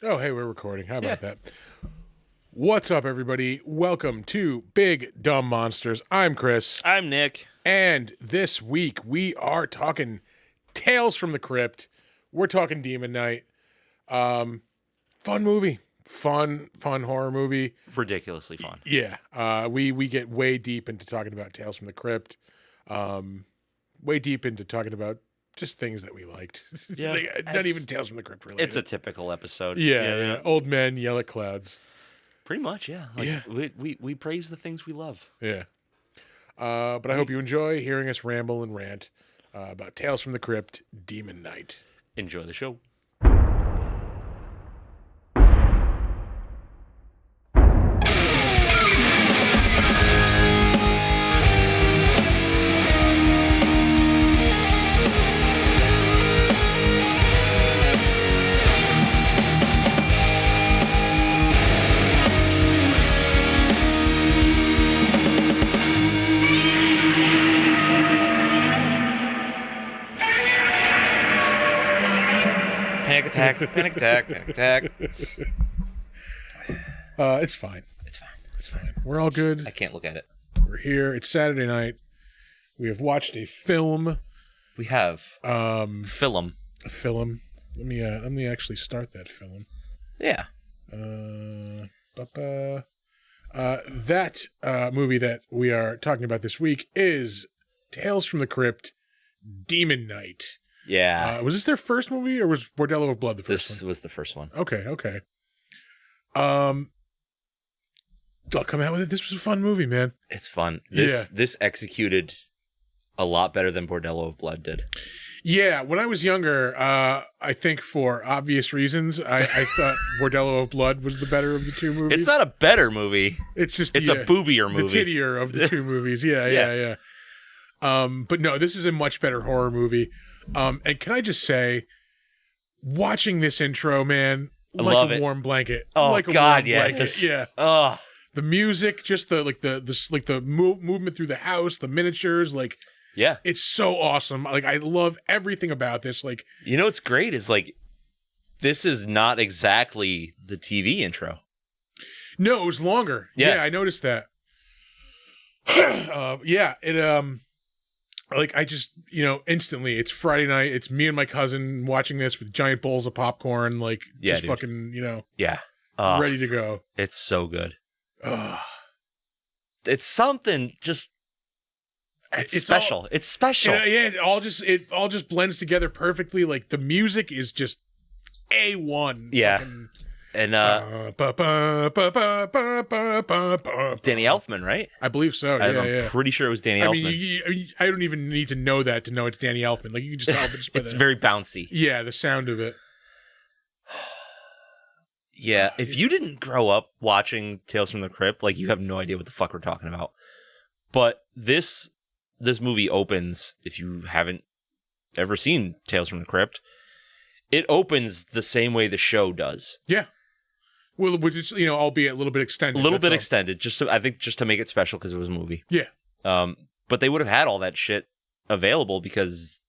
Oh, hey, we're recording. How about that? What's up, everybody? Welcome to Big Dumb Monsters. I'm Chris. I'm Nick. And this week, we are talking Tales from the Crypt. We're talking Demon Night. Fun movie. Fun horror movie. Ridiculously fun. Yeah. We get way deep into talking about Tales from the Crypt. Way deep into talking about just things that we liked. Yeah. Not even Tales from the Crypt related. It's a typical episode. Yeah. Old men yell at clouds. Pretty much, yeah. We praise the things we love. Yeah. But I hope you enjoy hearing us ramble and rant about Tales from the Crypt, Demon Night. Enjoy the show. Panic attack. It's fine. It's fine. We're all good. I can't look at it. We're here. It's Saturday night. We have watched a film. We have film. A film. Let me actually start that film. Yeah. That movie that we are talking about this week is Tales from the Crypt, Demon Night. Yeah. Was this their first movie, or was Bordello of Blood the first one? This was the first one. Okay. I'll come out with it. This was a fun movie, man. It's fun. This executed a lot better than Bordello of Blood did. Yeah, when I was younger, I think for obvious reasons, I thought Bordello of Blood was the better of the two movies. It's not a better movie. It's just a boobier movie. The tittier of the two movies. Yeah. But no, this is a much better horror movie. And can I just say, watching this intro, man, like a warm blanket. Oh, like a God, warm yeah. blanket. Yeah. Oh. The music, just the movement through the house, the miniatures, yeah, it's so awesome. I love everything about this. What's great is this is not exactly the TV intro. No, it was longer. Yeah, I noticed that. I just, instantly, it's Friday night. It's me and my cousin watching this with giant bowls of popcorn, dude. fucking, yeah, ready to go. It's so good. It's something just. It's special. It's special. Yeah, it all just blends together perfectly. The music is just A1. Yeah. Fucking, and Danny Elfman, right? I believe so. I'm pretty sure it was Danny Elfman. I don't even need to know that to know it's Danny Elfman. You can just tell it just by it's very bouncy. Yeah, the sound of it. Yeah, if you didn't grow up watching Tales from the Crypt, you have no idea what the fuck we're talking about. But this movie opens, if you haven't ever seen Tales from the Crypt, it opens the same way the show does. Yeah. Well, which is, albeit a little bit extended. Extended, I think just to make it special because it was a movie. Yeah. But they would have had all that shit available because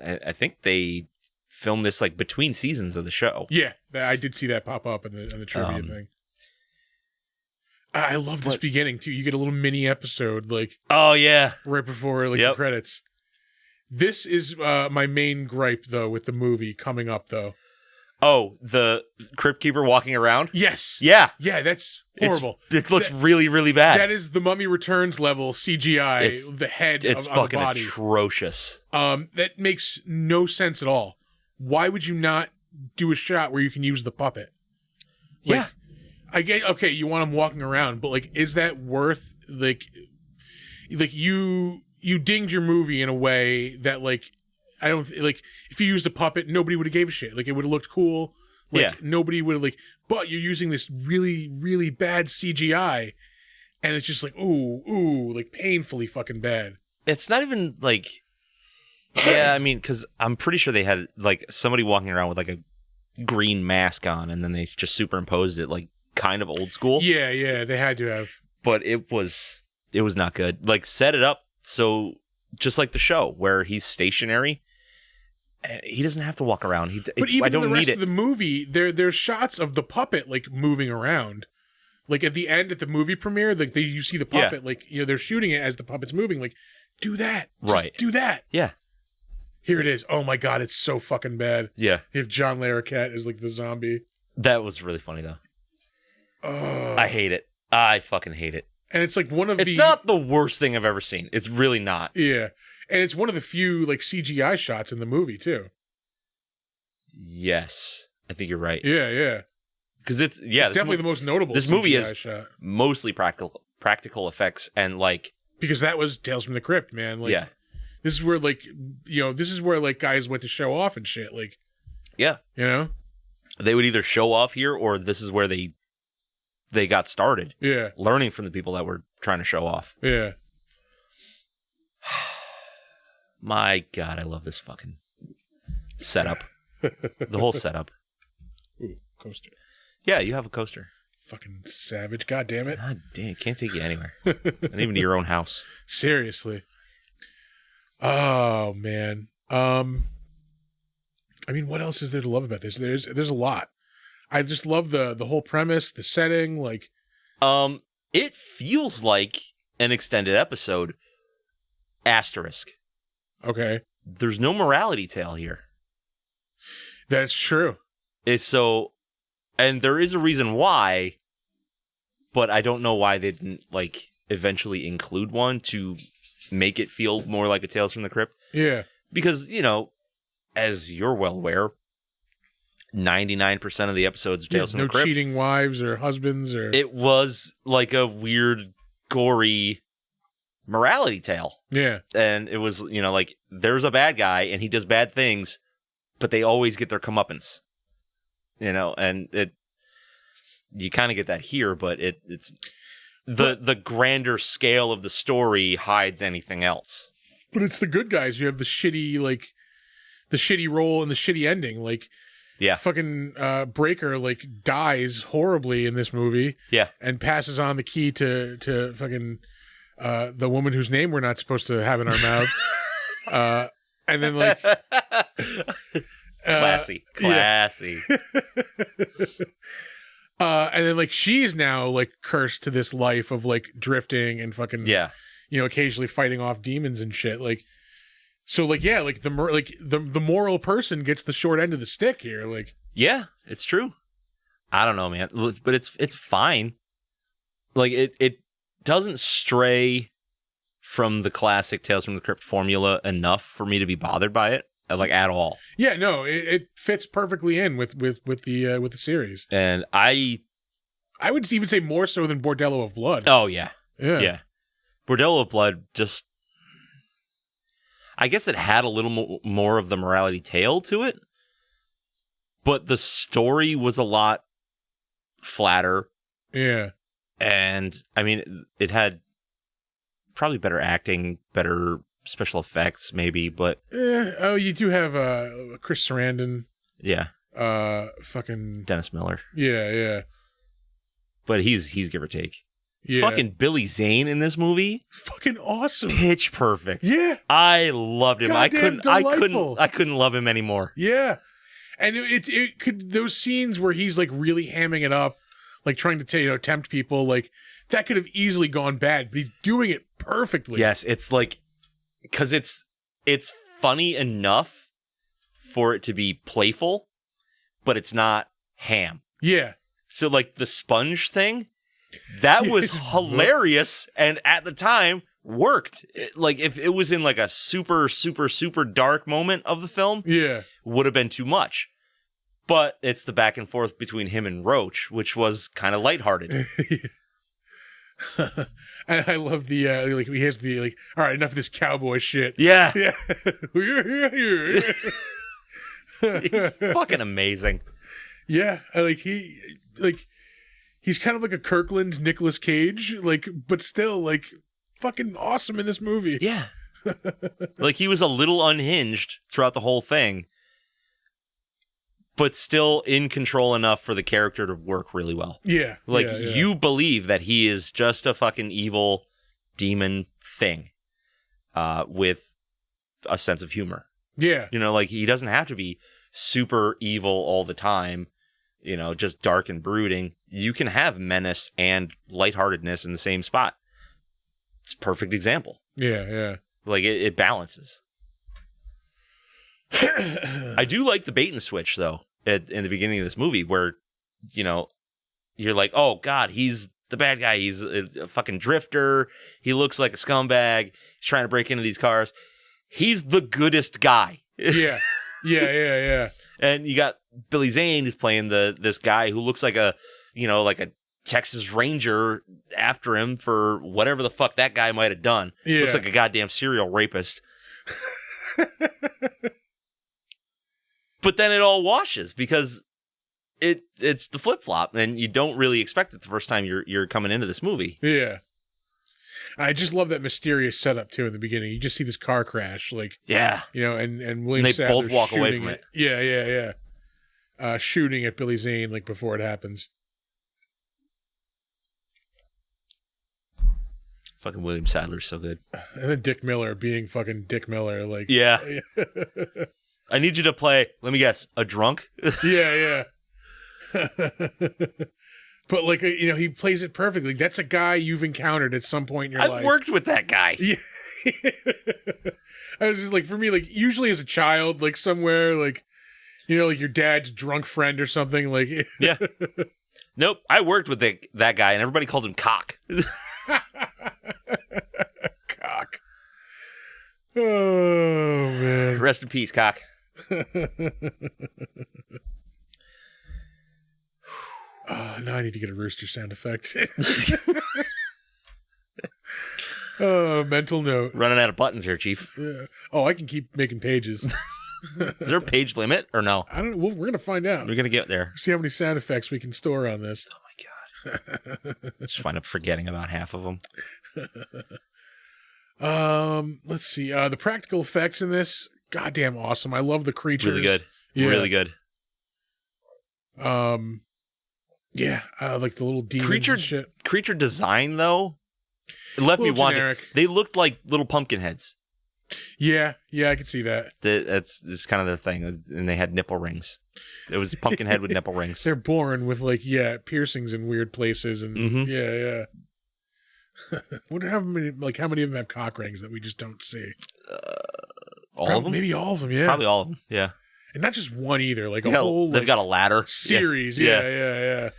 I think they filmed this between seasons of the show. Yeah, I did see that pop up in the trivia thing. I love this beginning too. You get a little mini episode, oh yeah, right before the credits. This is my main gripe though with the movie coming up though. Oh, the Crypt Keeper walking around? Yes. Yeah. Yeah, that's horrible. It looks really, really bad. That is the Mummy Returns level CGI. The head it's on the fucking body. Atrocious. That makes no sense at all. Why would you not do a shot where you can use the puppet? Yeah. I get, okay, you want him walking around, but is that worth you dinged your movie in a way that I don't if you used a puppet, nobody would have gave a shit. It would have looked cool. Nobody would have but you're using this really, really bad CGI, and it's just ooh, painfully fucking bad. It's not even yeah, I mean, because I'm pretty sure they had somebody walking around with a green mask on, and then they just superimposed it kind of old school. Yeah, they had to have. But it was not good. Set it up so just like the show where he's stationary He doesn't have to walk around. But even in the rest of the movie, there's shots of the puppet like moving around. Like at the end, at the movie premiere, like you see the puppet, like they're shooting it as the puppet's moving. Like, do that, just do that. Yeah. Here it is. Oh my god, it's so fucking bad. Yeah. If John Larroquette is like the zombie, that was really funny though. Oh, I hate it. I fucking hate it. And it's like It's not the worst thing I've ever seen. It's really not. Yeah. And it's one of the few like CGI shots in the movie too. Yes, I think you're right. Yeah. Because it's definitely the most notable. This CGI movie is shot. Mostly practical effects and like because that was Tales from the Crypt, man. Like, this is where like this is where like guys went to show off and shit. Like, they would either show off here or this is where they got started. Yeah, learning from the people that were trying to show off. Yeah. My God, I love this fucking setup. The whole setup. Ooh, coaster. Yeah, you have a coaster. Fucking savage. God damn it. God damn, can't take you anywhere. Not even to your own house. Seriously. Oh, man. I mean, what else is there to love about this? There's a lot. I just love the whole premise, the setting, like. It feels like an extended episode. Asterisk. Okay. There's no morality tale here. That's true. It's so, and there is a reason why, but I don't know why they didn't like eventually include one to make it feel more like a Tales from the Crypt. Yeah. Because, as you're well aware, 99% of the episodes of Tales from the Crypt. No cheating wives or husbands or. It was like a weird, gory morality tale. Yeah. And it was, like there's a bad guy and he does bad things, but they always get their comeuppance. And you kind of get that here, but it's the grander scale of the story hides anything else. But it's the good guys. You have the shitty role and the shitty ending. Like, yeah, fucking Breaker like dies horribly in this movie. Yeah, and passes on the key to fucking the woman whose name we're not supposed to have in our mouth. And then like classy. Yeah. And then like she's now like cursed to this life of like drifting and fucking occasionally fighting off demons and shit. Like, so like like the moral person gets the short end of the stick here. Like, yeah, it's true. I don't know, man, but it's fine. Like it doesn't stray from the classic Tales from the Crypt formula enough for me to be bothered by it, like at all. Yeah, no, it fits perfectly in with the series. And I would even say more so than Bordello of Blood. Oh yeah. Bordello of Blood just, I guess it had a little more of the morality tale to it, but the story was a lot flatter. Yeah. And I mean, it had probably better acting, better special effects, maybe, but you do have Chris Sarandon. Yeah. Fucking Dennis Miller. Yeah. But he's give or take. Yeah. Fucking Billy Zane in this movie. Fucking awesome. Pitch perfect. Yeah. I loved him. Goddamn delightful. I couldn't love him anymore. Yeah. And it could, those scenes where he's like really hamming it up, like trying to tempt people, like that could have easily gone bad, but he's doing it perfectly. Yes, it's like, because it's funny enough for it to be playful, but it's not ham. Yeah. So like the sponge thing, that was hilarious, and at the time worked. Like if it was in like a super, super, super dark moment of the film, would have been too much. But it's the back and forth between him and Roach, which was kind of lighthearted. And I love the like he has the like, all right, enough of this cowboy shit. Yeah. He's fucking amazing. Yeah, he's kind of like a Kirkland Nicolas Cage, like, but still like fucking awesome in this movie. Yeah. Like he was a little unhinged throughout the whole thing, but still in control enough for the character to work really well. Yeah. Like you believe that he is just a fucking evil demon thing with a sense of humor. Yeah. You know, like he doesn't have to be super evil all the time, you know, just dark and brooding. You can have menace and lightheartedness in the same spot. It's a perfect example. Yeah. Like it balances. I do like the bait and switch though in the beginning of this movie where, you know, you're like, oh God, he's the bad guy. He's a fucking drifter. He looks like a scumbag. He's trying to break into these cars. He's the goodest guy. Yeah. And you got Billy Zane who's playing this guy who looks like a Texas Ranger after him for whatever the fuck that guy might have done. Yeah. Looks like a goddamn serial rapist. But then it all washes because it's the flip-flop and you don't really expect it the first time you're coming into this movie. Yeah. I just love that mysterious setup too in the beginning. You just see this car crash, like, yeah, you know, and William they Sadler both walk away from it. Yeah. Shooting at Billy Zane like before it happens. Fucking William Sadler's so good. And then Dick Miller being fucking Dick Miller, like, yeah. I need you to play. Let me guess, a drunk. Yeah. But like, you know, he plays it perfectly. That's a guy you've encountered at some point in your life. I've worked with that guy. Yeah. I was just like, for me, like usually as a child, like somewhere, like, you know, like your dad's drunk friend or something. Like, yeah. Nope. I worked with that guy, and everybody called him Cock. Cock. Oh man. Rest in peace, Cock. Now I need to get a rooster sound effect. Mental note. Running out of buttons here, Chief. Yeah. Oh, I can keep making pages. Is there a page limit or no? I don't know. Well, we're going to find out. We're going to get there. See how many sound effects we can store on this. Oh, my God. Just wind up forgetting about half of them. Let's see. The practical effects in this, goddamn awesome. I love the creatures. Really good. Yeah. Really good. Yeah, like the little demons and shit. Creature design, though, it left me wanting. Generic. They looked like little pumpkin heads. Yeah, I can see that. That's kind of the thing. And they had nipple rings. It was pumpkin head with nipple rings. They're born with like, piercings in weird places. And yeah. Wonder how many of them have cock rings that we just don't see. All of them? Maybe all of them, yeah. Probably all of them, yeah. And not just one either, like a they've whole got a ladder series. Yeah.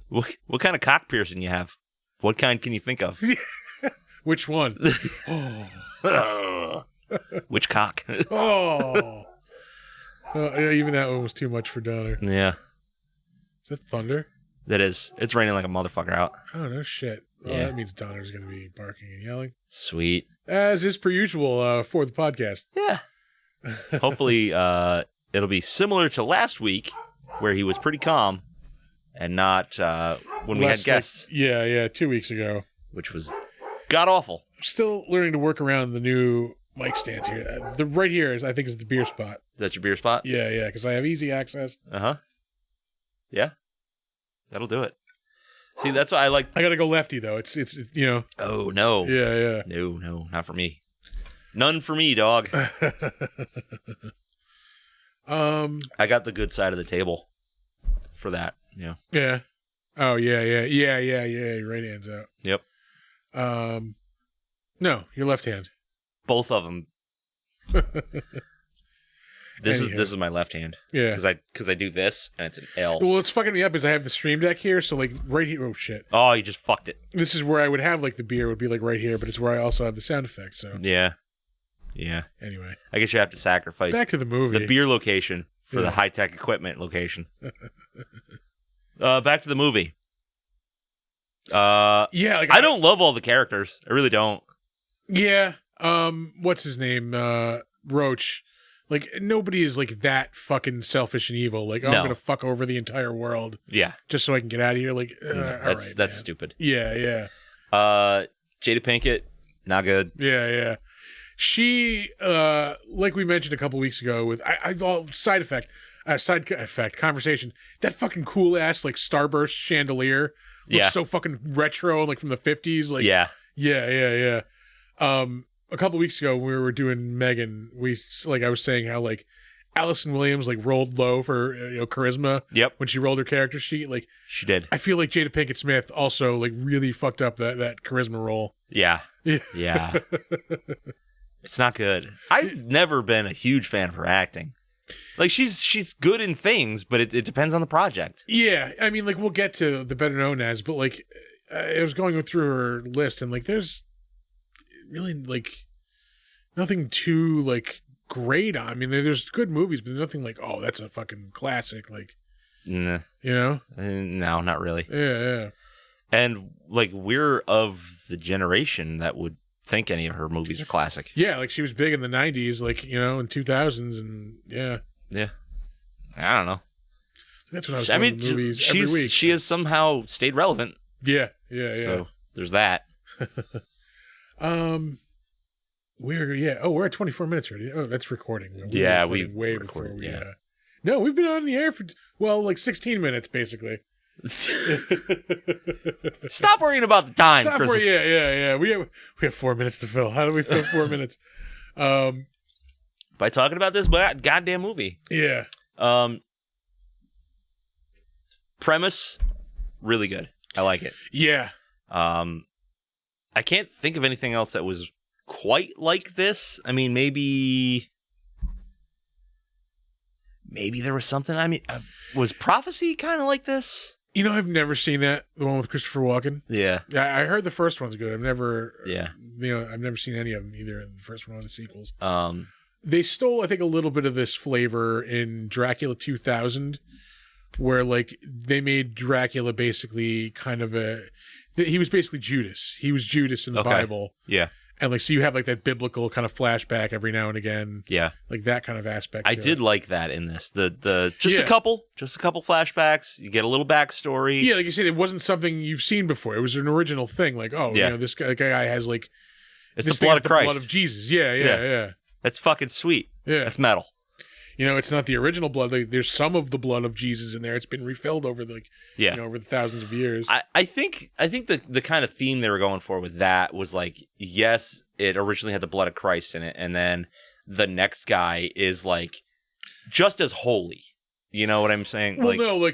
What kind of cock piercing you have? What kind can you think of? Which one? Which cock? Yeah, even that one was too much for Donner. Yeah. Is that thunder? That is. It's raining like a motherfucker out. Oh, no shit. Well, Yeah. that means Donner's going to be barking and yelling. Sweet. As is per usual for the podcast. Yeah. Hopefully it'll be similar to last week where he was pretty calm and not when we had guests. Yeah, 2 weeks ago. Which was god-awful. I'm still learning to work around the new mic stands here. The right here I think is the beer spot. That's your beer spot? Yeah, because I have easy access. Uh-huh. Yeah. That'll do it. See, that's why I like... I got to go lefty, though. It's you know... Oh, no. Yeah. No, not for me. None for me, dog. I got the good side of the table for that, you know. Yeah. Oh, yeah. Your right hand's out. Yep. No, your left hand. Both of them. This is my left hand. Yeah. Because I do this and it's an L. Well, what's fucking me up is I have the stream deck here, so like right here. Oh shit. Oh, you just fucked it. This is where I would have like the beer would be like right here, but it's where I also have the sound effects. So yeah. Anyway, I guess you have to sacrifice back to the movie. The beer location for the high tech equipment location. Back to the movie. Like I don't love all the characters. I really don't. Yeah. What's his name? Roach. Like, nobody is, like, that fucking selfish and evil. Like, I'm going to fuck over the entire world. Yeah. Just so I can get out of here. Like, that's stupid. Yeah. Jada Pinkett, not good. Yeah. She, like we mentioned a couple weeks ago with, side effect, conversation, that fucking cool-ass, like, starburst chandelier looks so fucking retro, like, from the 50s. Like, Yeah. Yeah. a couple weeks ago when we were doing Megan, I was saying how like Allison Williams like rolled low for charisma. Yep. When she rolled her character sheet, like she did. I feel like Jada Pinkett-Smith also like really fucked up that charisma role. Yeah. Yeah. It's not good. I've never been a huge fan of her acting. Like she's good in things, but it depends on the project. Yeah, I mean, like we'll get to the better known as, but like I was going through her list, and like there's really like nothing too like great on. I mean, there's good movies, but there's nothing like, oh, that's a fucking classic. Like, nah. No, not really. Yeah. And like we're of the generation that would think any of her movies are classic. Yeah, like she was big in the 90s, like, in 2000s, and yeah. Yeah. I don't know. That's what I was doing in movies every week. She has somehow stayed relevant. Yeah. So there's that. We're at 24 minutes already. Oh, that's recording. We way before we. Yeah. No, we've been on the air for 16 minutes basically. Stop worrying about the time. Yeah. We have 4 minutes to fill. How do we fill 4 minutes? By talking about this goddamn movie. Yeah. Premise, really good. I like it. Yeah. I can't think of anything else that was quite like this. I mean, maybe there was something. I mean, was Prophecy kind of like this? I've never seen that. The one with Christopher Walken. Yeah. I heard the first one's good. I've never. Yeah. I've never seen any of them, either the first one or the sequels. They stole, I think, a little bit of this flavor in Dracula 2000, where like they made Dracula basically kind of he was basically Judas. He was Judas in the Bible. Yeah. And like, so you have like that biblical kind of flashback every now and again. Yeah. Like that kind of aspect. I did like that in this. A couple flashbacks. You get a little backstory. Yeah. Like you said, it wasn't something you've seen before. It was an original thing. Like, this guy has like, it's the blood of Christ. The blood of Jesus. Yeah. That's fucking sweet. Yeah. That's metal. It's not the original blood. Like, there's some of the blood of Jesus in there. It's been refilled over over the thousands of years. I think the kind of theme they were going for with that was like, yes, it originally had the blood of Christ in it, and then the next guy is like just as holy. You know what I'm saying? Well,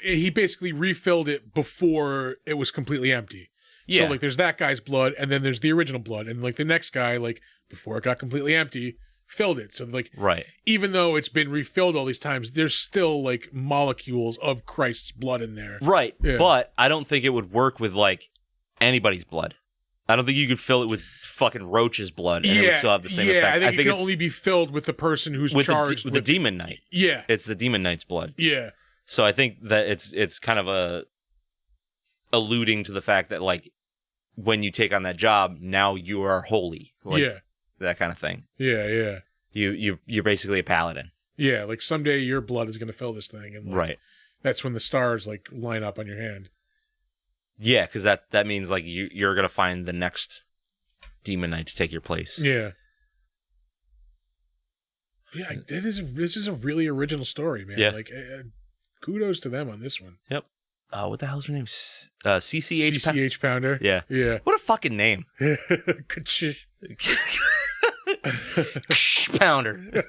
he basically refilled it before it was completely empty. Yeah. So like, there's that guy's blood, and then there's the original blood, and like the next guy, like before it got completely empty, filled it. So like, right. Even though it's been refilled all these times, there's still like molecules of Christ's blood in there. Right. Yeah. But I don't think it would work with like anybody's blood. I don't think you could fill it with fucking Roach's blood and it would still have the same effect. I think it can only be filled with the person who's charged with the Demon Knight. Yeah. It's the Demon Knight's blood. Yeah. So I think that it's kind of alluding to the fact that like when you take on that job, now you are holy. Like, that kind of thing. Yeah. You're basically a paladin. Yeah, like someday your blood is going to fill this thing, and like, right. That's when the stars like line up on your hand. Yeah, because that means like you're going to find the next Demon Knight to take your place. Yeah. Yeah, this is a really original story, man. Yeah. Like, kudos to them on this one. Yep. What the hell's her name? CCH Pounder. Yeah. What a fucking name. Pounder.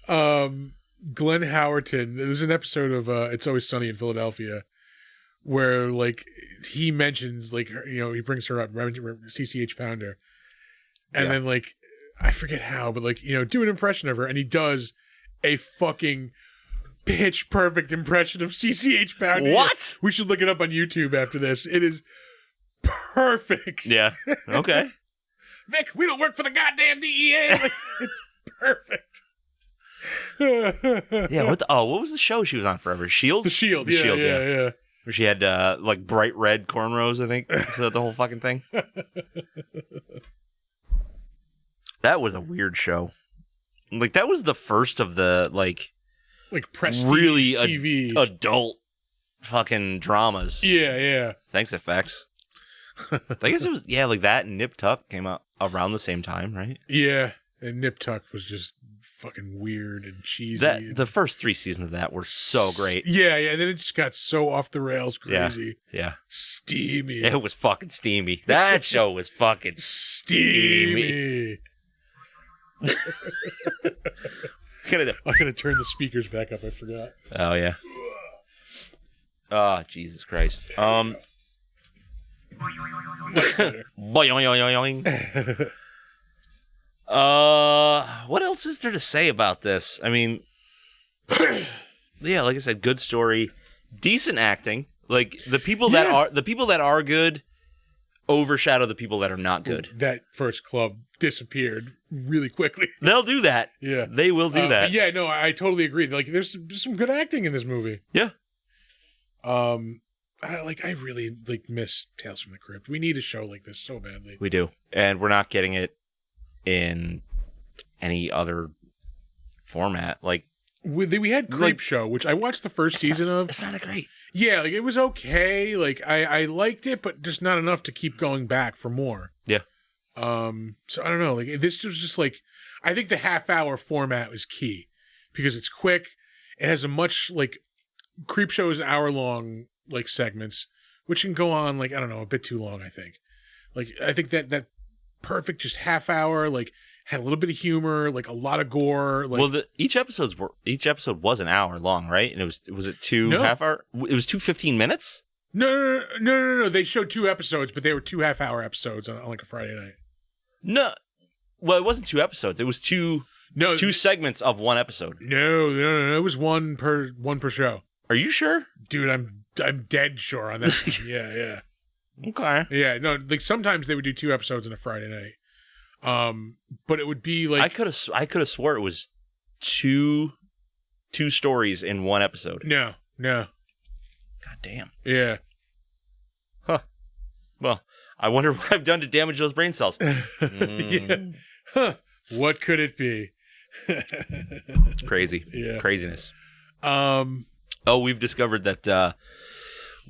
Glenn Howerton. There's an episode of It's Always Sunny in Philadelphia where like he mentions like he brings her up, CCH Pounder, and then like I forget how, but like do an impression of her, and he does a fucking pitch perfect impression of CCH Pounder. What? We should look it up on YouTube after this. It is perfect. Yeah. Okay. Vic, we don't work for the goddamn DEA. Like, it's perfect. Yeah. What was the show she was on forever? Shield. The Shield. Yeah. Where she had like bright red cornrows. I think was that the whole fucking thing. That was a weird show. Like that was the first of the like prestige really TV adult fucking dramas. Yeah. Thanks, FX. I guess it was like that and Nip Tuck came out around the same time, right? Yeah, and Nip Tuck was just fucking weird and cheesy. The first 3 seasons of that were so great. Yeah, and then it just got so off the rails crazy. Yeah. Steamy. It was fucking steamy. That show was fucking steamy. I'm gonna turn the speakers back up. I forgot. Oh yeah. Oh Jesus Christ. Much better. What else is there to say about this? I mean, yeah, like I said, good story, decent acting. Like the people that are good overshadow the people that are not good. That first club disappeared really quickly. They'll do that. Yeah, they will do that. But yeah, no, I totally agree. Like, there's some good acting in this movie. Yeah. I really miss Tales from the Crypt. We need a show like this so badly. We do, and we're not getting it in any other format. Like we had Crypt show, which I watched the first season of. It's not that great. Yeah, it was okay. I liked it, but just not enough to keep going back for more. Yeah. So I don't know. This was just I think the half-hour format was key because it's quick. It has a much Creep show is hour-long segments, which can go on I don't know, a bit too long. I think. I think that perfect just half hour had a little bit of humor, a lot of gore. Each episode was an hour long, right? And was it 2 half hour? It was 2 15 minutes. No. They showed 2 episodes, but they were 2 half-hour episodes on a Friday night. No, well, it wasn't 2 episodes. It was two segments of 1 episode. No. It was one per show. Are you sure, dude? I'm dead sure on that. Yeah. Okay. Yeah, no. Sometimes they would do 2 episodes on a Friday night. But it would be I could have swore it was two stories in 1 episode. No. God damn. Yeah. Huh. Well, I wonder what I've done to damage those brain cells. Yeah. Huh. What could it be? It's crazy. Yeah. Craziness. We've discovered that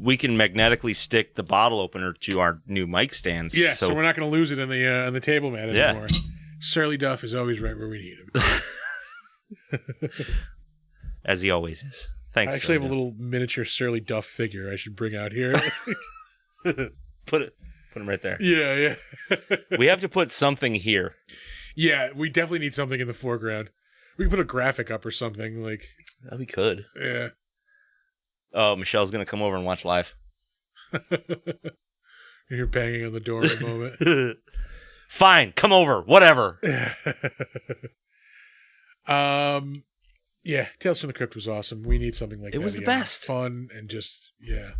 we can magnetically stick the bottle opener to our new mic stands. Yeah, so we're not going to lose it in the table mat anymore. Yeah. Surly Duff is always right where we need him. As he always is. Thanks. I actually have a little miniature Surly Duff figure I should bring out here. Put him right there. Yeah. We have to put something here. Yeah, we definitely need something in the foreground. We can put a graphic up or something. We could. Yeah. Oh, Michelle's going to come over and watch live. You're banging on the door in a moment. Fine, come over. Whatever. Yeah, Tales from the Crypt was awesome. We need something like that. It was the best. Fun and just, yeah.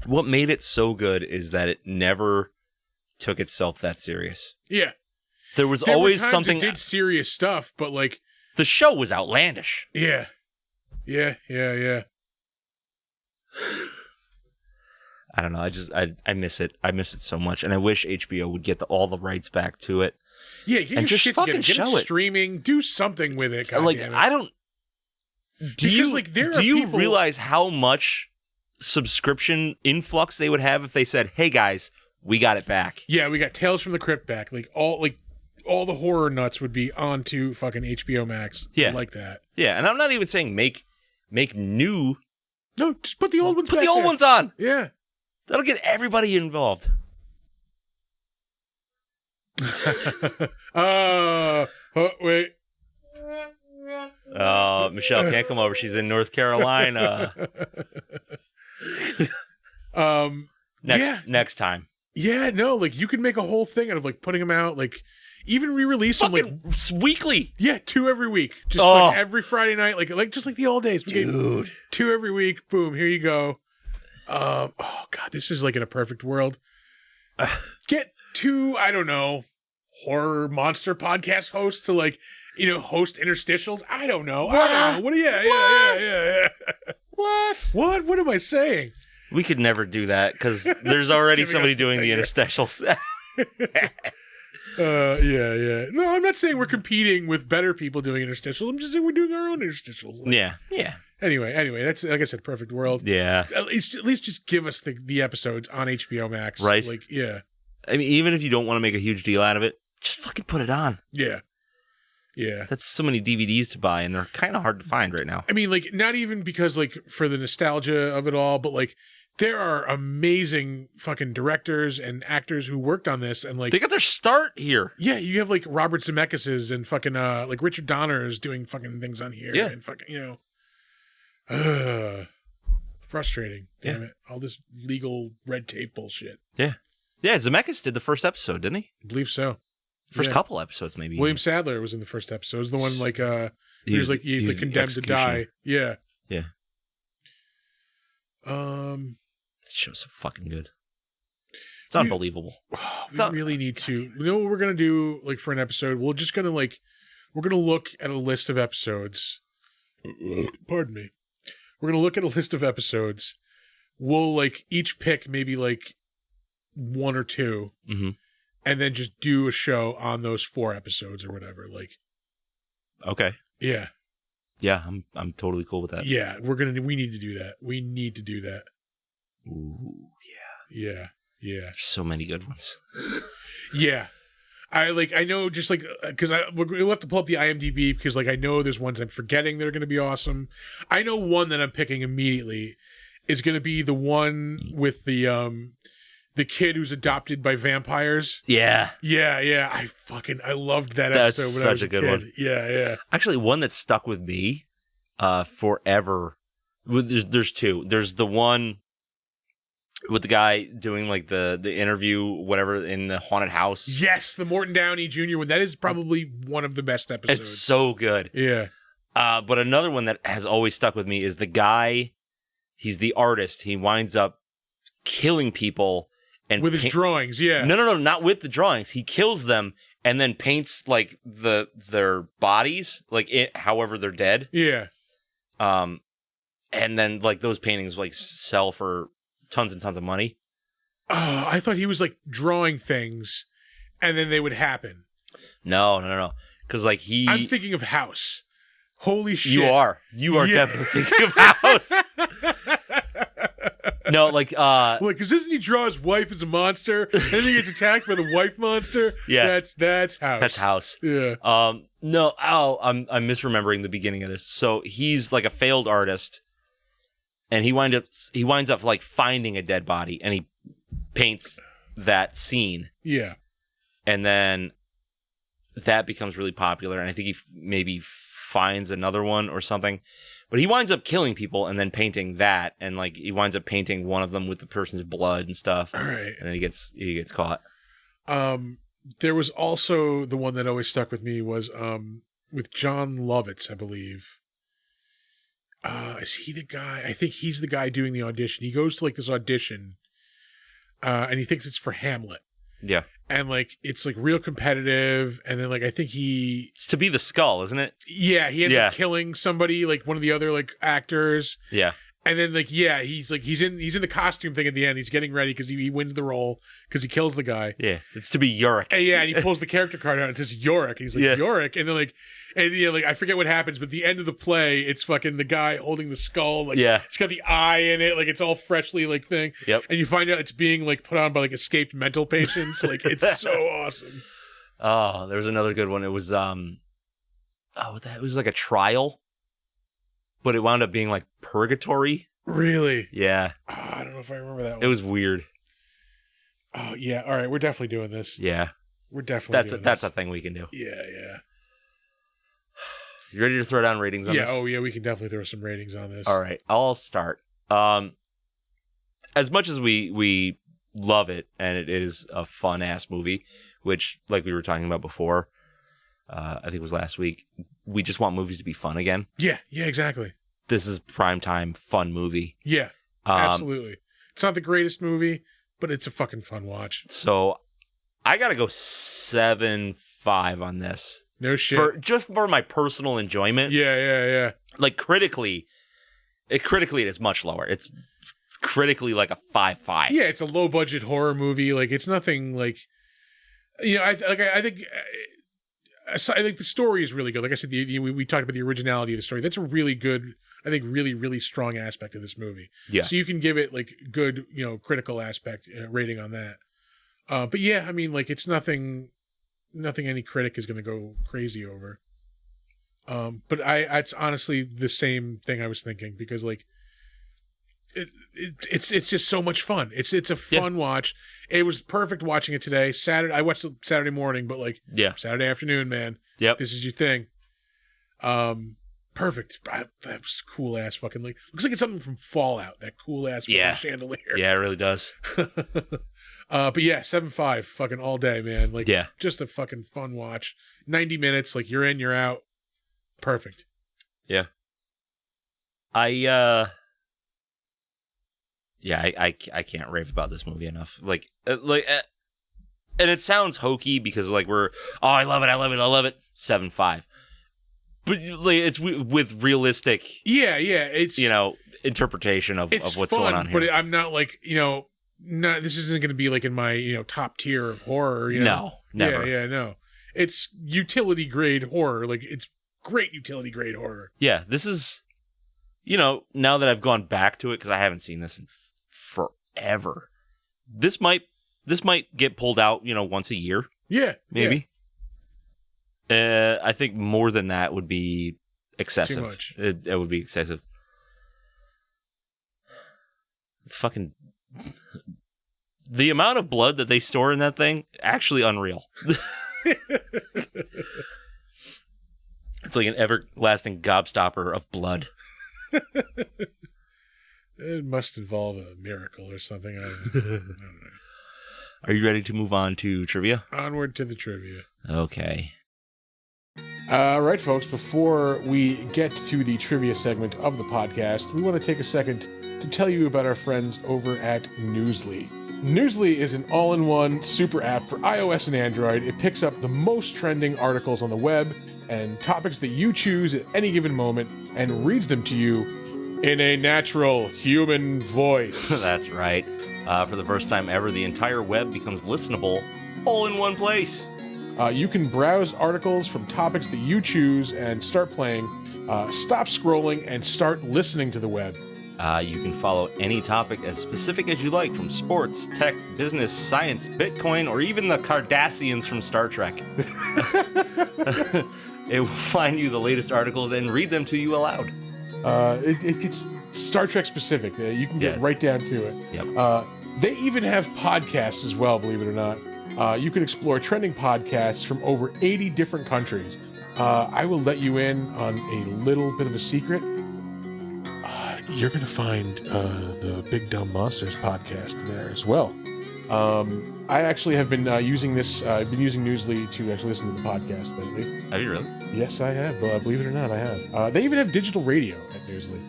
What made it so good is that it never took itself that serious. Yeah. There was always were times something. It did serious stuff, but the show was outlandish. Yeah. I don't know. I miss it. I miss it so much, and I wish HBO would get all the rights back to it. Yeah, get your shit together. Get it streaming. Do something with it. Damn it. I don't. Do you realize how much subscription influx they would have if they said, "Hey guys, we got it back"? Yeah, we got Tales from the Crypt back. All the horror nuts would be onto fucking HBO Max. Yeah, like that. Yeah, and I'm not even saying make new. No, just put the old ones. Put the old ones on. Yeah, that'll get everybody involved. Wait. Michelle can't come over. She's in North Carolina. Next time. Yeah, no, you can make a whole thing out of putting them out, even re-release them weekly. Yeah, 2 every week. Just every Friday night, just like the old days. Dude. 2 every week. Boom, here you go. Oh God, this is in a perfect world. Get 2, I don't know, horror monster podcast hosts to host interstitials. I don't know. What? I don't know. What? Yeah. What? What am I saying? We could never do that because there's already somebody doing the interstitials. Yeah. No, I'm not saying we're competing with better people doing interstitials. I'm just saying we're doing our own interstitials. Yeah. Anyway, that's, like I said, perfect world. Yeah. At least just give us the episodes on HBO Max. Right. Yeah. I mean, even if you don't want to make a huge deal out of it, just fucking put it on. Yeah. Yeah. That's so many DVDs to buy, and they're kind of hard to find right now. I mean, like, not even because, like, for the nostalgia of it all, but, like, there are amazing fucking directors and actors who worked on this, and, like... They got their start here. Yeah, you have, like, Robert Zemeckis' and fucking, like, Richard Donner's doing fucking things on here. Yeah. And fucking, you know... frustrating. Damn it. All this legal red tape bullshit. Yeah. Yeah, Zemeckis did the first episode, didn't he? I believe so. First couple episodes, maybe. William Sadler was in the first episode. It was the one, like, he's like condemned to die. Yeah. Yeah. This show's so fucking good. It's unbelievable. We really need to. You know what we're gonna do? Like, for an episode, we're just gonna we're gonna look at a list of episodes. Pardon me. We're gonna look at a list of episodes. We'll like each pick maybe like one or two, and then just do a show on those 4 episodes or whatever. Like, okay, yeah, I'm totally cool with that. Yeah, we need to do that. We need to do that. Ooh, yeah. There's so many good ones. Yeah. I know just like, because we'll have to pull up the IMDb because like I know there's ones I'm forgetting that are going to be awesome. I know one that I'm picking immediately is going to be the one with the kid who's adopted by vampires. Yeah. I loved that episode. That's when such I was a good kid. one. Yeah. Actually, one that stuck with me forever. There's 2. There's the one with the guy doing like the interview, whatever, in the haunted house. Yes, the Morton Downey Jr. one. That is probably one of the best episodes. It's so good. Yeah. But another one that has always stuck with me is the guy. He's the artist. He winds up killing people and with his drawings. Yeah. No, not with the drawings. He kills them and then paints like their bodies, like however they're dead. Yeah. And then like those paintings like sell for tons and tons of money. Oh, I thought he was like drawing things and then they would happen. No. Because like I'm thinking of House. Holy shit. You are definitely thinking of House. No, like because doesn't he draw his wife as a monster and then he gets attacked by the wife monster? Yeah. That's House. That's House. Yeah. No, I'm misremembering the beginning of this. So he's like a failed artist. And he winds up like finding a dead body, and he paints that scene. Yeah. And then that becomes really popular, and I think he maybe finds another one or something. But he winds up killing people and then painting that, and like he winds up painting one of them with the person's blood and stuff. All right. And then he gets caught. There was also the one that always stuck with me was with John Lovitz, I believe. Is he the guy? I think he's the guy doing the audition. He goes to like this audition, and he thinks it's for Hamlet. Yeah. And like it's like real competitive, and then like I think it's to be the Skull, isn't it? Yeah, he ends up killing somebody, like one of the other like actors. Yeah. And then like he's in the costume thing at the end. He's getting ready because he wins the role because he kills the guy. Yeah, it's to be Yorick. And he pulls the character card out and it says Yorick. And he's like Yorick, and then like I forget what happens, but the end of the play, it's fucking the guy holding the skull. Like it's got the eye in it, like it's all freshly like thing. Yep. And you find out it's being like put on by like escaped mental patients. Like it's so awesome. Oh, there was another good one. It was it was like a trial. But it wound up being like purgatory. Really? Yeah. Oh, I don't know if I remember that one. It was weird. Oh, yeah. All right. We're definitely doing this. Yeah. We're definitely doing this. That's a thing we can do. Yeah. You ready to throw down ratings on this? Oh, yeah. We can definitely throw some ratings on this. All right. I'll start. As much as we love it, and it is a fun-ass movie, which, like we were talking about before, I think it was last week, we just want movies to be fun again. Yeah, exactly. This is primetime fun movie. Yeah, absolutely. It's not the greatest movie, but it's a fucking fun watch. So I gotta go 7.5 on this. No shit. Just for my personal enjoyment. Yeah. Like critically it is much lower. It's critically like a 5.5. Yeah, it's a low budget horror movie. Like it's nothing like, I think the story is really good. Like I said, we talked about the originality of the story. That's a really good, I think, really, really strong aspect of this movie. Yeah. So you can give it like good, critical aspect rating on that. But yeah, I mean, like it's nothing any critic is going to go crazy over. But it's honestly the same thing I was thinking, because like it's just so much fun. It's a fun watch. It was perfect watching it today. I watched it Saturday morning, but like Saturday afternoon, man. Yep. This is your thing. Perfect. That was cool ass fucking, like, looks like it's something from Fallout. That cool ass fucking chandelier. Yeah, it really does. But yeah, 7.5 fucking all day, man. Like, just a fucking fun watch. 90 minutes, like, you're in, you're out. Perfect. Yeah. I can't rave about this movie enough. And it sounds hokey because like I love it. 7.5. But like, it's with realistic, it's, interpretation of what's fun, going on here. But I'm not like, this isn't going to be like in my, top tier of horror. No, never. Yeah, no. It's utility grade horror. Like, it's great utility grade horror. Yeah, this is, now that I've gone back to it, because I haven't seen this in forever. This might get pulled out, once a year. Yeah, maybe. Yeah. I think more than that would be excessive. Too much. It would be excessive. Fucking the amount of blood that they store in that thing, actually unreal. It's like an everlasting gobstopper of blood. It must involve a miracle or something. I don't know. Are you ready to move on to trivia? Onward to the trivia. Okay. All right, folks, before we get to the trivia segment of the podcast, we want to take a second to tell you about our friends over at Newsly. Newsly is an all-in-one super app for iOS and Android. It picks up the most trending articles on the web and topics that you choose at any given moment and reads them to you in a natural human voice. That's right. For the first time ever, the entire web becomes listenable all in one place. You can browse articles from topics that you choose and start playing, stop scrolling, and start listening to the web. You can follow any topic as specific as you like, from sports, tech, business, science, Bitcoin, or even the Cardassians from Star Trek. It will find you the latest articles and read them to you aloud. It gets Star Trek specific. You can get right down to it. Yep. They even have podcasts as well, believe it or not. You can explore trending podcasts from over 80 different countries. I will let you in on a little bit of a secret. You're going to find the Big Dumb Monsters podcast there as well. I actually have been using this. I've been using Newsly to actually listen to the podcast lately. Have you really? Yes, I have. Believe it or not, I have. They even have digital radio at Newsly.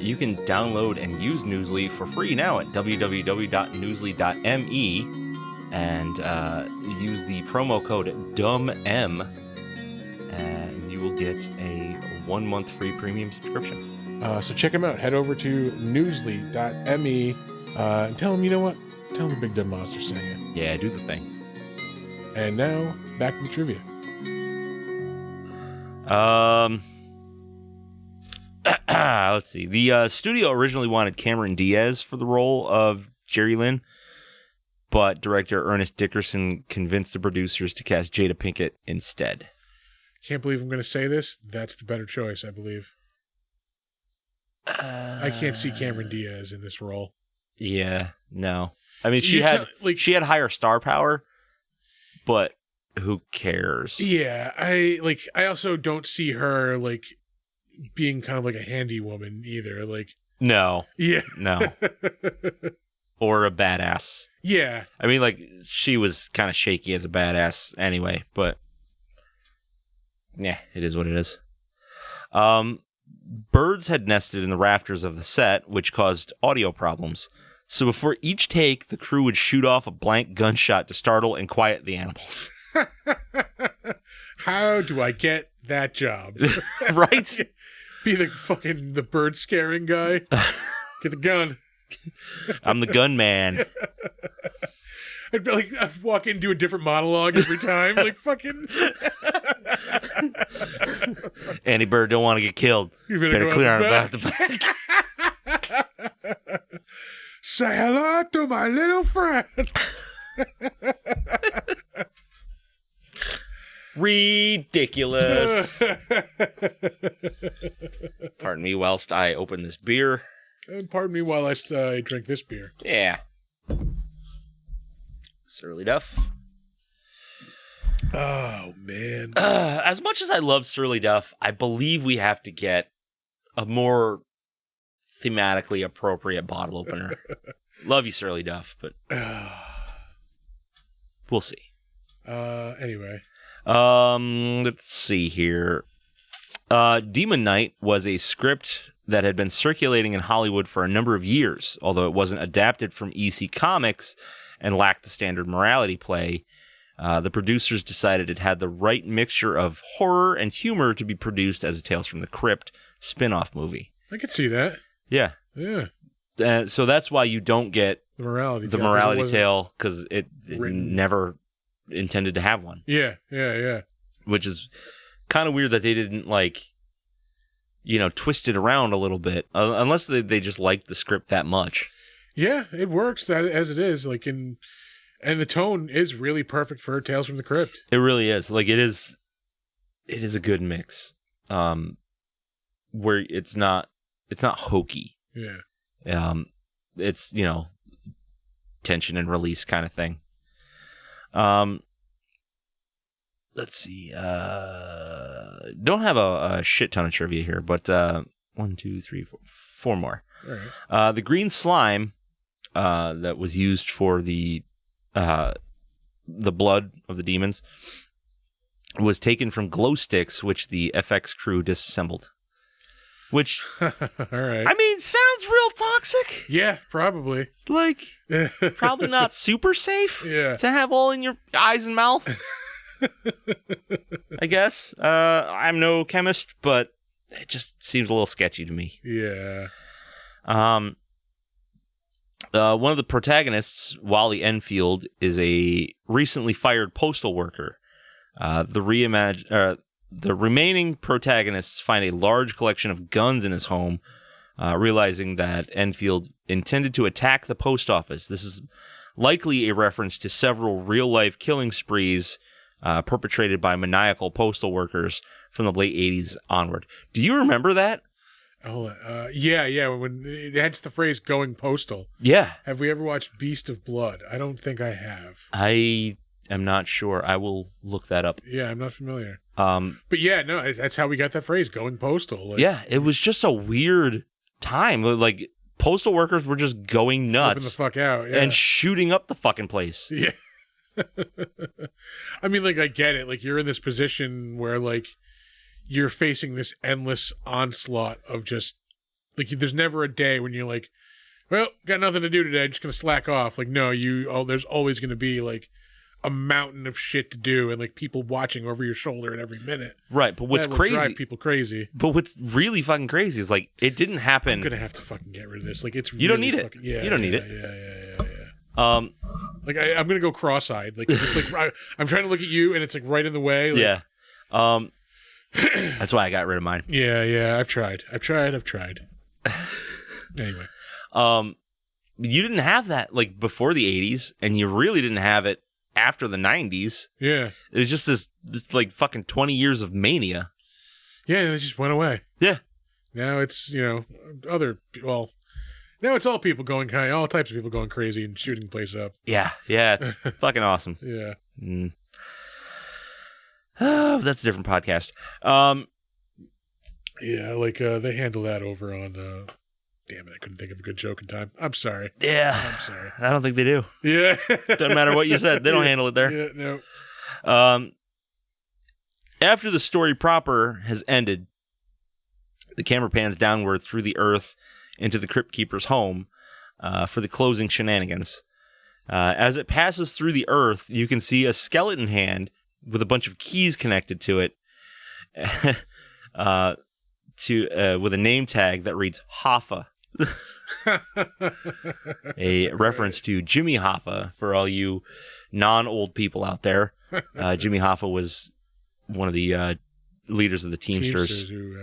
You can download and use Newsly for free now at www.newsly.me and use the promo code DUMBM, and you will get a 1 month free premium subscription. So check them out. Head over to newsly.me and tell them, you know what? Tell them the Big Dumb Monster sent you. Yeah, do the thing. And now, back to the trivia. Let's see. The studio originally wanted Cameron Diaz for the role of Jerry Lynn, but director Ernest Dickerson convinced the producers to cast Jada Pinkett instead. Can't believe I'm going to say this. That's the better choice, I believe. I can't see Cameron Diaz in this role. Yeah, no. I mean, she had higher star power, but who cares? Yeah, I also don't see her like being kind of like a handy woman either. Like, no, yeah, no, or a badass. Yeah, I mean, like, she was kind of shaky as a badass anyway, but yeah, it is what it is. Birds had nested in the rafters of the set, which caused audio problems. So before each take, the crew would shoot off a blank gunshot to startle and quiet the animals. How do I get that job? Right? Be the bird scaring guy. Get the gun. I'm the gun man. I'd walk in and do a different monologue every time. Like, fucking... Andy Bird don't want to get killed. You better clear on about the back. Say hello to my little friend. Ridiculous. Pardon me whilst I open this beer. And pardon me while I drink this beer. Yeah. Surly Duff. Oh, man. As much as I love Surly Duff, I believe we have to get a more thematically appropriate bottle opener. Love you, Surly Duff, but we'll see. Anyway. Let's see here. Demon Knight was a script that had been circulating in Hollywood for a number of years, although it wasn't adapted from EC Comics and lacked the standard morality play. The producers decided it had the right mixture of horror and humor to be produced as a Tales from the Crypt spin-off movie. I could see that. Yeah. Yeah. So that's why you don't get The morality tale, because it never intended to have one. Yeah. Which is kind of weird that they didn't, twist it around a little bit, unless they just liked the script that much. Yeah, it works that as it is. And the tone is really perfect for Tales from the Crypt. It really is. It is a good mix. Where it's not hokey. Yeah. It's, tension and release kind of thing. Let's see. Don't have a shit ton of trivia here, but 1, 2, 3, 4 more. All right. The green slime that was used for the blood of the demons was taken from glow sticks, which the FX crew disassembled. Which, all right. I mean, sounds real toxic. Yeah, probably. Probably not super safe to have all in your eyes and mouth. I guess. I'm no chemist, but it just seems a little sketchy to me. Yeah. One of the protagonists, Wally Enfield, is a recently fired postal worker. The remaining protagonists find a large collection of guns in his home, realizing that Enfield intended to attack the post office. This is likely a reference to several real-life killing sprees perpetrated by maniacal postal workers from the late 80s onward. Do you remember that? Oh, yeah. When that's the phrase "going postal." Yeah. Have we ever watched Beast of Blood? I don't think I have. I am not sure. I will look that up. Yeah, I'm not familiar. But yeah, no, that's how we got that phrase, "going postal." Yeah, it was just a weird time. Postal workers were just going nuts, flipping the fuck out, and shooting up the fucking place. Yeah. I mean, I get it. You're in this position where, you're facing this endless onslaught of just, there's never a day when you're well, got nothing to do today, I'm just going to slack off. No, there's always going to be, a mountain of shit to do and, people watching over your shoulder at every minute. Right, but what's crazy... drive people crazy. But what's really fucking crazy is, it didn't happen... I'm going to have to fucking get rid of this. It's really You don't need fucking, it. Yeah, you don't need it. Yeah. I'm going to go cross-eyed. It's I'm trying to look at you and it's, right in the way. Yeah. That's why I got rid of mine. Yeah. I've tried. Anyway. You didn't have that, before the 80s, and you really didn't have it after the 90s. Yeah. It was just this fucking 20 years of mania. Yeah, and it just went away. Yeah. Now it's, now it's all people going all types of people going crazy and shooting the place up. Yeah, it's fucking awesome. Yeah. Oh, that's a different podcast. Yeah, they handle that over on, damn it, I couldn't think of a good joke in time. I'm sorry. Yeah. I'm sorry. I don't think they do. Yeah. Doesn't matter what you said. They don't handle it there. Yeah, no. After the story proper has ended, the camera pans downward through the earth into the Crypt Keeper's home for the closing shenanigans. As it passes through the earth, you can see a skeleton hand with a bunch of keys connected to it with a name tag that reads Hoffa. A reference to Jimmy Hoffa for all you non-old people out there. Jimmy Hoffa was one of the leaders of the Teamsters who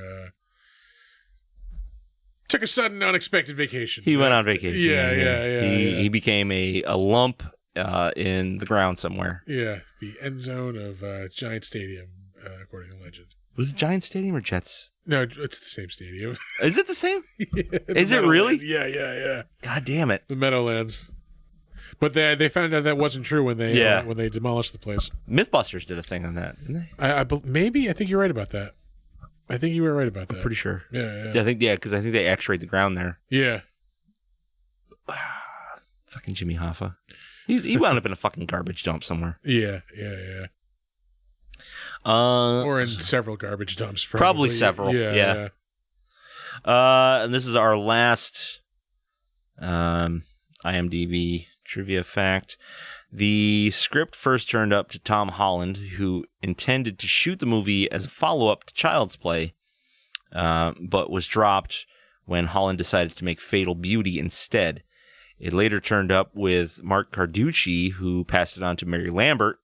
took a sudden, unexpected vacation. He went on vacation. Yeah. He became a lump in the ground somewhere. Yeah, the end zone of Giant Stadium, according to legend. Was it Giant Stadium or Jets? No, it's the same stadium. Is it the same? Yeah, Is it really? Yeah. God damn it. The Meadowlands. But they found out that wasn't true when they demolished the place. Mythbusters did a thing on that, didn't they? I think you're right about that. I think you were right about that. I'm pretty sure. Yeah. Because I think they x-rayed the ground there. Yeah. Fucking Jimmy Hoffa. He wound up in a fucking garbage dump somewhere. Yeah. Or in several garbage dumps. Probably several. Yeah. And this is our last IMDb trivia fact. The script first turned up to Tom Holland, who intended to shoot the movie as a follow-up to Child's Play, but was dropped when Holland decided to make Fatal Beauty instead. It later turned up with Mark Carducci, who passed it on to Mary Lambert.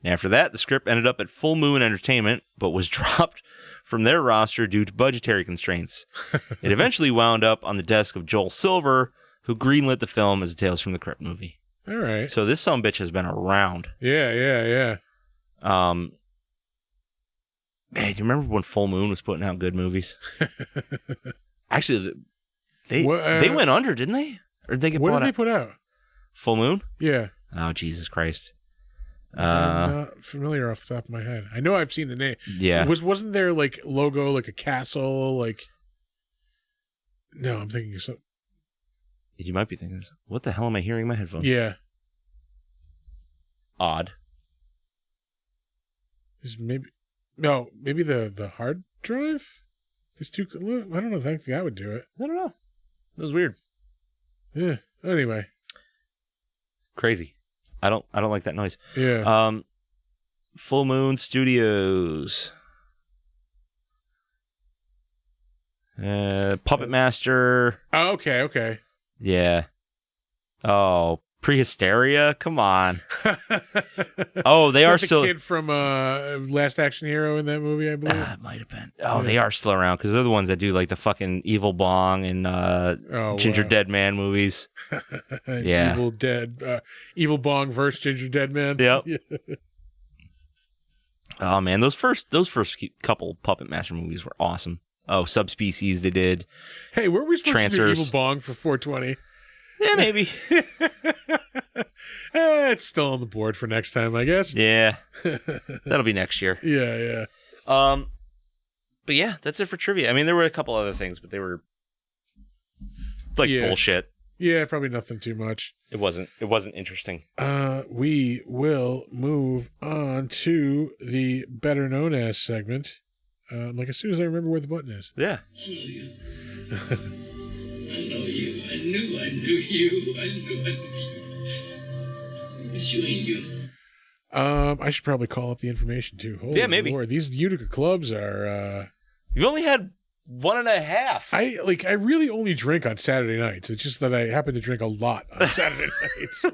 And after that, the script ended up at Full Moon Entertainment, but was dropped from their roster due to budgetary constraints. It eventually wound up on the desk of Joel Silver, who greenlit the film as a Tales from the Crypt movie. All right. So this sumbitch has been around. Yeah. Man, do you remember when Full Moon was putting out good movies? Actually, they went under, didn't they? Or did they get bought out? What did they put out? Full Moon? Yeah. Oh, Jesus Christ. I'm not familiar off the top of my head. I know I've seen the name. Yeah. Wasn't there like logo like a castle? Like, no, I'm thinking of something. You might be thinking, what the hell am I hearing in my headphones? Yeah. Odd. Maybe the hard drive? It's too. I don't know. I think that would do it. I don't know. That was weird. Yeah. Anyway. Crazy. I don't like that noise. Yeah. Full Moon Studios. Puppet Master. Oh, okay. Yeah. Oh, Prehysteria? Come on. Oh, they are still. The kid from Last Action Hero in that movie, I believe. It might have been. Oh, yeah. They are still around because they're the ones that do like the fucking Evil Bong and Ginger Dead Man movies. Yeah. Evil Bong versus Ginger Dead Man. Yep. Yeah. Oh man, those first couple Puppet Master movies were awesome. Oh, Subspecies they did. Hey, were we supposed to do Evil Bong for 420? Yeah, maybe. It's still on the board for next time, I guess. Yeah. That'll be next year. Yeah. But yeah, that's it for trivia. I mean, there were a couple other things, but they were like bullshit. Yeah, probably nothing too much. It wasn't interesting. We will move on to the better known as segment. Like as soon as I remember where the button is. Yeah. I know you. I know you. I knew you. I knew you. But you ain't you. I should probably call up the information too. Holy maybe. Lord, these Utica clubs are. You've only had 1.5. I really only drink on Saturday nights. It's just that I happen to drink a lot on Saturday nights.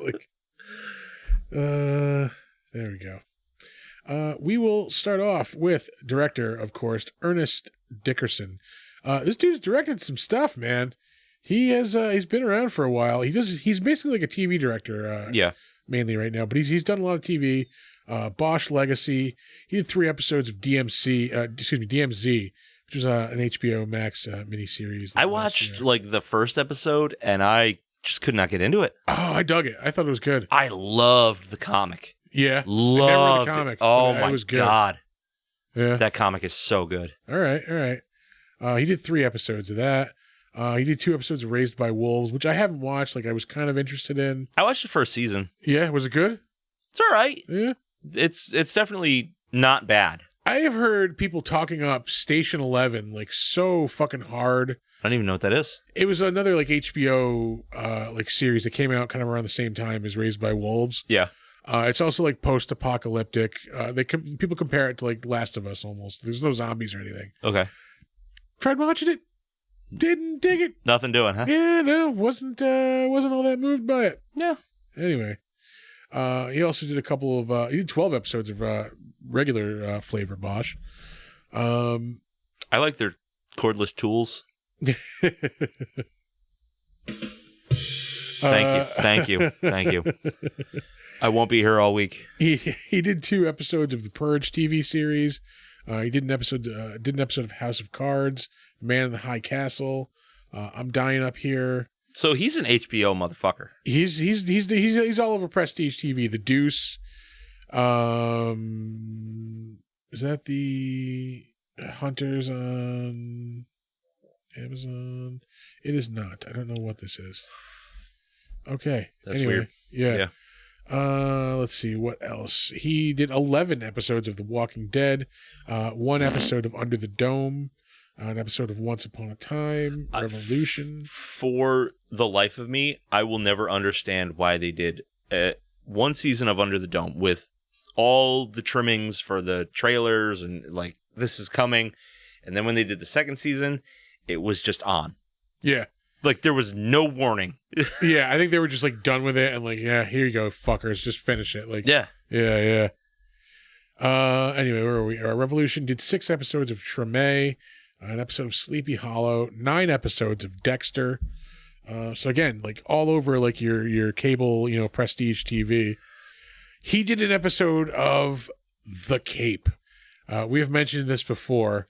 There we go. We will start off with director, of course, Ernest Dickerson. This dude's directed some stuff, man. He's been around for a while. He's basically like a TV director. Mainly right now, but he's done a lot of TV. Bosch Legacy. He did 3 episodes of DMZ, which was an HBO Max miniseries. I watched like the first episode, and I just could not get into it. Oh, I dug it. I thought it was good. I loved the comic. Yeah, loved I never read the comic. Oh my god, yeah, that comic is so good. All right. He did 3 episodes of that. He did 2 episodes of Raised by Wolves, which I haven't watched. Like I was kind of interested in. I watched the first season. Yeah, was it good? It's all right. Yeah, it's definitely not bad. I have heard people talking up Station 11 like so fucking hard. I don't even know what that is. It was another like HBO like series that came out kind of around the same time as Raised by Wolves. Yeah. It's also like post-apocalyptic. People compare it to like Last of Us almost. There's no zombies or anything. Okay. Tried watching it. Didn't dig it. Nothing doing, huh? Yeah, no, wasn't all that moved by it. Yeah. Anyway, he also did a couple of. He did 12 episodes of regular flavor Bosch. I like their cordless tools. Thank you. I won't be here all week. He did 2 episodes of the Purge TV series. He did an episode of House of Cards, Man in the High Castle, I'm Dying Up Here. So he's an HBO motherfucker. He's all over Prestige TV. The Deuce. Is that the Hunters on Amazon? It is not. I don't know what this is. Okay. That's anyway, weird. Yeah. Let's see what else. He did 11 episodes of The Walking Dead, 1 episode of Under the Dome, an episode of Once Upon a Time, Revolution. For the life of me, I will never understand why they did 1 season of Under the Dome with all the trimmings for the trailers and like this is coming, and then when they did the 2nd season, it was just on. Yeah. Like there was no warning. Yeah, I think they were just like done with it and like, yeah, here you go, fuckers, just finish it. Like, yeah. Anyway, where are we? Revolution did 6 episodes of Treme, an episode of Sleepy Hollow, 9 episodes of Dexter. So again, like all over like your cable, Prestige TV. He did an episode of The Cape. We have mentioned this before.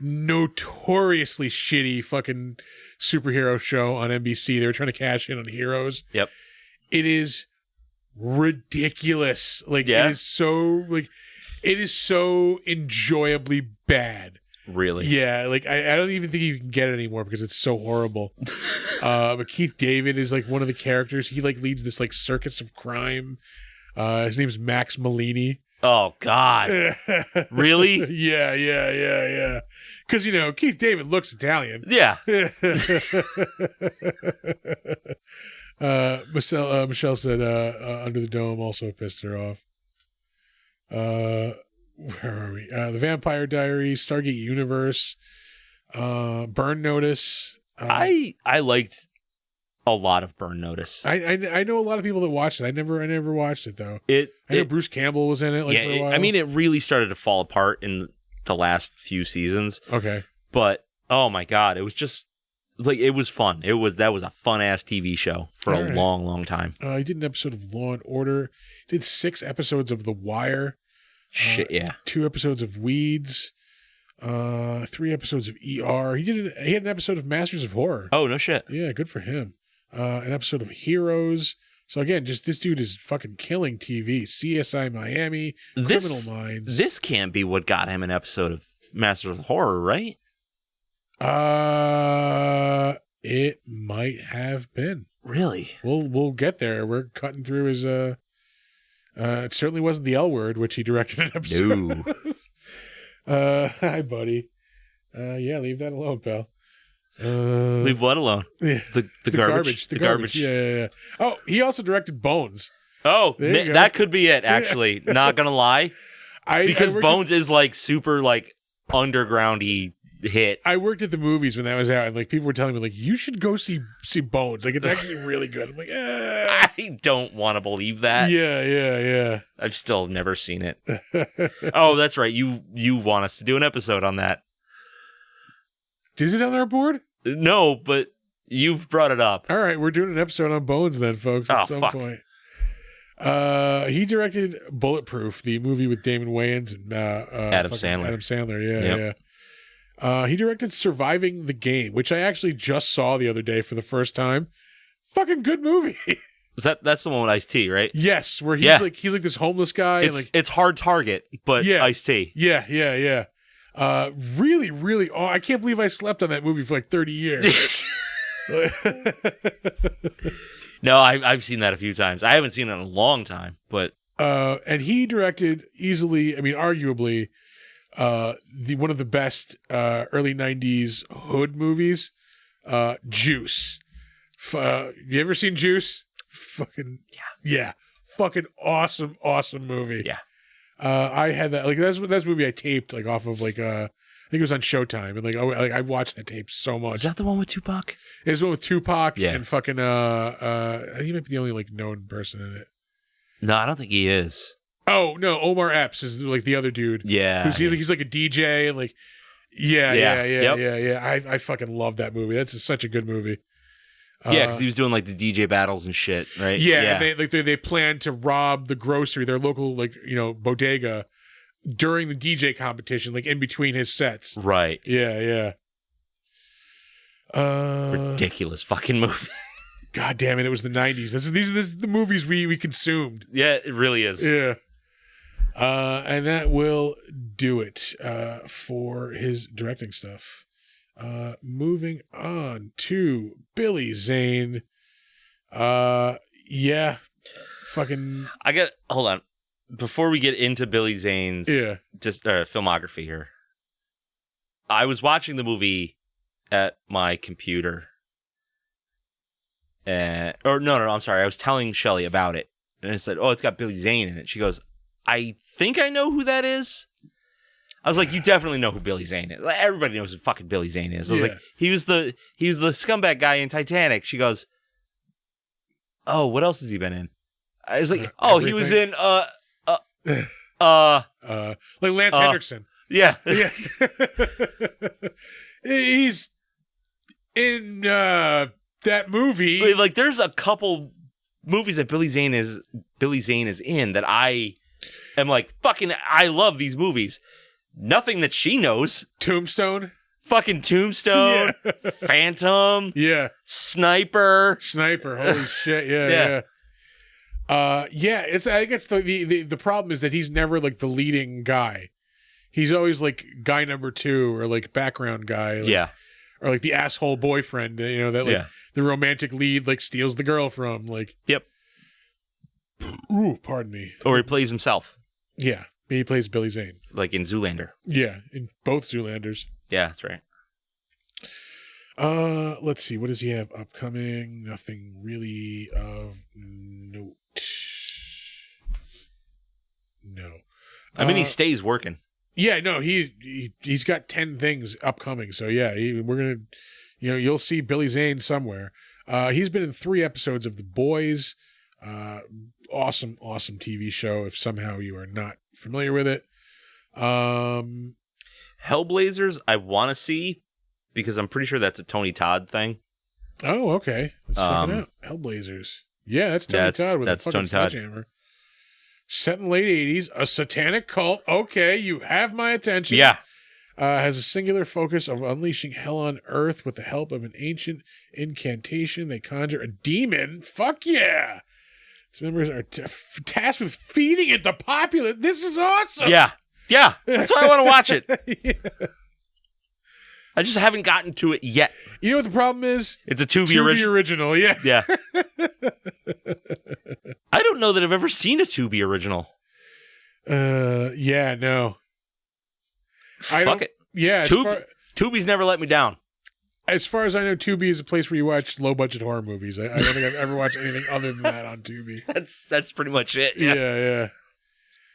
Notoriously shitty fucking superhero show on NBC. They were trying to cash in on heroes. Yep. It is ridiculous. Like it is so enjoyably bad. Really? Yeah, like I don't even think you can get it anymore because it's so horrible. But Keith David is like one of the characters. He like leads this like circus of crime. His name's Max Malini. Oh God. Really? Yeah. Because Keith David looks Italian. Yeah. Michelle said Under the Dome also pissed her off. Where are we? The Vampire Diaries, Stargate Universe, Burn Notice. I liked a lot of Burn Notice. I know a lot of people that watched it. I never watched it though. I know Bruce Campbell was in it for a while. I mean, it really started to fall apart in the last few seasons. Okay. But oh my God, it was just like it was fun. That was a fun ass TV show for a long time. He did an episode of Law and Order. Did 6 episodes of The Wire. Shit, yeah. 2 episodes of Weeds. 3 episodes of ER. He had an episode of Masters of Horror. Oh no shit. Yeah, good for him. An episode of Heroes. So again, just this dude is fucking killing TV. CSI Miami, Criminal Minds. This can't be what got him an episode of Masters of Horror, right? It might have been. Really? We'll get there. We're cutting through his it certainly wasn't the L Word, which he directed an episode. No. Hi buddy. Yeah, leave that alone, pal. Leave what alone? Yeah, the garbage. The garbage. Yeah. Oh, he also directed Bones. Oh, that could be it, actually. Not gonna lie. Because Bones is like super like undergroundy hit. I worked at the movies when that was out, and like people were telling me like you should go see Bones. Like it's actually really good. I'm like, I don't want to believe that. Yeah. I've still never seen it. Oh, that's right. You want us to do an episode on that. Is it on our board? No, but you've brought it up. All right, we're doing an episode on Bones then, folks, at some point. He directed Bulletproof, the movie with Damon Wayans and Adam Sandler. Yeah. He directed Surviving the Game, which I actually just saw the other day for the first time. Fucking good movie. That's the one with Ice-T, right? Yes, where he's like this homeless guy. It's Hard Target, but Ice-T. Yeah. Really, really. Oh, I can't believe I slept on that movie for like 30 years. No, I've seen that a few times. I haven't seen it in a long time, but and he directed arguably, one of the best early 90s hood movies, Juice. You ever seen Juice? Fucking yeah. Fucking awesome movie. Yeah. I had that that's a movie I taped like off of like I think it was on Showtime, and I watched that tape so much. Is that the one with Tupac? It's the one with Tupac and fucking he might be the only like known person in it. No, I don't think he is. Oh no, Omar Epps is like the other dude. Yeah, he's like a DJ and like yeah. I fucking love that movie. That's such a good movie. Yeah, because he was doing like the DJ battles and shit, right? Yeah. And they planned to rob the grocery, their local bodega, during the DJ competition, like in between his sets. Right. Yeah. Ridiculous fucking movie. God damn it! It was the 90s. These are the movies we consumed. Yeah, it really is. Yeah. And that will do it for his directing stuff. Moving on to Billy Zane. Yeah. Fucking. Hold on. Before we get into Billy Zane's filmography here, I was watching the movie at my computer. I'm sorry. I was telling Shelly about it. And I said, oh, it's got Billy Zane in it. She goes, I think I know who that is. I was like, you definitely know who Billy Zane is. Like, everybody knows who fucking Billy Zane is. I was like, he was the scumbag guy in Titanic. She goes, oh, what else has he been in? I was like, everything. He was in like Lance Henriksen. Yeah. Yeah. He's in that movie. Like, there's a couple movies that Billy Zane is in that I am like, fucking, I love these movies. Nothing that she knows. Tombstone. Fucking Tombstone. Yeah. Phantom. Yeah. Sniper. Holy shit. Yeah. I guess the problem is that he's never like the leading guy. He's always like guy number 2 or like background guy. Like, or like the asshole boyfriend, that like the romantic lead like steals the girl from, like. Yep. Ooh, pardon me. Or he plays himself. Yeah. He plays Billy Zane. Like in Zoolander. Yeah, in both Zoolanders. Yeah, that's right. Let's see. What does he have upcoming? Nothing really of note. No. I mean, he stays working. Yeah, no, he's got 10 things upcoming. So yeah, we're gonna, you'll see Billy Zane somewhere. He's been in 3 episodes of The Boys. Awesome TV show. If somehow you are not familiar with it, Hellblazers, I want to see because I'm pretty sure that's a Tony Todd thing. Oh, okay. Let's check it out. Hellblazers. Yeah, that's Tony Todd with a fucking sledgehammer. Set in the late 80s, a satanic cult. Okay, you have my attention. Yeah. Has a singular focus of unleashing hell on earth with the help of an ancient incantation. They conjure a demon. Fuck yeah. Its members are tasked with feeding it the populace. This is awesome. Yeah. That's why I want to watch it. Yeah. I just haven't gotten to it yet. You know what the problem is? It's a Tubi original. Yeah. Yeah. I don't know that I've ever seen a Tubi original. Yeah, no. Fuck it. Yeah. Tubi's never let me down. As far as I know, Tubi is a place where you watch low-budget horror movies. I don't think I've ever watched anything other than that on Tubi. That's pretty much it. Yeah.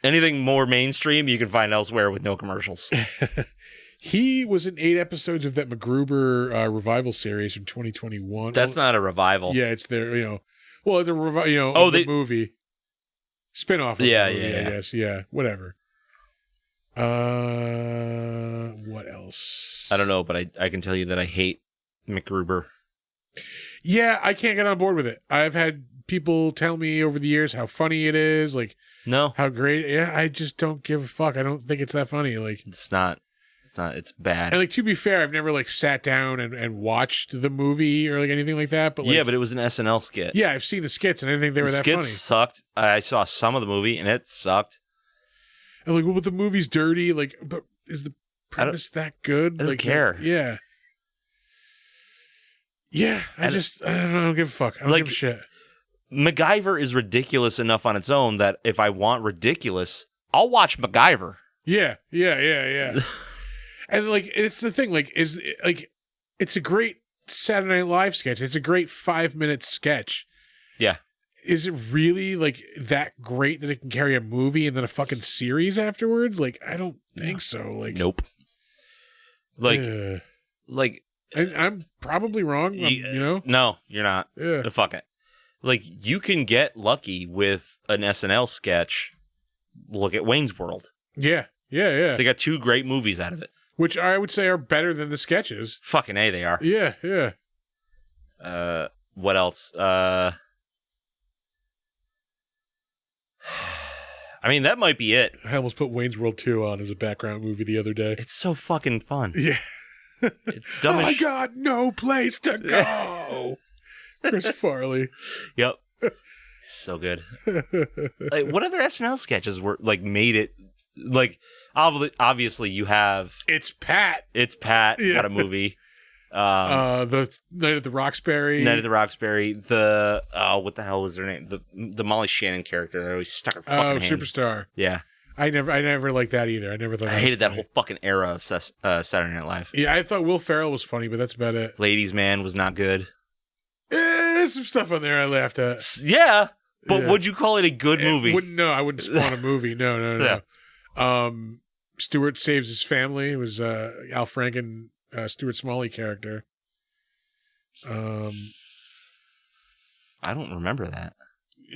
Anything more mainstream you can find elsewhere with no commercials. He was in 8 episodes of that MacGruber revival series from 2021. That's not a revival. Yeah, it's their, it's a revival, the movie. Spinoff of the movie, I guess. Yeah, whatever. What else? I don't know, but I can tell you that I hate MacGruber. Yeah, I can't get on board with it. I've had people tell me over the years how funny it is, like how great. Yeah, I just don't give a fuck. I don't think it's that funny. Like it's not. It's bad. And like to be fair, I've never like sat down and watched the movie or like anything like that. But like, but it was an SNL skit. Yeah, I've seen the skits and I didn't think they were that funny. The skits sucked. I saw some of the movie and it sucked. And like, well, but the movie's dirty. Like, but is the premise that good? I don't care. Yeah. I don't give a fuck. I don't give a shit. MacGyver is ridiculous enough on its own that if I want ridiculous, I'll watch MacGyver. Yeah. And like, it's the thing, like, it's a great Saturday Night Live sketch. It's a great 5-minute sketch. Yeah. Is it really like that great that it can carry a movie and then a fucking series afterwards? Like, I don't think so. Like, nope. Like, I'm probably wrong. No, you're not. Yeah. Fuck it. Like, you can get lucky with an SNL sketch. Look at Wayne's World. Yeah. They got 2 great movies out of it. Which I would say are better than the sketches. Fucking A, they are. Yeah. What else? I mean, that might be it. I almost put Wayne's World 2 on as a background movie the other day. It's so fucking fun. Yeah. It's dumb as I got no place to go. Chris Farley. Yep. So good. Like, what other SNL sketches were like made it like obviously you have It's Pat. Yeah. Got a movie. The Night at the Roxbury. The what the hell was their name? The Molly Shannon character that always stuck her fucking hand. Superstar. Yeah. I never liked that either. I never thought I hated that whole fucking era of Saturday Night Live. Yeah, I thought Will Ferrell was funny, but that's about it. Ladies Man was not good. There's some stuff on there I laughed at. Yeah, but would you call it a good movie? No, I wouldn't spawn a movie. No. Yeah. Stuart Saves His Family. It was Al Franken, Stuart Smalley character. I don't remember that.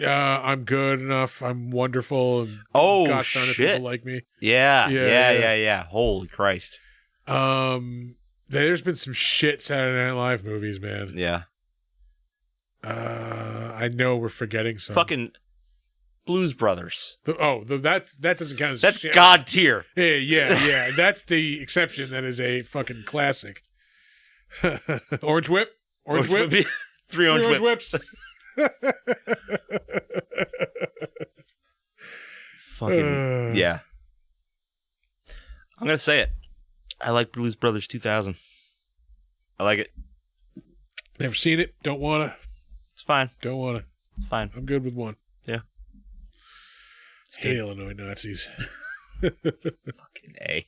I'm good enough. I'm wonderful. And oh, gosh darn it, shit. people like me. Yeah. Holy Christ. There's been some shit Saturday Night Live movies, man. Yeah. I know we're forgetting some. Fucking Blues Brothers. That doesn't count as That's shit. God tier. Yeah. That's the exception. That is a fucking classic. Orange Whip. Three orange whips. Fucking yeah. I'm gonna say it. I like Blues Brothers 2000. I like it. Never seen it. Don't wanna. It's fine. Don't wanna. It's fine. I'm good with one. Yeah. Hey, Illinois Nazis. Fucking A.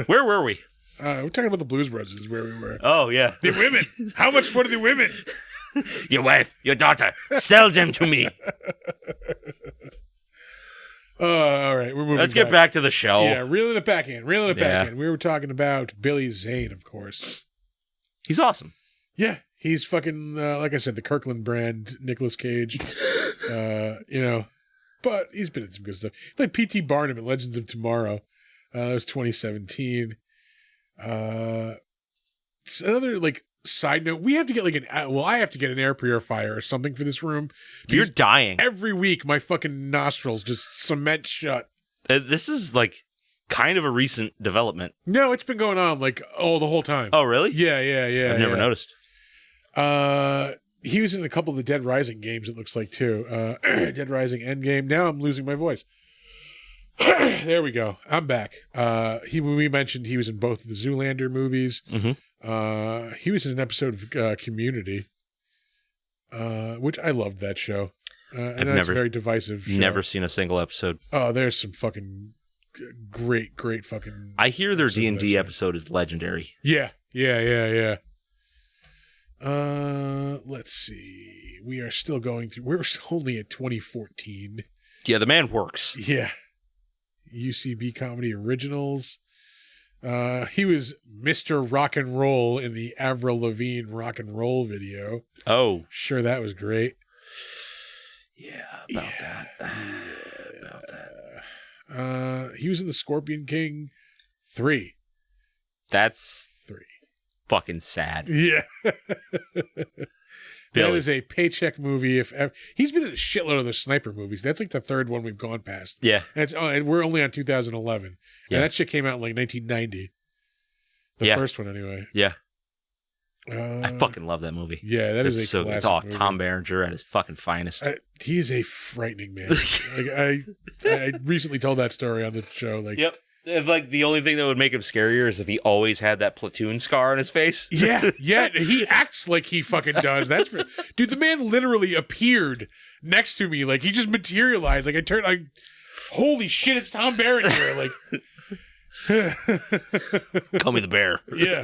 Where were we? We're talking about the Blues Brothers. Is where we were. Oh yeah. The women. How much for the women? Your wife, your daughter, sell them to me. All right, we're moving. Let's get back to the show. Yeah, reeling it back in. We were talking about Billy Zane, of course. He's awesome. Yeah, he's fucking like I said, the Kirkland brand Nicolas Cage. But he's been in some good stuff. He played P.T. Barnum in Legends of Tomorrow. That was 2017. It's another like side note. We have to get I have to get an air purifier or something for this room. You're dying. Every week, my fucking nostrils just cement shut. This is like kind of a recent development. No, it's been going on the whole time. Oh, really? Yeah. I've never noticed. He was in a couple of the Dead Rising games, it looks like, too. Dead Rising Endgame. Now I'm losing my voice. There we go. I'm back. We mentioned he was in both of the Zoolander movies. Mm-hmm. He was in an episode of Community, which I loved that show. And that's a very divisive show. Never seen a single episode. Oh, there's some fucking great fucking... I hear their D&D episode is legendary. Yeah. Let's see. We are still going through... We're only at 2014. Yeah, the man works. Yeah. UCB Comedy Originals. He was Mr. Rock and Roll in the Avril Lavigne Rock and Roll video. Oh. Sure, that was great. Yeah, about that. He was in the Scorpion King 3. That's 3. Fucking sad. Yeah. Billy. That is a paycheck movie. He's been in a shitload of the sniper movies. That's like the third one we've gone past. Yeah. And we're only on 2011. Yeah. And that shit came out in 1990. The first one, anyway. Yeah. I fucking love that movie. Yeah, that is a classic movie. Tom Berenger at his fucking finest. He is a frightening man. I recently told that story on the show. Yep. It's the only thing that would make him scarier is if he always had that platoon scar on his face. Yeah. He acts like he fucking does. Dude, the man literally appeared next to me. He just materialized. I turned holy shit, it's Tom Berenger. Call me the bear. Yeah.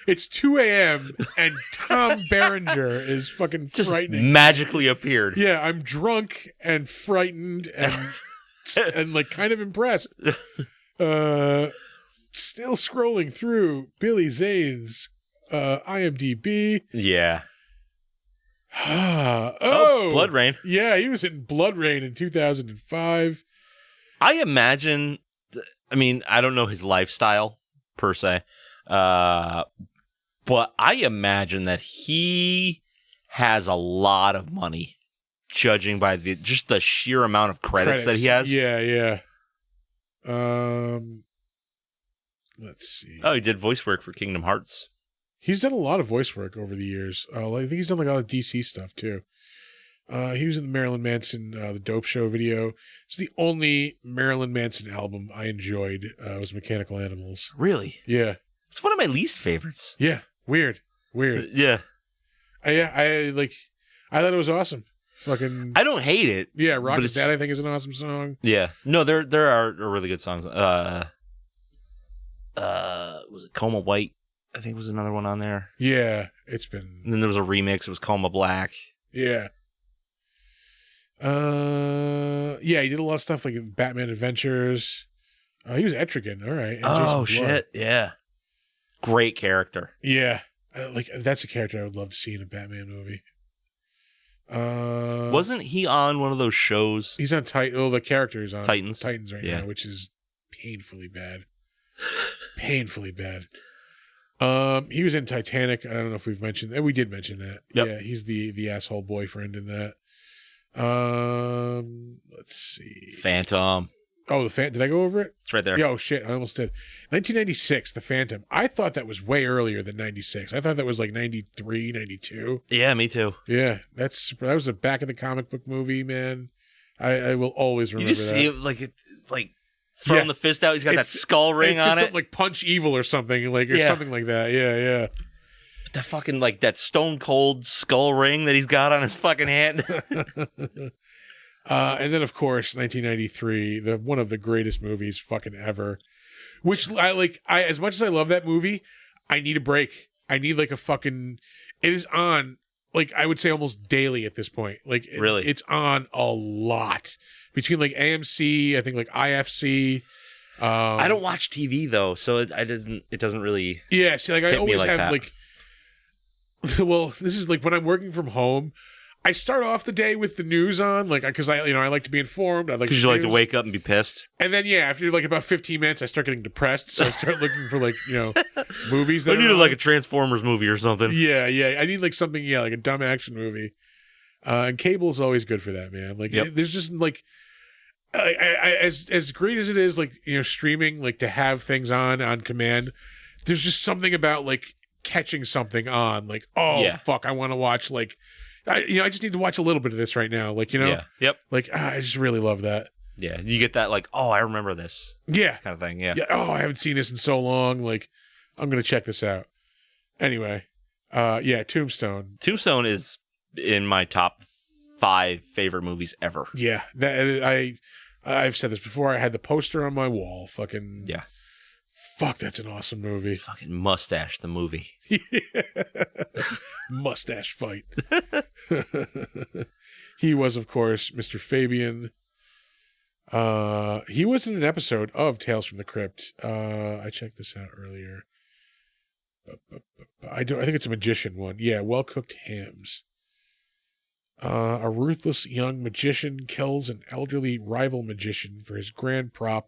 It's 2 a.m. and Tom Berenger is fucking just frightening. Magically appeared. Yeah, I'm drunk and frightened and kind of impressed. Still scrolling through Billy Zane's IMDb. Yeah. Blood Rain. Yeah, he was in Blood Rain in 2005. I imagine, I don't know his lifestyle per se, But I imagine that he has a lot of money, judging by just the sheer amount of credits that he has. Yeah. Let's see. Oh, he did voice work for Kingdom Hearts. He's done a lot of voice work over the years. I think he's done like a lot of DC stuff too. He was in the Marilyn Manson The Dope Show video. It's the only Marilyn Manson album I enjoyed. Was Mechanical Animals. Really? Yeah. It's one of my least favorites. Yeah. Weird. Yeah. I thought it was awesome. Fucking. I don't hate it. Yeah, Rock Is Dad I think is an awesome song. Yeah. No, there are really good songs. Was it Coma White? I think was another one on there. Yeah, it's been. And then there was a remix. It was Coma Black. Yeah. Yeah, he did a lot of stuff like in Batman Adventures. He was Etrigan, all right. And Jason Blood. Shit, yeah. Great character. Yeah, that's a character I would love to see in a Batman movie. Wasn't he on one of those shows? He's on Titan. Oh, the character is on Titans right now, which is painfully bad. Painfully bad. He was in Titanic. I don't know if we've mentioned that. We did mention that. Yep. Yeah, he's the asshole boyfriend in that. Let's see. Phantom. Oh, the Phantom. Did I go over it? It's right there. Yeah, oh shit, I almost did. 1996, The Phantom. I thought that was way earlier than 96. I thought that was like 93, 92. Yeah, me too. Yeah, that was a back of the comic book movie, man. I will always remember that. You just see it like throwing the fist out. He's got that skull ring on it. Something like Punch Evil or something something like that. Yeah. That fucking that stone cold skull ring that he's got on his fucking hand. And then of course 1993, one of the greatest movies fucking ever. Which I as much as I love that movie, I need a break. I need like a fucking. It is on like I would say almost daily at this point. Like really, it's on a lot between like AMC, I think like IFC. I don't watch TV though, so it doesn't really. Yeah, see, like I always have that. like. Well, this is like when I'm working from home. I start off the day with the news on, like, because I like to be informed. Because you like to wake up and be pissed. And then, after like about 15 minutes, I start getting depressed. So I start looking for movies. That I need like a Transformers movie or something. Yeah. I need like something, like a dumb action movie. And cable's always good for that, man. Like, there's just like, as great as it is, like, streaming, like to have things on command. There's just something about like catching something on, like, fuck, I want to watch like. I just need to watch a little bit of this right now. Like, Yeah. Yep. Like, I just really love that. Yeah. You get that, like, I remember this. Yeah. Kind of thing. Yeah. Oh, I haven't seen this in so long. Like, I'm going to check this out. Anyway. Tombstone. Tombstone is in my top 5 favorite movies ever. Yeah. I've said this before. I had the poster on my wall. Fucking. Yeah. Fuck, that's an awesome movie. Fucking Mustache, the movie. Mustache fight. He was, of course, Mr. Fabian. He was in an episode of Tales from the Crypt. I checked this out earlier. I think it's a magician one. Yeah, Well-Cooked Hams. A ruthless young magician kills an elderly rival magician for his grand prop,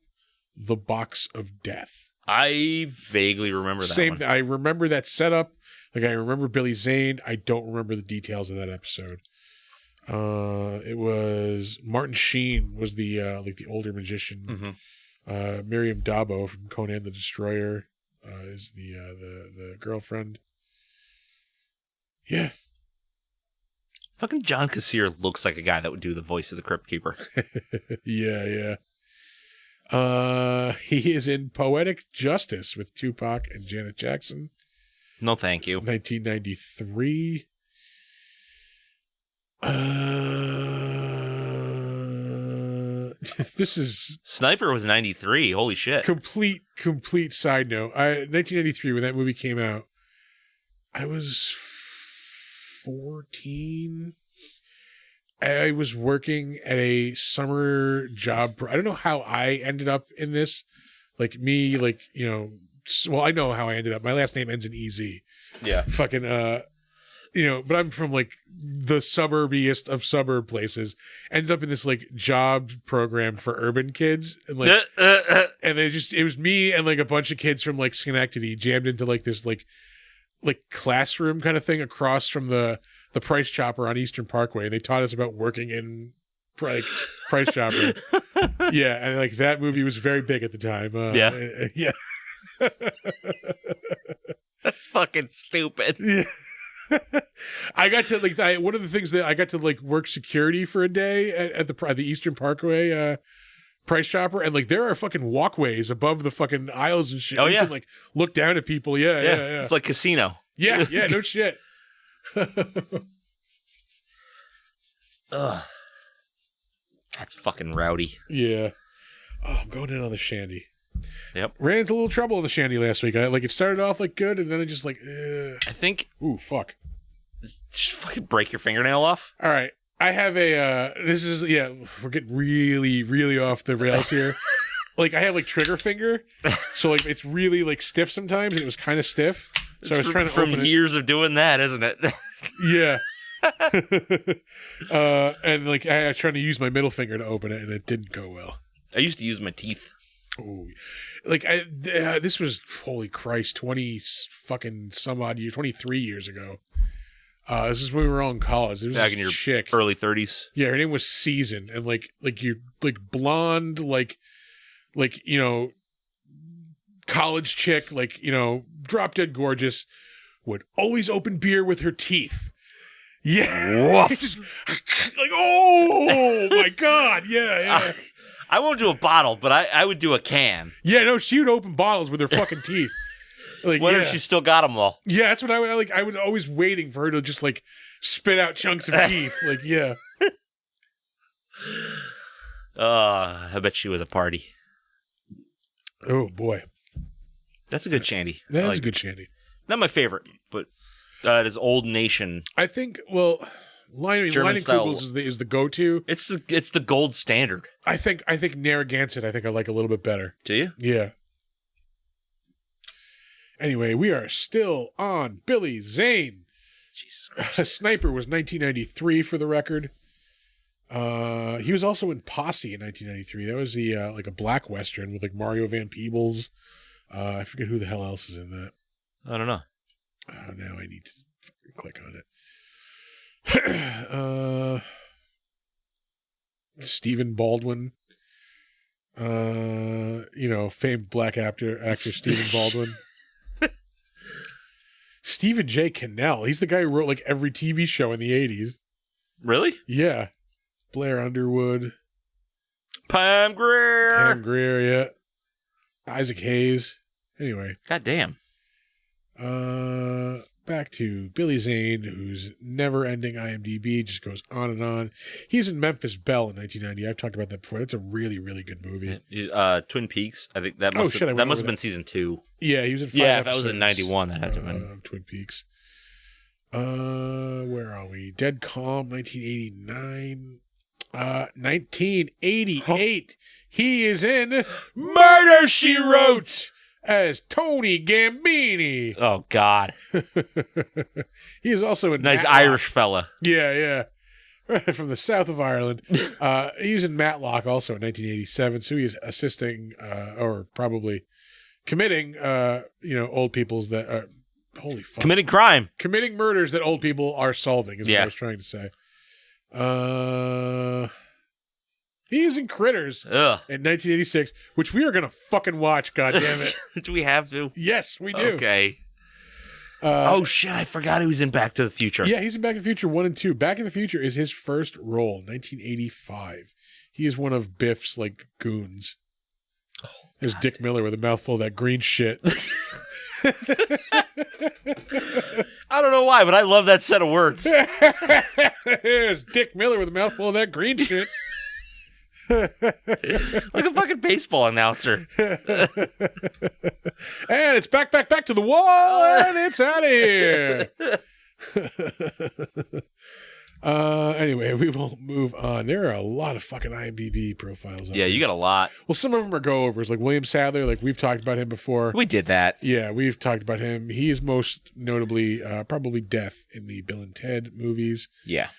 the Box of Death. I vaguely remember that one. I remember that setup. Like, I remember Billy Zane. I don't remember the details of that episode. It was Martin Sheen was the older magician. Mm-hmm. Miriam Dabo from Conan the Destroyer is the girlfriend. Yeah. Fucking John Kassir looks like a guy that would do the voice of the Crypt Keeper. Yeah. He is in Poetic Justice with Tupac and Janet Jackson. No, thank you. It's 1993. This is Sniper was 93. Holy shit. Complete side note. 1993 when that movie came out, I was 14. I was working at a summer job. I don't know how I ended up in this. Like me, like, well, I know how I ended up. My last name ends in EZ. Yeah. Fucking, but I'm from like the suburbiest of suburb places. Ended up in this like job program for urban kids. And like, and it was me and like a bunch of kids from like Schenectady jammed into like this like like classroom kind of thing across from the Price Chopper on Eastern Parkway. And they taught us about working in like Price Chopper. Yeah, and like that movie was very big at the time. Yeah. That's fucking stupid. Yeah. I got to like one of the things that I got to like work security for a day at the Eastern Parkway Price Chopper, and like there are fucking walkways above the fucking aisles and shit. Oh, you yeah. can like look down at people. Yeah. It's like casino. Yeah, no shit. Ugh. That's fucking rowdy. Yeah. Oh, I'm going in on the shandy. Yep. Ran into a little trouble in the shandy last week. It started off like good, and then it just like, I think. Ooh, fuck. Just fucking break your fingernail off. All right. I have a, we're getting really, really off the rails here. Like, I have like trigger finger. So like, it's really like stiff sometimes, and it was kind of stiff. So I was trying to from open years of doing that, isn't it? Yeah. And like, I was trying to use my middle finger to open it, and it didn't go well. I used to use my teeth. Ooh. Like, this was, holy Christ, 20 fucking some odd years, 23 years ago. This is when we were all in college. There was Back this in your chick. early 30s. Yeah, her name was Season, and like you like blonde, like you know, college chick, like, you know, drop dead gorgeous, would always open beer with her teeth. Yeah, just, like, oh my god, yeah. I won't do a bottle, but I would do a can. Yeah, no, she would open bottles with her fucking teeth. Like, What if she still got them all? Yeah, that's what I would like. I was always waiting for her to just like spit out chunks of teeth. Like, yeah. I bet she was a party. Oh boy, That's a good shandy. that is a good shandy. Not my favorite, but it is Old Nation. I think. Well, Lining Kugels is the go-to. It's the gold standard. I think Narragansett. I like a little bit better. Do you? Yeah. Anyway, we are still on Billy Zane. Jesus Christ. Sniper was 1993 for the record. He was also in Posse in 1993. That was the like a black western with like Mario Van Peebles. I forget who the hell else is in that. I don't know. Now I need to click on it. Stephen Baldwin. Famed black actor Stephen Baldwin. Stephen J. Cannell. He's the guy who wrote like every TV show in the 80s. Really? Yeah. Blair Underwood. Pam Grier, yeah. Isaac Hayes. Anyway. God damn. Back to Billy Zane, who's never-ending IMDb, just goes on and on. He's in Memphis Belle in 1990. I've talked about that before. That's a really, really good movie. Twin Peaks. I think that must have been season 2. Yeah, he was in 5 Yeah, episodes. if that was in 91, that had to have been. Twin Peaks. Where are we? Dead Calm, 1989. 1988. He is in Murder, She Wrote as Tony Gambini. Oh, God. He is also in nice Matlock. Irish fella. Yeah. From the south of Ireland. He was in Matlock also in 1987. So he is assisting or probably committing, old people's that are, holy fuck. Committing murders that old people are solving is what I was trying to say. He is in Critters in 1986, which we are going to fucking watch, goddammit. Do we have to? Yes, we do. Okay. Oh, shit, I forgot he was in Back to the Future. Yeah, he's in Back to the Future 1 and 2. Back to the Future is his first role, 1985. He is one of Biff's, like, goons. Oh, there's Dick Miller with a mouthful of that green shit. I don't know why, but I love that set of words. There's Dick Miller with a mouthful of that green shit. Like a fucking baseball announcer. And it's back to the wall, and it's out of here. Anyway, we will move on. There are a lot of fucking IMDb profiles. Yeah, you got a lot. Well, some of them are go-overs, like William Sadler. Like we've talked about him before. We did that. Yeah, we've talked about him. He is most notably probably Death in the Bill and Ted movies. Yeah.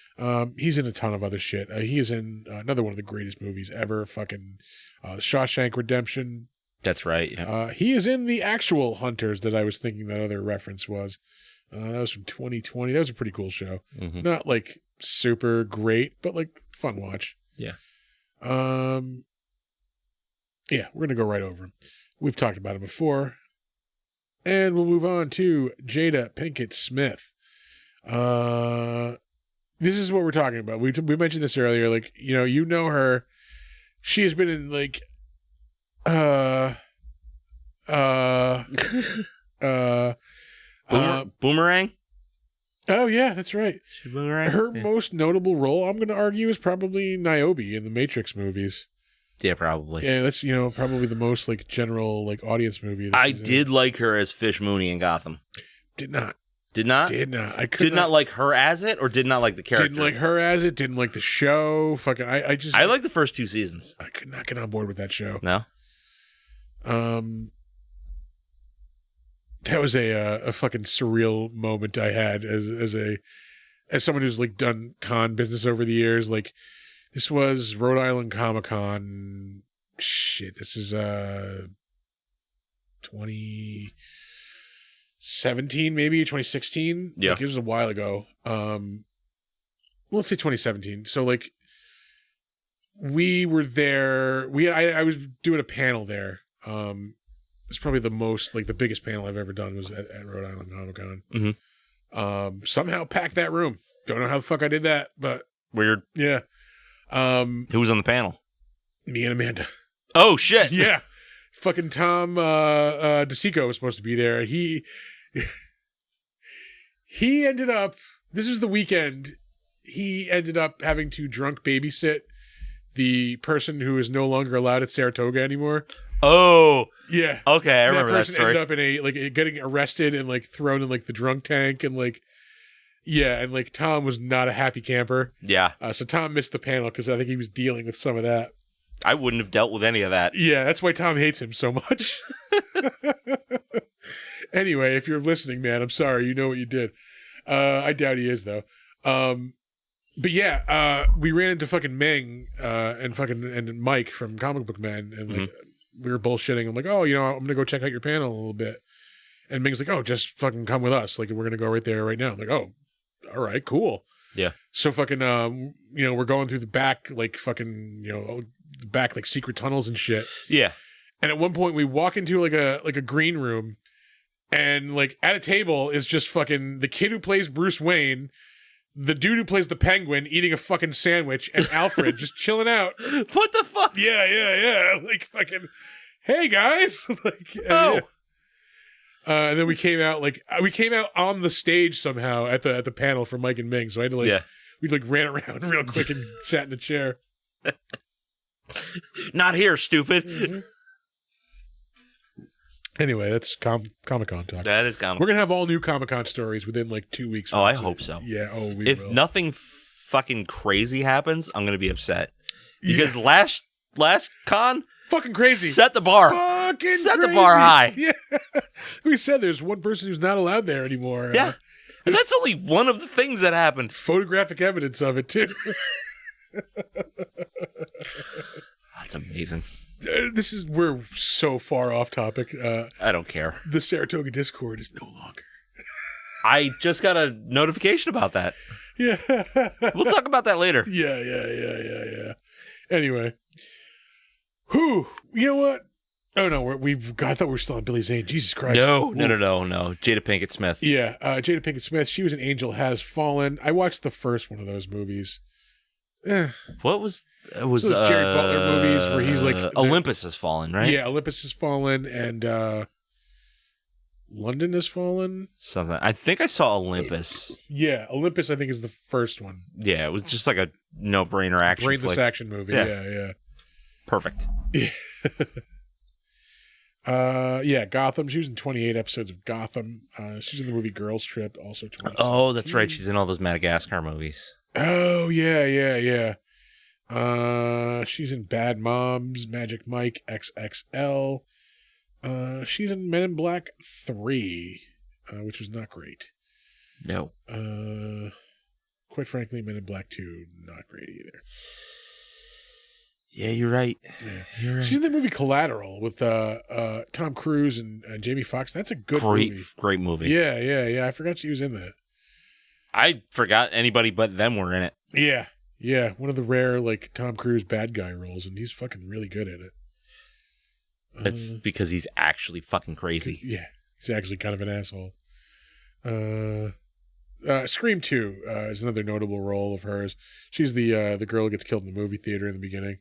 He's in a ton of other shit. He is in another one of the greatest movies ever, fucking Shawshank Redemption. That's right. Yeah. He is in the actual Hunters that I was thinking that other reference was. That was from 2020. That was a pretty cool show. Mm-hmm. Not like super great, but like fun watch. Yeah. Yeah, we're going to go right over him. We've talked about him before. And we'll move on to Jada Pinkett-Smith. This is what we're talking about. We mentioned this earlier. Like, you know her. She has been in like, Boomerang? Oh yeah, that's right. Boomerang? Her most notable role, I'm going to argue, is probably Niobe in the Matrix movies. Yeah, probably. Yeah, that's probably the most like general like audience movie. I did like her as Fish Mooney in Gotham. Did not. Did not? Did not. I could did not like her as it, or did not like the character? Didn't like her as it. Didn't like the show. Fucking. I like the first 2 seasons. I could not get on board with that show. No. That was a fucking surreal moment I had as someone who's like done con business over the years. Like, this was Rhode Island Comic-Con. Shit, this is 2017, maybe 2016. Yeah, like, it was a while ago. Let's say 2017. So like, we were there. I was doing a panel there. It's probably the most like the biggest panel I've ever done was at Rhode Island Comic-Con. Mm-hmm. Somehow packed that room. Don't know how the fuck I did that, but weird. Yeah. Who was on the panel? Me and Amanda. Oh shit. Yeah. Fucking Tom DeSico was supposed to be there. He ended up, this was the weekend, he ended up having to drunk babysit the person who is no longer allowed at Saratoga anymore. Oh. Yeah. Okay, I remember that story. Ended up in getting arrested and like thrown in like the drunk tank and like, yeah, and like Tom was not a happy camper. Yeah. So Tom missed the panel because I think he was dealing with some of that. I wouldn't have dealt with any of that. Yeah, that's why Tom hates him so much. Anyway, if you're listening, man, I'm sorry. You know what you did. I doubt he is, though. But yeah, we ran into fucking Meng and Mike from Comic Book Man, and like we were bullshitting. I'm like, oh, I'm gonna go check out your panel a little bit. And Ming's like, oh, just fucking come with us. Like, we're gonna go right there right now. I'm like, oh, all right, cool. Yeah. So fucking, we're going through the back, like fucking, the back like secret tunnels and shit. Yeah. And at one point we walk into like a green room, and like at a table is just fucking the kid who plays Bruce Wayne, the dude who plays the Penguin eating a fucking sandwich, and Alfred just chilling out. What the fuck? Yeah. Like fucking, hey guys. Like, oh. Yeah. And then we came out on the stage somehow at the panel for Mike and Ming. So I had to we ran around real quick and sat in a chair. Not here, stupid. Mm-hmm. Anyway, that's Comic-Con talk. That is Comic-Con. We're going to have all new Comic-Con stories within like 2 weeks. Oh, I hope so. Yeah. Oh, we If will. nothing fucking crazy happens, I'm going to be upset. Because last con, fucking crazy. Set the bar. Fucking set crazy. The bar high. Yeah. We said there's one person who's not allowed there anymore. Yeah. And that's only one of the things that happened. Photographic evidence of it, too. That's amazing. We're so far off topic. I don't care. The Saratoga Discord is no longer. I just got a notification about that. Yeah. We'll talk about that later. Yeah. Anyway. Whew. You know what? Oh, no. I thought we were still on Billy Zane. Jesus Christ. No. Jada Pinkett-Smith. Yeah. Jada Pinkett-Smith. She was an Angel Has Fallen. I watched the first one of those movies. What was it? Was those Jerry Butler movies where he's like Olympus Has Fallen, right? Yeah, Olympus Has Fallen and London Has Fallen. Something. I think I saw Olympus. Yeah, Olympus I think is the first one. Yeah, it was just like a no-brainer action. Brainless action movie. Yeah. Perfect. Yeah. Gotham. She was in 28 episodes of Gotham. She's in the movie Girls Trip, also 20. Oh, that's right. She's in all those Madagascar movies. Oh, yeah. She's in Bad Moms, Magic Mike, XXL. She's in Men in Black 3, which was not great. No. Quite frankly, Men in Black 2, not great either. Yeah, you're right. Yeah. You're right. She's in the movie Collateral with Tom Cruise and Jamie Foxx. That's a good movie. Great movie. Yeah. I forgot she was in that. I forgot anybody but them were in it. Yeah. One of the rare like Tom Cruise bad guy roles, and he's fucking really good at it. It's because he's actually fucking crazy. Yeah, he's actually kind of an asshole. Scream 2 is another notable role of hers. She's the girl who gets killed in the movie theater in the beginning.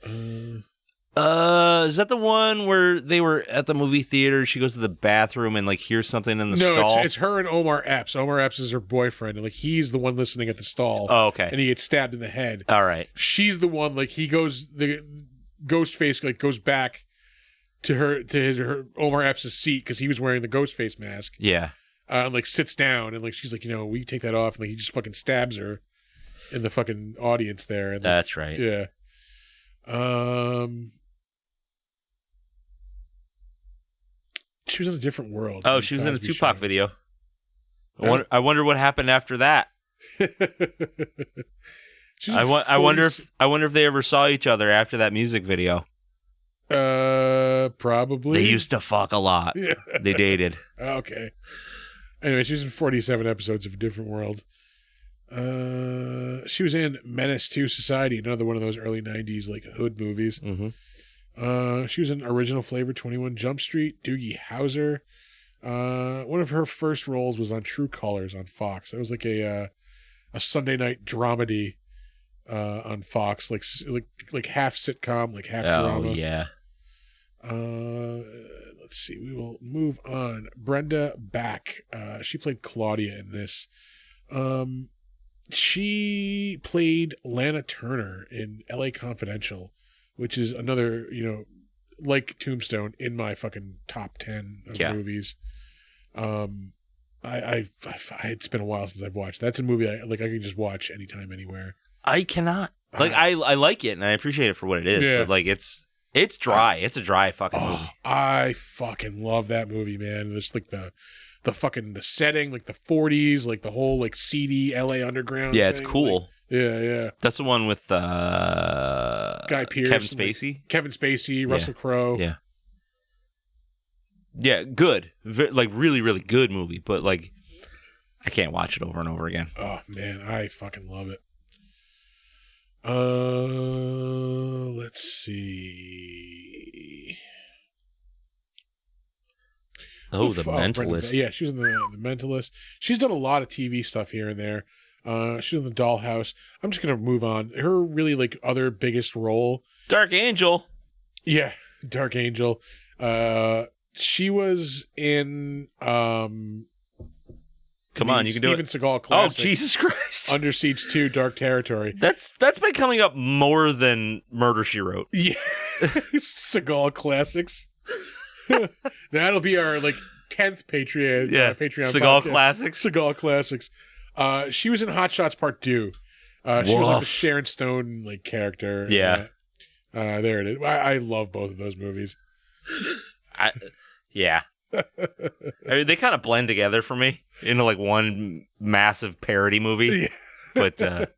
Is that the one where they were at the movie theater? She goes to the bathroom and like hears something in the stall. No, it's her and Omar Epps. Omar Epps is her boyfriend, and like he's the one listening at the stall. Oh, okay. And he gets stabbed in the head. All right. She's the one like the ghost face like goes back to her Omar Epps' seat because he was wearing the ghost face mask. Yeah. And like sits down and like she's like, we take that off, and like he just fucking stabs her in the fucking audience there. And, that's right. Yeah. She was in a different world. Oh, she was in a Tupac show. video. I wonder what happened after that. I wonder if they ever saw each other after that music video. Probably. They used to fuck a lot. Yeah. They dated. Okay. Anyway, she was in 47 episodes of A Different World. She was in Menace to Society, another one of those early 90s like hood movies. Mm-hmm. She was in Original Flavor, 21 Jump Street, Doogie Howser. One of her first roles was on True Colors on Fox. That was like a Sunday night dramedy on Fox, like half sitcom, like half drama. Oh yeah. Let's see. We will move on. Brenda Back. She played Claudia in this. She played Lana Turner in L.A. Confidential, which is another, like Tombstone, in my fucking top 10 of movies. It's been a while since I've watched. That's a movie I can just watch anytime, anywhere. I cannot. I like it and I appreciate it for what it is. Yeah. But like it's dry. It's a dry fucking movie. I fucking love that movie, man. It's like the setting, like the 40s, like the whole like seedy LA underground. Yeah, thing. it's cool. Like, yeah. That's the one with Guy Pearce, Kevin Spacey. Kevin Spacey, Russell Crowe. Yeah. Yeah, good. Like really, really good movie, but like I can't watch it over and over again. Oh man, I fucking love it. Let's see. Oh, The Mentalist. Yeah, she was in the Mentalist. She's done a lot of TV stuff here and there. She's in The Dollhouse. I'm just gonna move on. Her really like other biggest role, Dark Angel. Yeah, Dark Angel. She was in Come on, you can do it. Steven Seagal classic. Oh, Jesus Christ. Under Siege 2, Dark Territory. That's been coming up more than Murder, She Wrote. Yeah. Seagal classics. That'll be our like 10th Patreon Seagal podcast. classics. Seagal classics. She was in Hot Shots Part 2. She was like the Sharon Stone like character. Yeah. There it is. I love both of those movies. Yeah. I mean, they kind of blend together for me into like one massive parody movie. Yeah. But I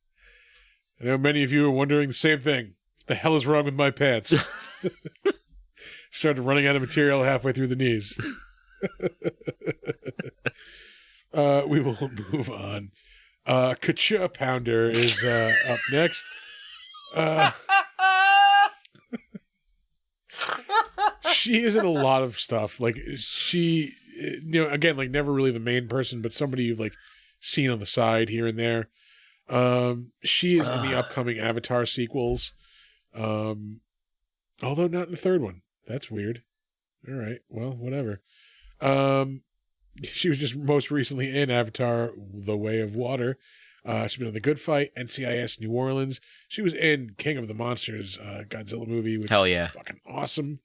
know many of you are wondering the same thing. What the hell is wrong with my pants? Started running out of material halfway through the knees. We will move on. Kacha Pounder is up next. She is in a lot of stuff. Like she, again, like never really the main person, but somebody you've like seen on the side here and there. She is in the upcoming Avatar sequels. Although not in the third one. That's weird. All right. Well, whatever. She was just most recently in Avatar: The Way of Water. She's been in The Good Fight, NCIS New Orleans. She was in King of the Monsters, Godzilla movie, which hell yeah, is fucking awesome.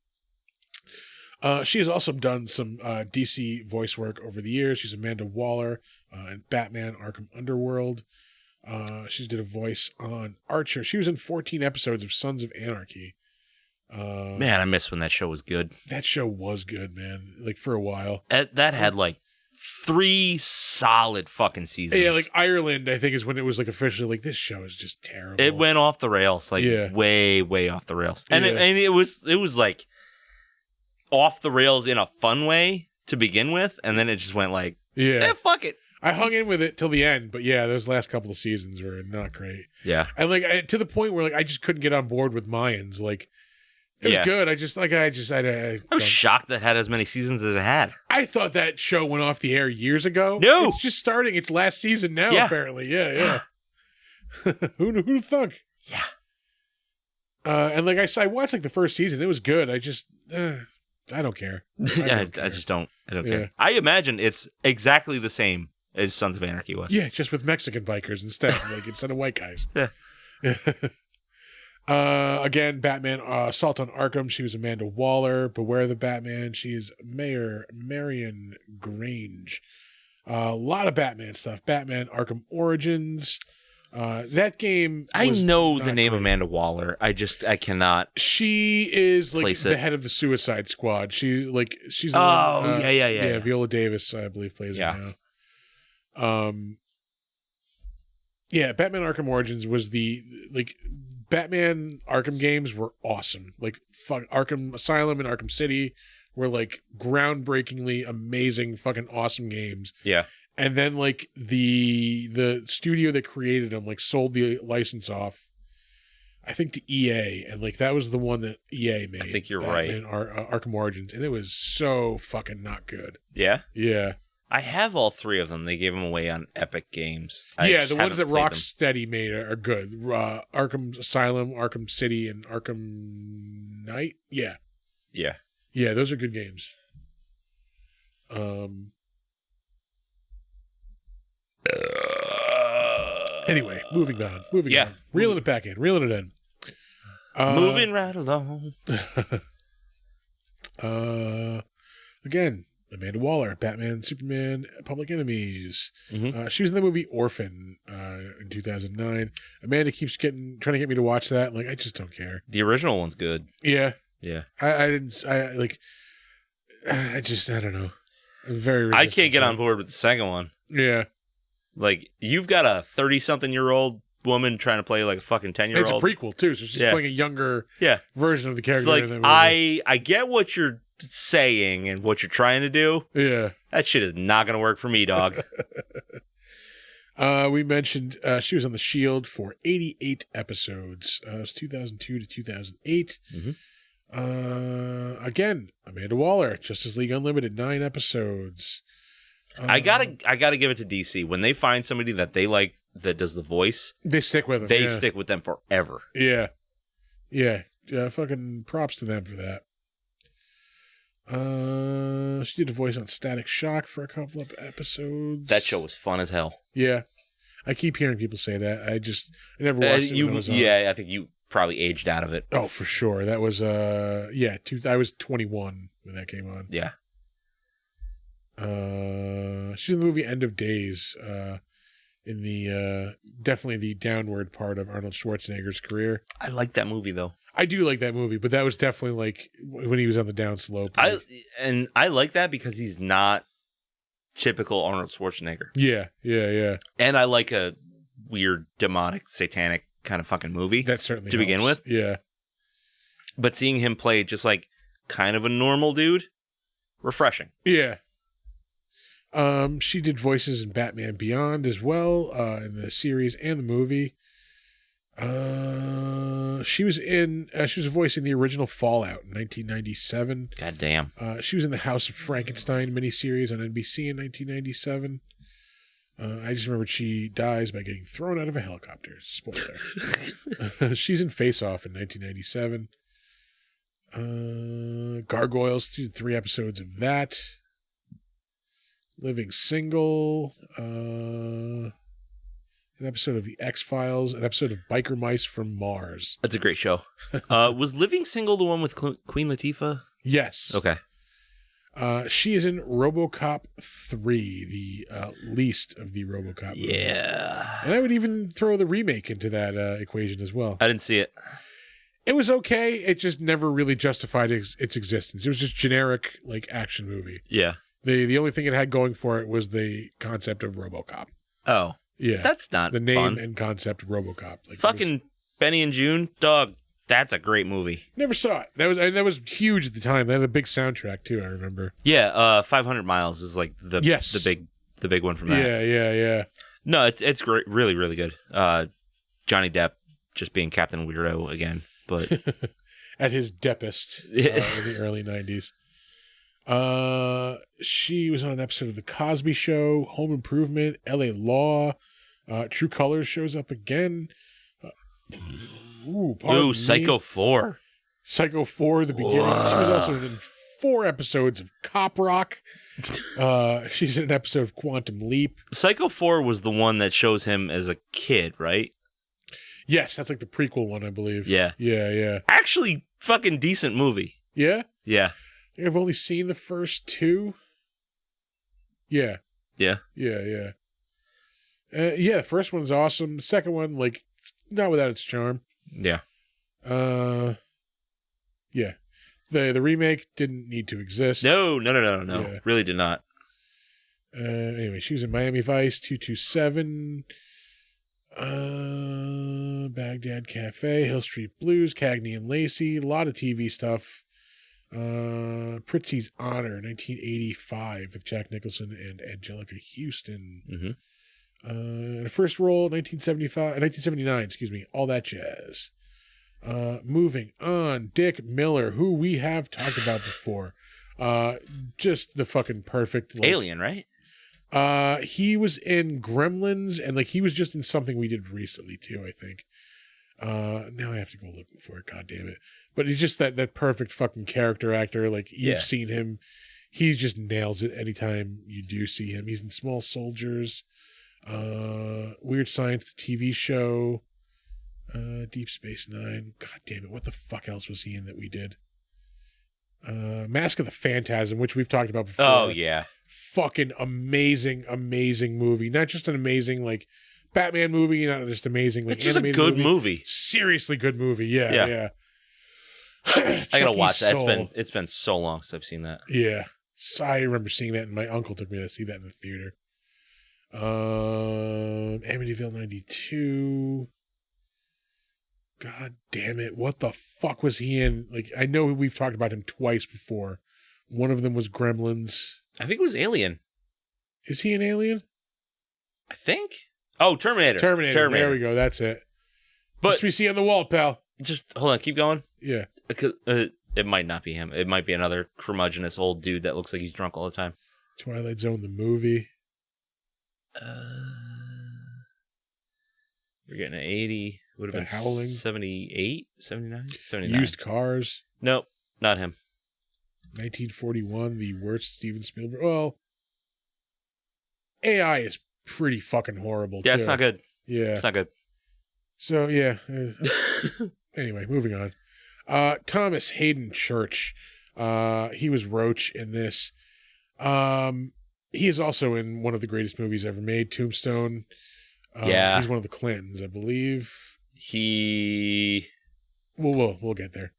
She has also done some DC voice work over the years. She's Amanda Waller in Batman: Arkham Underworld. She's did a voice on Archer. She was in 14 episodes of Sons of Anarchy. Man, I miss when that show was good. That show was good, man. Like for a while. That had like 3 solid fucking seasons. Yeah, like Ireland, I think, is when it was like officially like, this show is just terrible. It went off the rails, like way, way off the rails. And it was like off the rails in a fun way to begin with, and then it just went like, fuck it. I hung in with it till the end, but yeah, those last couple of seasons were not great. Yeah, and like to the point where like I just couldn't get on board with Mayans. Like it was good. I was shocked that it had as many seasons as it had. I thought that show went off the air years ago. No, it's just starting its last season now. Apparently, yeah. Who'd thunk? Yeah. And like I watched like the first season. It was good. I just I don't care. I just don't. I don't care. I imagine it's exactly the same as Sons of Anarchy was. Yeah, just with Mexican bikers instead, like instead of white guys. Yeah. Again, Batman, Assault on Arkham. She was Amanda Waller. Beware the Batman. She is Mayor Marion Grange. A lot of Batman stuff. Batman Arkham Origins. That game. I know the name Amanda Waller. I cannot. She is like the head of the Suicide Squad. She's the one, yeah. Viola Davis, I believe, plays her now. Batman Arkham Origins was Batman Arkham games were awesome. Like Arkham Asylum and Arkham City were like groundbreakingly amazing, fucking awesome games. Yeah. And then like the studio that created them like sold the license off, I think, to EA, and like that was the one that EA made. I think you're Batman right. Arkham Origins, and it was so fucking not good. Yeah. Yeah. I have all 3 of them. They gave them away on Epic Games. The ones that Rocksteady made are good. Arkham Asylum, Arkham City, and Arkham Knight. Yeah. Yeah. Yeah, those are good games. Anyway, moving on. Reeling it back in. Reeling it in. Moving right along. Again, Amanda Waller, Batman, Superman, Public Enemies. Mm-hmm. She was in the movie Orphan in 2009. Amanda keeps trying to get me to watch that. Like, I just don't care. The original one's good. Yeah. Yeah. I don't know. I can't get on board with the second one. Yeah. Like, you've got a 30-something-year-old woman trying to play like a fucking 10-year-old. It's a prequel, too, so she's playing a younger version of the character. It's like, I get what you're saying and what you're trying to do. Yeah. That shit is not going to work for me, dog. We mentioned she was on The Shield for 88 episodes. It was 2002 to 2008. Mm-hmm. Again, Amanda Waller, Justice League Unlimited, 9 episodes. I gotta give it to DC. When they find somebody that they like that does the voice, they stick with them. They stick with them forever. Yeah. Fucking props to them for that. She did a voice on Static Shock for a couple of episodes. That show was fun as hell. Yeah, I keep hearing people say that. I never watched it when it was on. Yeah, I think you probably aged out of it. Oh, for sure. That was I was 21 when that came on. Yeah. She's in the movie End of Days, in the definitely the downward part of Arnold Schwarzenegger's career. I like that movie though. I do like that movie, but that was definitely like when he was on the downslope. I like that because he's not typical Arnold Schwarzenegger. Yeah. And I like a weird, demonic, satanic kind of fucking movie. That certainly to helps. begin with. Yeah. But seeing him play just like kind of a normal dude, refreshing. Yeah. She did voices in Batman Beyond as well, in the series and the movie. She was a voice in the original Fallout in 1997. God damn. She was in the House of Frankenstein miniseries on NBC in 1997. I just remembered she dies by getting thrown out of a helicopter. Spoiler. She's in Face Off in 1997. Gargoyles, 3 episodes of that. Living Single, an episode of The X-Files, an episode of Biker Mice from Mars. That's a great show. Was Living Single the one with Queen Latifah? Yes. Okay. She is in RoboCop 3, the least of the RoboCop movies. Yeah. And I would even throw the remake into that equation as well. I didn't see it. It was okay. It just never really justified its existence. It was just generic, like, action movie. Yeah. The only thing it had going for it was the concept of RoboCop. Oh. Yeah. That's not the name fun. and concept of RoboCop. Like, Fucking Benny and June, dog. That's a great movie. Never saw it. That was huge at the time. They had a big soundtrack too, I remember. Yeah, 500 Miles is like the big one from that. Yeah. No, it's great, really, really good. Johnny Depp just being Captain Weirdo again, but at his deepest in the early 90s. She was on an episode of The Cosby Show, Home Improvement, LA Law, True Colors shows up again. Psycho 4. Psycho 4, the beginning. Whoa. She was also in 4 episodes of Cop Rock. She's in an episode of Quantum Leap. Psycho 4 was the one that shows him as a kid, right? Yes, that's like the prequel one, I believe. Yeah. Actually, fucking decent movie. Yeah? Yeah. I think I've only seen the first 2. Yeah. Yeah. The first one's awesome. The second one, like, not without its charm. Yeah. Yeah. The remake didn't need to exist. No. Yeah. Really did not. Anyway, she was in Miami Vice, 227, Baghdad Cafe, Hill Street Blues, Cagney and Lacey, a lot of TV stuff. Pritzi's Honor, 1985, with Jack Nicholson and Angelica Houston. Mm-hmm. Her first role, 1979, all that jazz. Moving on, Dick Miller, who we have talked about before. Just the fucking perfect Alien, right? He was in Gremlins, and like he was just in something we did recently too, I think. Now I have to go looking for it, god damn it. But he's just that perfect fucking character actor. Like you've seen him. He just nails it anytime you do see him. He's in Small Soldiers, Weird Science, the TV show, Deep Space Nine. God damn it, what the fuck else was he in that we did? Mask of the Phantasm, which we've talked about before. Oh yeah. Fucking amazing movie. Not just an amazing like Batman movie, not just amazing like it's just a animated good movie. Seriously good movie. Yeah. I gotta watch that. It's been so long since I've seen that. Yeah. So I remember seeing that, and my uncle took me to see that in the theater. Amityville 92. God damn it. What the fuck was he in? Like, I know we've talked about him twice before. One of them was Gremlins. I think it was Alien. Is he an Alien? I think. Oh, Terminator. There we go. That's it. But just we see on the wall, pal. Just hold on. Keep going. Yeah. It might not be him. It might be another curmudgeonous old dude that looks like he's drunk all the time. Twilight Zone, the movie. We're getting an 80. Would have been Howling. 78, 79, 79. Used Cars. Nope, not him. 1941, the worst Steven Spielberg. Well, AI is pretty fucking horrible, Yeah, too. it's not good. Yeah. It's not good. So, yeah. Anyway, moving on. Thomas Hayden Church. He was Roach in this. He is also in one of the greatest movies ever made, Tombstone. He's one of the Clintons, I believe. We'll get there.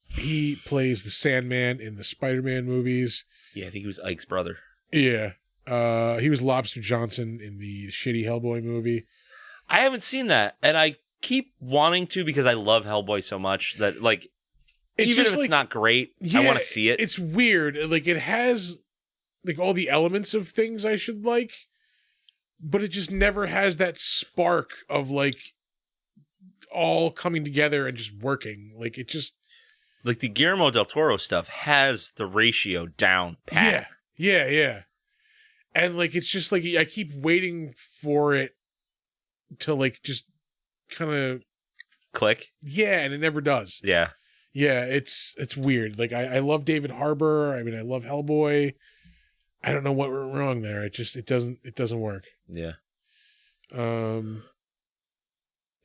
He plays the Sandman in the Spider-Man movies. Yeah, I think he was Ike's brother. Yeah. He was Lobster Johnson in the shitty Hellboy movie. I haven't seen that, and I keep wanting to because I love Hellboy so much that, like, even if it's not great, I want to see it. It's weird. Like, it has, like, all the elements of things I should like, but it just never has that spark of, like, all coming together and just working. Like, it just... Like, the Guillermo del Toro stuff has the ratio down pat. Yeah. And, like, it's just, like, I keep waiting for it to, like, just kind of... Click? Yeah, and it never does. Yeah. Yeah, it's weird. Like, I love David Harbour. I mean, I love Hellboy. I don't know what went wrong there. It doesn't work. Yeah.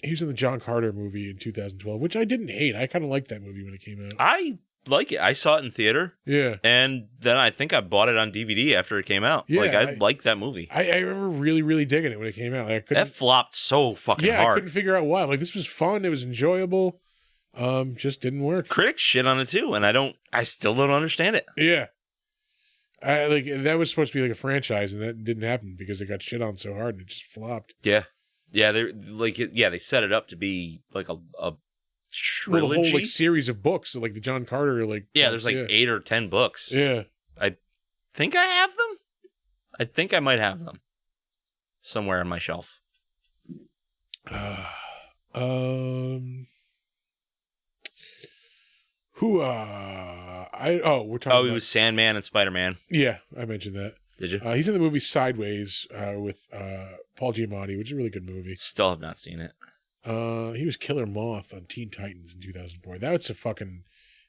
He was in the John Carter movie in 2012, which I didn't hate. I kind of liked that movie when it came out. I like it. I saw it in theater. Yeah. And then I think I bought it on DVD after it came out. Yeah, like, I like that movie. I remember really, really digging it when it came out. Like, that flopped so fucking hard. I couldn't figure out why. Like, this was fun. It was enjoyable. Just didn't work. Critics shit on it too, and I still don't understand it. Yeah. Like that was supposed to be like a franchise, and that didn't happen because it got shit on so hard and it just flopped. Yeah. They set it up to be like a trilogy. Well, the whole like series of books, like the John Carter, like there's like 8 or 10 books. Yeah, I think I have them. I think I might have them somewhere on my shelf. We're talking. He was Sandman and Spider-Man. Yeah, I mentioned that. Did you? He's in the movie Sideways with Paul Giamatti, which is a really good movie. Still have not seen it. He was Killer Moth on Teen Titans in 2004.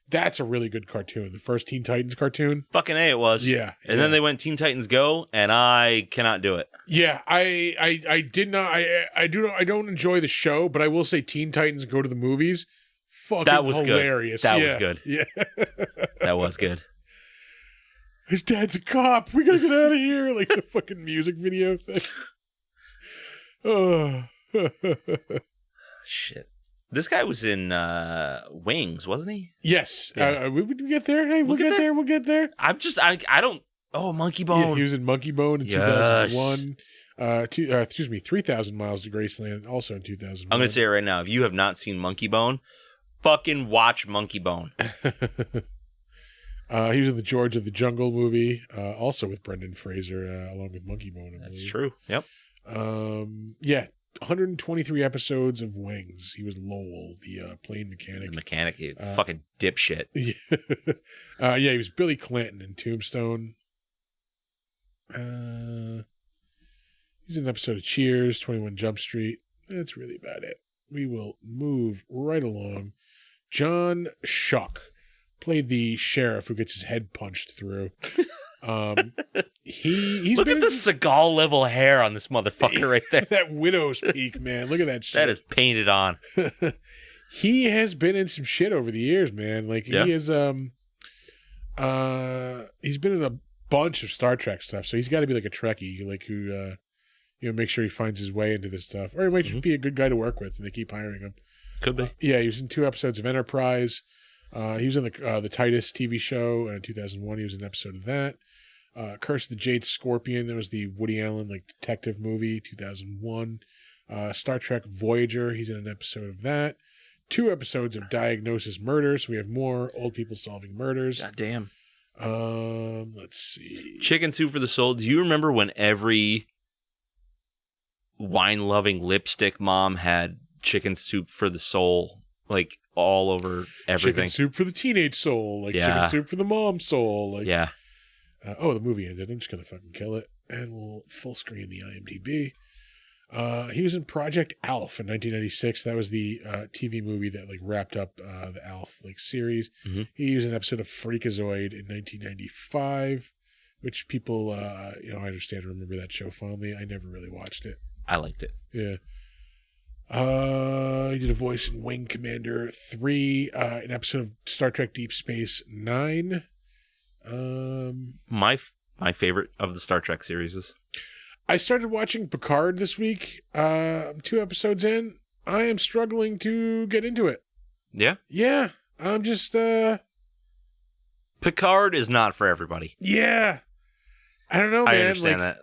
That's a really good cartoon. The first Teen Titans cartoon. Fucking A, it was. Yeah. And then they went Teen Titans Go, and I cannot do it. Yeah, I did not. I don't enjoy the show, but I will say Teen Titans Go to the movies. Fucking that was hilarious. Good. That was good. Yeah. That was good. His dad's a cop. We gotta get out of here. Like the fucking music video thing. Oh. Shit. This guy was in Wings, wasn't he? Yes. Yeah. We get there. Hey, we'll get there. We'll get there. I don't. Oh, Monkey Bone. Yeah, he was in Monkey Bone in 2001. 3,000 Miles to Graceland, also in 2001. I'm going to say it right now. If you have not seen Monkey Bone, fucking watch Monkey Bone. He was in the George of the Jungle movie, also with Brendan Fraser, along with Monkey Bone. That's true. Yep. 123 episodes of Wings. He was Lowell, the plane mechanic. The mechanic, he's a fucking dipshit. Yeah, he was Billy Clanton in Tombstone. He's in an episode of Cheers, 21 Jump Street. That's really about it. We will move right along. John Schuck played the sheriff who gets his head punched through. He's Look at the Seagal level hair on this motherfucker right there. That widow's peak, man. Look at that shit. That is painted on. He has been in some shit over the years, man. Like he is he's been in a bunch of Star Trek stuff, so he's got to be like a Trekkie, like who make sure he finds his way into this stuff. Or he might be a good guy to work with and they keep hiring him. Could be. Yeah, he was in 2 episodes of Enterprise. He was in the Titus TV show in 2001. He was in an episode of that. Curse of the Jade Scorpion. That was the Woody Allen detective movie, 2001. Star Trek Voyager. He's in an episode of that. 2 episodes of Diagnosis Murder. So we have more old people solving murders. God damn. Let's see. Chicken Soup for the Soul. Do you remember when every wine-loving lipstick mom had Chicken Soup for the Soul, like all over everything? Chicken Soup for the teenage soul, Chicken Soup for the mom soul, yeah. The movie ended. I'm just gonna fucking kill it, and we'll full screen the IMDb. He was in Project Alf in 1996. That was the TV movie that wrapped up the Alf series. Mm-hmm. He was in an episode of Freakazoid in 1995, which people I understand remember that show fondly. I never really watched it. I liked it. Yeah. He did a voice in Wing Commander 3, an episode of Star Trek Deep Space Nine. My favorite of the Star Trek series is. I started watching Picard this week. 2 episodes in. I am struggling to get into it. Yeah? Yeah. I'm just Picard is not for everybody. Yeah. I don't know, man. I understand that.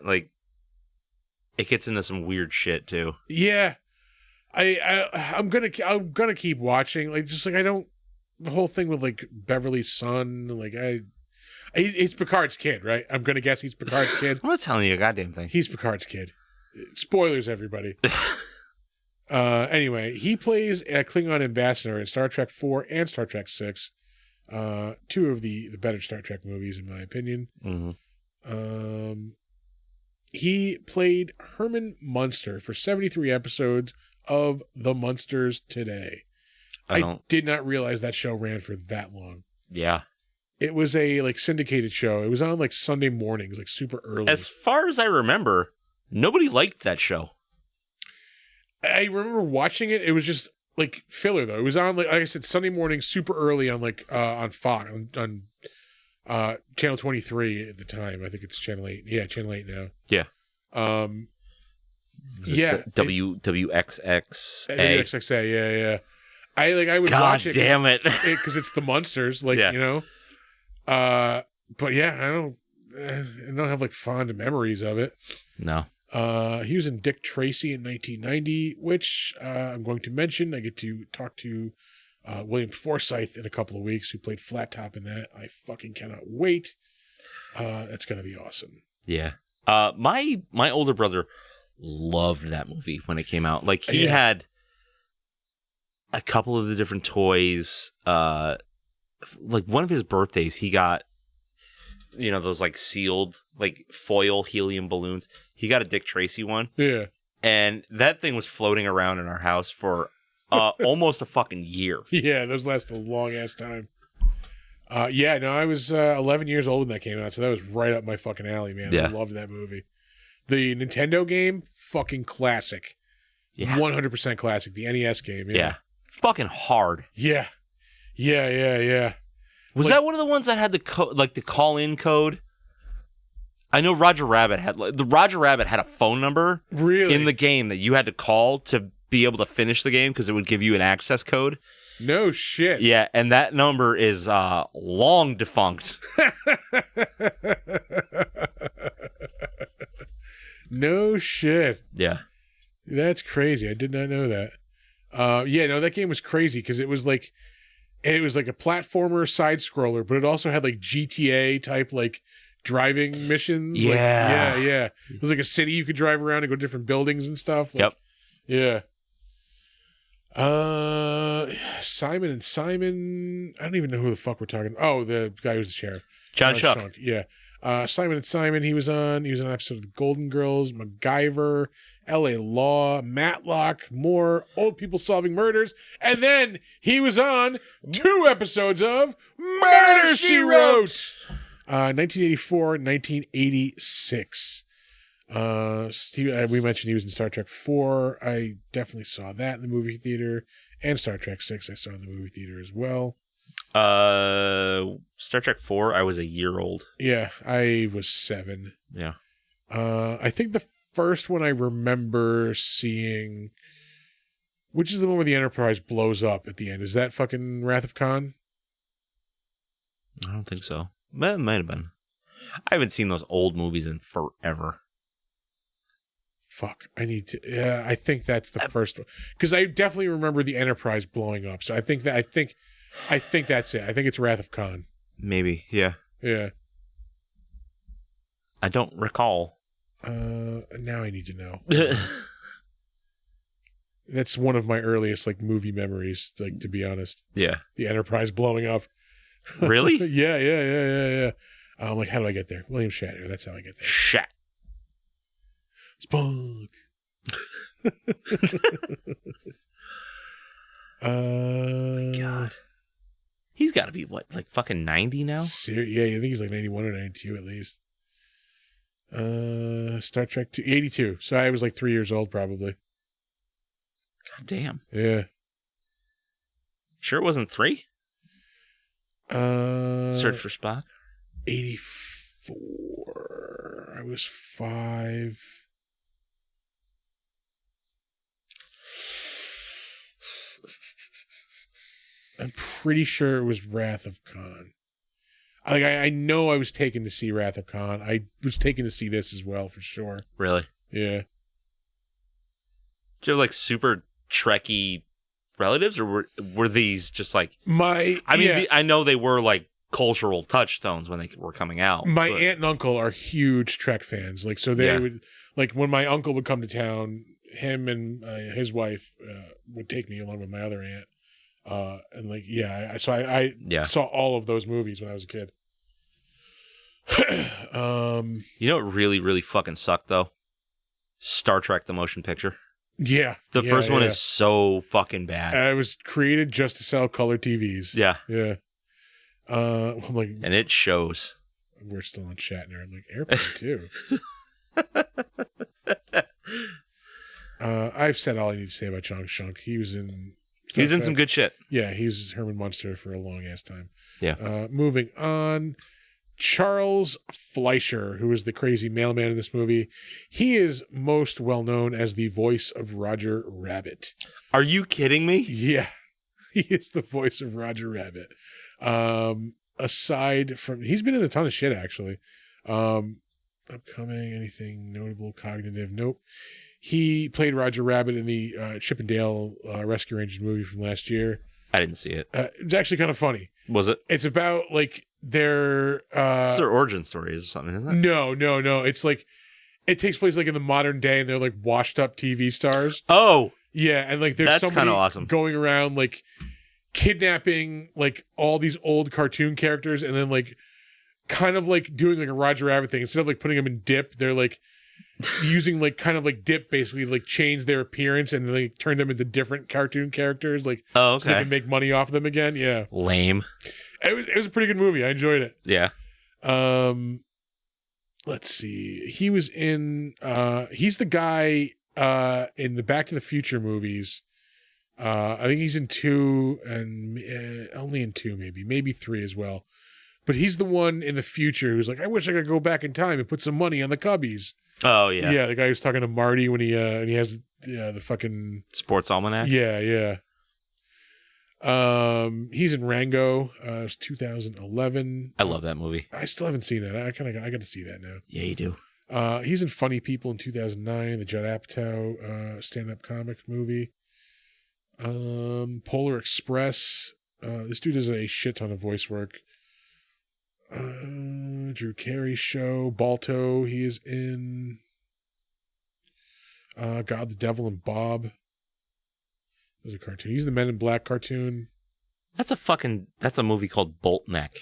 It gets into some weird shit too. Yeah. I'm gonna keep watching. I don't, the whole thing with Beverly's son, he's Picard's kid, right? I'm gonna guess he's Picard's kid. I'm not telling you a goddamn thing. He's Picard's kid. Spoilers, everybody. Anyway, he plays a Klingon ambassador in Star Trek 4 and Star Trek 6. 2 of the better Star Trek movies, in my opinion. Mm-hmm. He played Herman Munster for 73 episodes of The Munsters Today. I did not realize that show ran for that long. Yeah. It was a syndicated show. It was on Sunday mornings, super early. As far as I remember, nobody liked that show. I remember watching it. It was just filler though. It was on I said, Sunday morning, super early on on Fox on channel 23 at the time. I think it's channel 8. Yeah, channel 8 now. Yeah. Yeah. WXXA. WXXA. Yeah. I would God watch it. Damn it. Because it's the Munsters, yeah. But yeah, I don't. I don't have like fond memories of it. No. He was in Dick Tracy in 1990, which I'm going to mention. I get to talk to William Forsythe in a couple of weeks, who played Flat Top in that. I fucking cannot wait. That's gonna be awesome. Yeah. My older brother loved that movie when it came out. Like he had a couple of the different toys. Like one of his birthdays, he got, those like sealed, like foil helium balloons. He got a Dick Tracy one. Yeah. And that thing was floating around in our house for almost a fucking year. Yeah, those last a long ass time. I was 11 years old when that came out, so that was right up my fucking alley, man. Yeah. I loved that movie. The Nintendo game, fucking classic. Yeah. 100% classic. The NES game. Yeah. Fucking hard. Yeah. Yeah. Was that one of the ones that had the call-in code? I know Roger Rabbit had a phone number really in the game that you had to call to be able to finish the game because it would give you an access code. No shit. Yeah, and that number is long defunct. No shit. Yeah. That's crazy. I did not know that. That game was crazy because it was like a platformer side scroller, but it also had like GTA type like driving missions. Yeah. Yeah. It was like a city you could drive around and go to different buildings and stuff. Like, yep. Yeah. Simon and Simon. I don't even know who the fuck we're talking. Oh, the guy who's the sheriff. John Schuck. Yeah. Simon and Simon. He was on an episode of The Golden Girls, MacGyver, L.A. Law, Matlock, more Old People Solving Murders, and then he was on 2 episodes of Murder, She Wrote. 1984, 1986. We mentioned he was in Star Trek 4. I definitely saw that in the movie theater, and Star Trek 6 I saw in the movie theater as well. Star Trek 4, I was a year old. Yeah, I was 7. Yeah. I think the first one I remember seeing, which is the one where the Enterprise blows up at the end. Is that fucking Wrath of Khan? I don't think so. It might have been. I haven't seen those old movies in forever. Fuck, I need to. Yeah, I think that's the first one because I definitely remember the Enterprise blowing up. So I think that's it. I think it's Wrath of Khan. Maybe, yeah. Yeah. I don't recall. Now I need to know. That's one of my earliest like movie memories. Like to be honest. Yeah. The Enterprise blowing up. Really? Yeah. I'm like, how do I get there? William Shatner. That's how I get there. Shat. Spock. God. He's got to be what, like fucking 90 now? Yeah, I think he's like 91 or 92 at least. Star Trek 2, 82. So I was like 3 years old probably. God damn. Yeah. Sure it wasn't 3? Search for Spock. 84. I was 5. I'm pretty sure it was Wrath of Khan. I know I was taken to see Wrath of Khan. I was taken to see this as well for sure. Really? Yeah. Did you have like super Trekky relatives, or were these just like I know they were like cultural touchstones when they were coming out. My aunt and uncle are huge Trek fans. Like, so they would, like, when my uncle would come to town, him and his wife would take me along with my other aunt. And like, I saw all of those movies when I was a kid. You know what really, really fucking sucked though? Star Trek the motion picture. Yeah. The first one is so fucking bad. It was created just to sell color TVs. Yeah. Yeah. I'm like, and it shows. We're still on Shatner. I'm like, Airplane too. I've said all I need to say about Chong Shunk. He was in some good shit. Yeah, he was Herman Munster for a long ass time. Yeah. Moving on. Charles Fleischer, who is the crazy mailman in this movie. He is most well known as the voice of Roger Rabbit. Are you kidding me? Yeah. He is the voice of Roger Rabbit. Aside from, he's been in a ton of shit actually. Upcoming, anything notable, cognitive? Nope. He played Roger Rabbit in the Chip and Dale Rescue Rangers movie from last year. I didn't see it. It was actually kind of funny. Was it? It's about like their It's their origin stories or something, isn't it? No. It's like it takes place like in the modern day, and they're like washed up TV stars. Oh, yeah, and like there's that's somebody kind of awesome going around like kidnapping like all these old cartoon characters, and then like kind of like doing like a Roger Rabbit thing. Instead of like putting them in dip, they're like using like kind of like dip basically to like change their appearance and like turn them into different cartoon characters, like oh, okay. so they can make money off them again. Yeah, lame. It was a pretty good movie. I enjoyed it. Yeah. Let's see. He was in he's the guy in the Back to the Future movies. I think he's in 2 and only in 2, maybe 3 as well. But he's the one in the future who's like, I wish I could go back in time and put some money on the Cubbies. Oh yeah. Yeah, the guy who's talking to Marty when he has the fucking Sports Almanac. Yeah. He's in Rango. It was 2011. I love that movie. I still haven't seen that. I got to see that now. Yeah, you do. He's in Funny People in 2009, the Judd Apatow stand-up comic movie. Polar Express. This dude does a shit ton of voice work. Drew Carey show. Balto. He is in God, the Devil, and Bob. There's a cartoon. He's the Men in Black cartoon. That's a movie called Boltneck.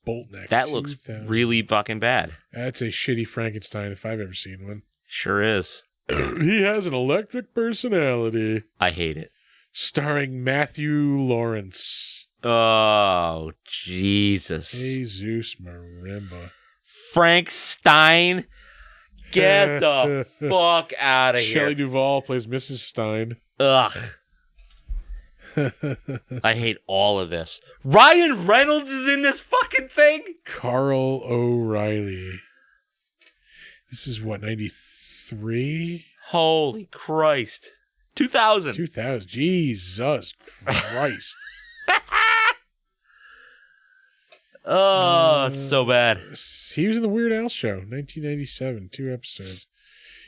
Boltneck. That looks really fucking bad. That's a shitty Frankenstein if I've ever seen one. Sure is. He has an electric personality. I hate it. Starring Matthew Lawrence. Oh, Jesus. Jesus Marimba. Frank Stein? Get the fuck out of here. Shelley Duvall plays Mrs. Stein. Ugh. I hate all of this. Ryan Reynolds is in this fucking thing? Carl O'Reilly. This is what, 93? Holy Christ. 2000. 2000. Jesus Christ. Oh, it's so bad. He was in the Weird Al Show, 1997, 2 episodes.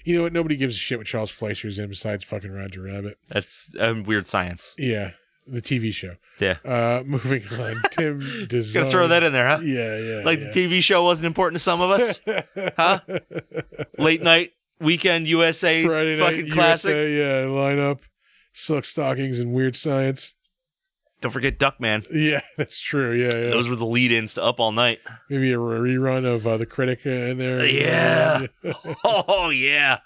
You know what? Nobody gives a shit what Charles Fleischer's in besides fucking Roger Rabbit. That's Weird Science. Yeah, the TV show. Yeah. Moving on. Tim DeZarn. Gonna throw that in there, huh? Yeah. Like the TV show wasn't important to some of us? Huh? Late night, weekend USA, Friday fucking night classic. USA, yeah, line up. Silk Stockings and Weird Science. Don't forget Duckman. Yeah, that's true. Yeah. Those were the lead-ins to Up All Night. Maybe a rerun of The Critic in there. Yeah. Oh, yeah.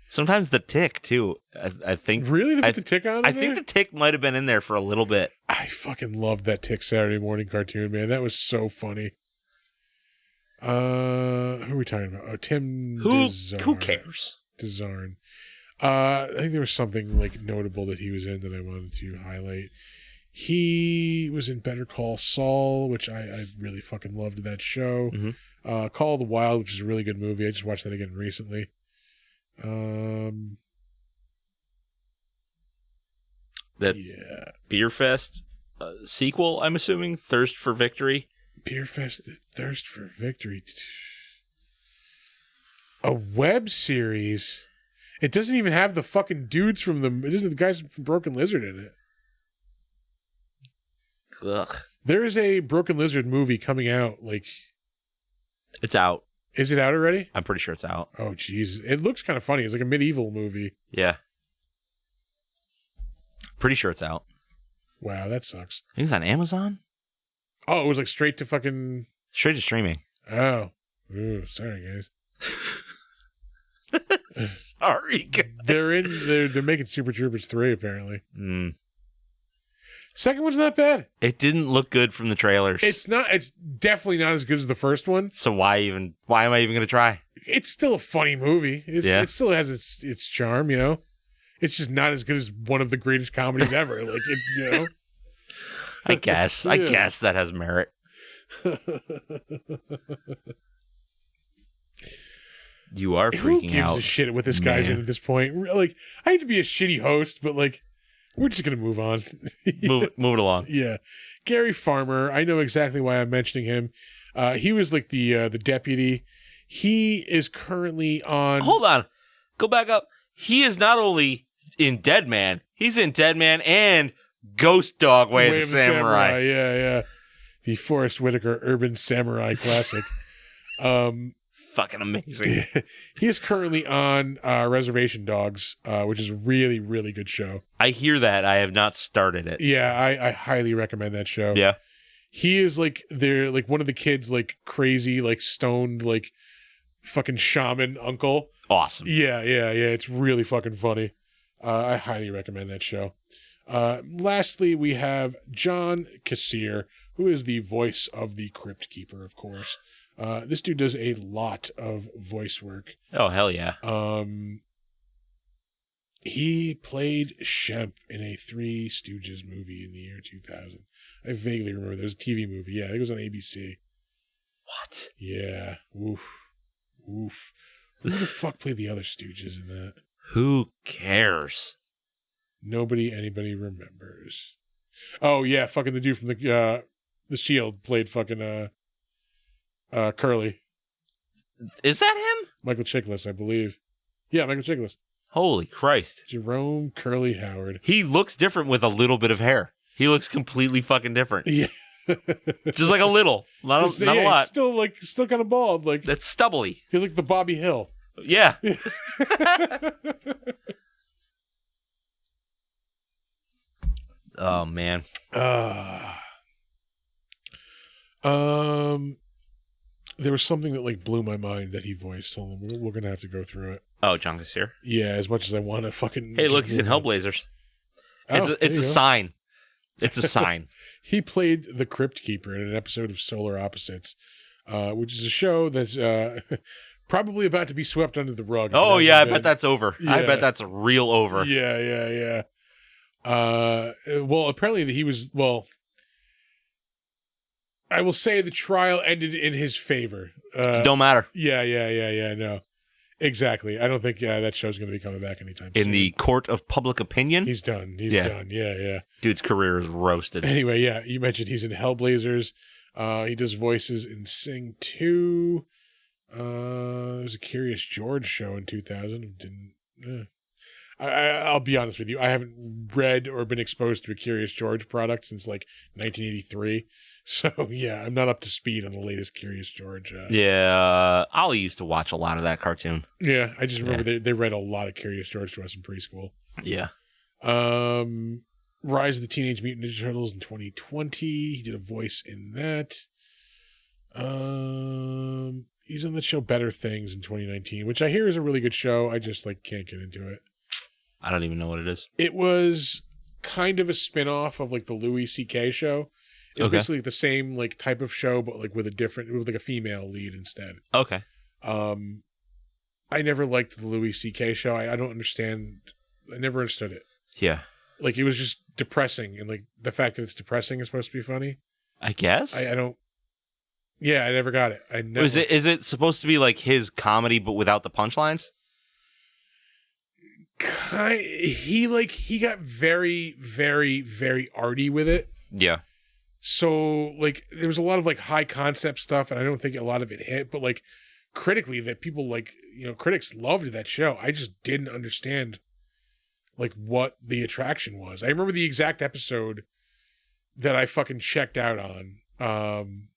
Sometimes The Tick, too. I think. Really? They put The Tick on? I think The Tick might have been in there for a little bit. I fucking loved that Tick Saturday morning cartoon, man. That was so funny. Who are we talking about? Oh, Tim DeZarn. Who cares? DeZarn. I think there was something like notable that he was in that I wanted to highlight. He was in Better Call Saul, which I really fucking loved that show. Mm-hmm. Call of the Wild, which is a really good movie. I just watched that again recently. That's Beer Fest sequel, I'm assuming. Thirst for Victory. Beer Fest, Thirst for Victory. A web series. It doesn't even have the fucking dudes from it doesn't have the guys from Broken Lizard in it. Ugh. There is a Broken Lizard movie coming out. Like, it's out. Is it out already? I'm pretty sure it's out. Oh, jeez. It looks kind of funny. It's like a medieval movie. Yeah. Pretty sure it's out. Wow, that sucks. I think it's on Amazon. Oh, it was like straight to streaming. Oh. Ooh, sorry, guys. Sorry, guys. They're making Super Troopers 3, apparently. Mm. Second one's not bad. It didn't look good from the trailers. It's definitely not as good as the first one. So why am I even going to try? It's still a funny movie. It still has its charm, you know? It's just not as good as one of the greatest comedies ever. Like, you know? I guess. I guess that has merit. You are freaking out. Who gives a shit what this guy's in at this point? Like, I hate to be a shitty host, but like, we're just gonna move on. Move it along. Yeah, Gary Farmer. I know exactly why I'm mentioning him. He was like the deputy. He is currently on. Hold on. Go back up. He is not only in Dead Man, he's in Dead Man and Ghost Dog Way of the Samurai. Yeah. The Forrest Whitaker Urban Samurai classic. Fucking amazing. He is currently on Reservation Dogs, which is a really, really good show. I hear that. I have not started it. Yeah, I highly recommend that show. Yeah. He is like they're like one of the kids, like crazy, like stoned, like fucking shaman uncle. Awesome. Yeah. It's really fucking funny. I highly recommend that show. Lastly, we have John Kassir, who is the voice of the Crypt Keeper, of course. This dude does a lot of voice work. Oh, hell yeah. He played Shemp in a Three Stooges movie in the year 2000. I vaguely remember. There was a TV movie. Yeah, I think it was on ABC. What? Yeah. Oof. Who the fuck played the other Stooges in that? Who cares? Anybody remembers. Oh, yeah, fucking the dude from the Shield played fucking Curly. Is that him? Michael Chiklis, I believe. Yeah, Michael Chiklis. Holy Christ. Jerome Curly Howard. He looks different with a little bit of hair. He looks completely fucking different. Yeah. Just like a little. Not a lot. He's still kind of bald. Like that's stubbly. He's like the Bobby Hill. Yeah. Oh man. There was something that like blew my mind that he voiced. Hold on, we're gonna have to go through it. Oh, John Kassir. Yeah, as much as I want to fucking. Hey, look, he's in Hellblazers. It's a sign. It's a sign. He played the Crypt Keeper in an episode of Solar Opposites, which is a show that's probably about to be swept under the rug. Oh yeah, I bet that's over. Yeah. I bet that's real over. Yeah. Well, apparently he was. Well, I will say the trial ended in his favor. Don't matter. Yeah. No, exactly. I don't think that show's going to be coming back anytime soon. In the court of public opinion, he's done. He's done. Yeah. Dude's career is roasted. Anyway, yeah, you mentioned he's in Hellblazers. He does voices in Sing 2. There's a Curious George show in 2000. I'll be honest with you. I haven't read or been exposed to a Curious George product since like 1983. So yeah, I'm not up to speed on the latest Curious George. Yeah, Ollie used to watch a lot of that cartoon. Yeah, I just remember they read a lot of Curious George to us in preschool. Yeah. Rise of the Teenage Mutant Ninja Turtles in 2020. He did a voice in that. He's on the show Better Things in 2019, which I hear is a really good show. I just like can't get into it. I don't even know what it is. It was kind of a spin-off of like the Louis C.K. show. It's basically like the same like type of show, but like with a female lead instead. Okay. I never liked the Louis C.K. show. I don't understand. I never understood it. Yeah. Like it was just depressing, and like the fact that it's depressing is supposed to be funny. I guess. I don't. Yeah, I never got it. I never. Is it supposed to be like his comedy but without the punchlines? He got very, very, very arty with it. Yeah. So like there was a lot of like high concept stuff, and I don't think a lot of it hit. But like critically, that people like critics loved that show. I just didn't understand like what the attraction was. I remember the exact episode that I fucking checked out on.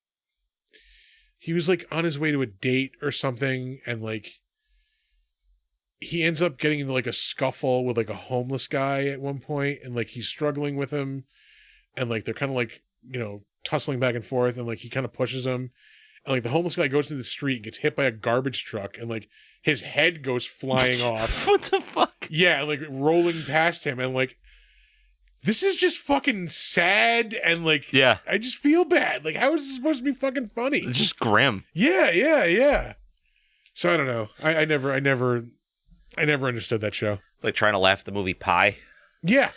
He was like on his way to a date or something, and like he ends up getting into like a scuffle with like a homeless guy at one point, and like he's struggling with him, and like they're kind of like tussling back and forth, and like he kind of pushes him, and like the homeless guy goes into the street and gets hit by a garbage truck, and like his head goes flying off. What the fuck? Yeah, and like rolling past him, and like this is just fucking sad, and like I just feel bad. Like how is this supposed to be fucking funny? It's just grim. Yeah. So I don't know. I never understood that show. It's like trying to laugh at the movie Pie. Yeah.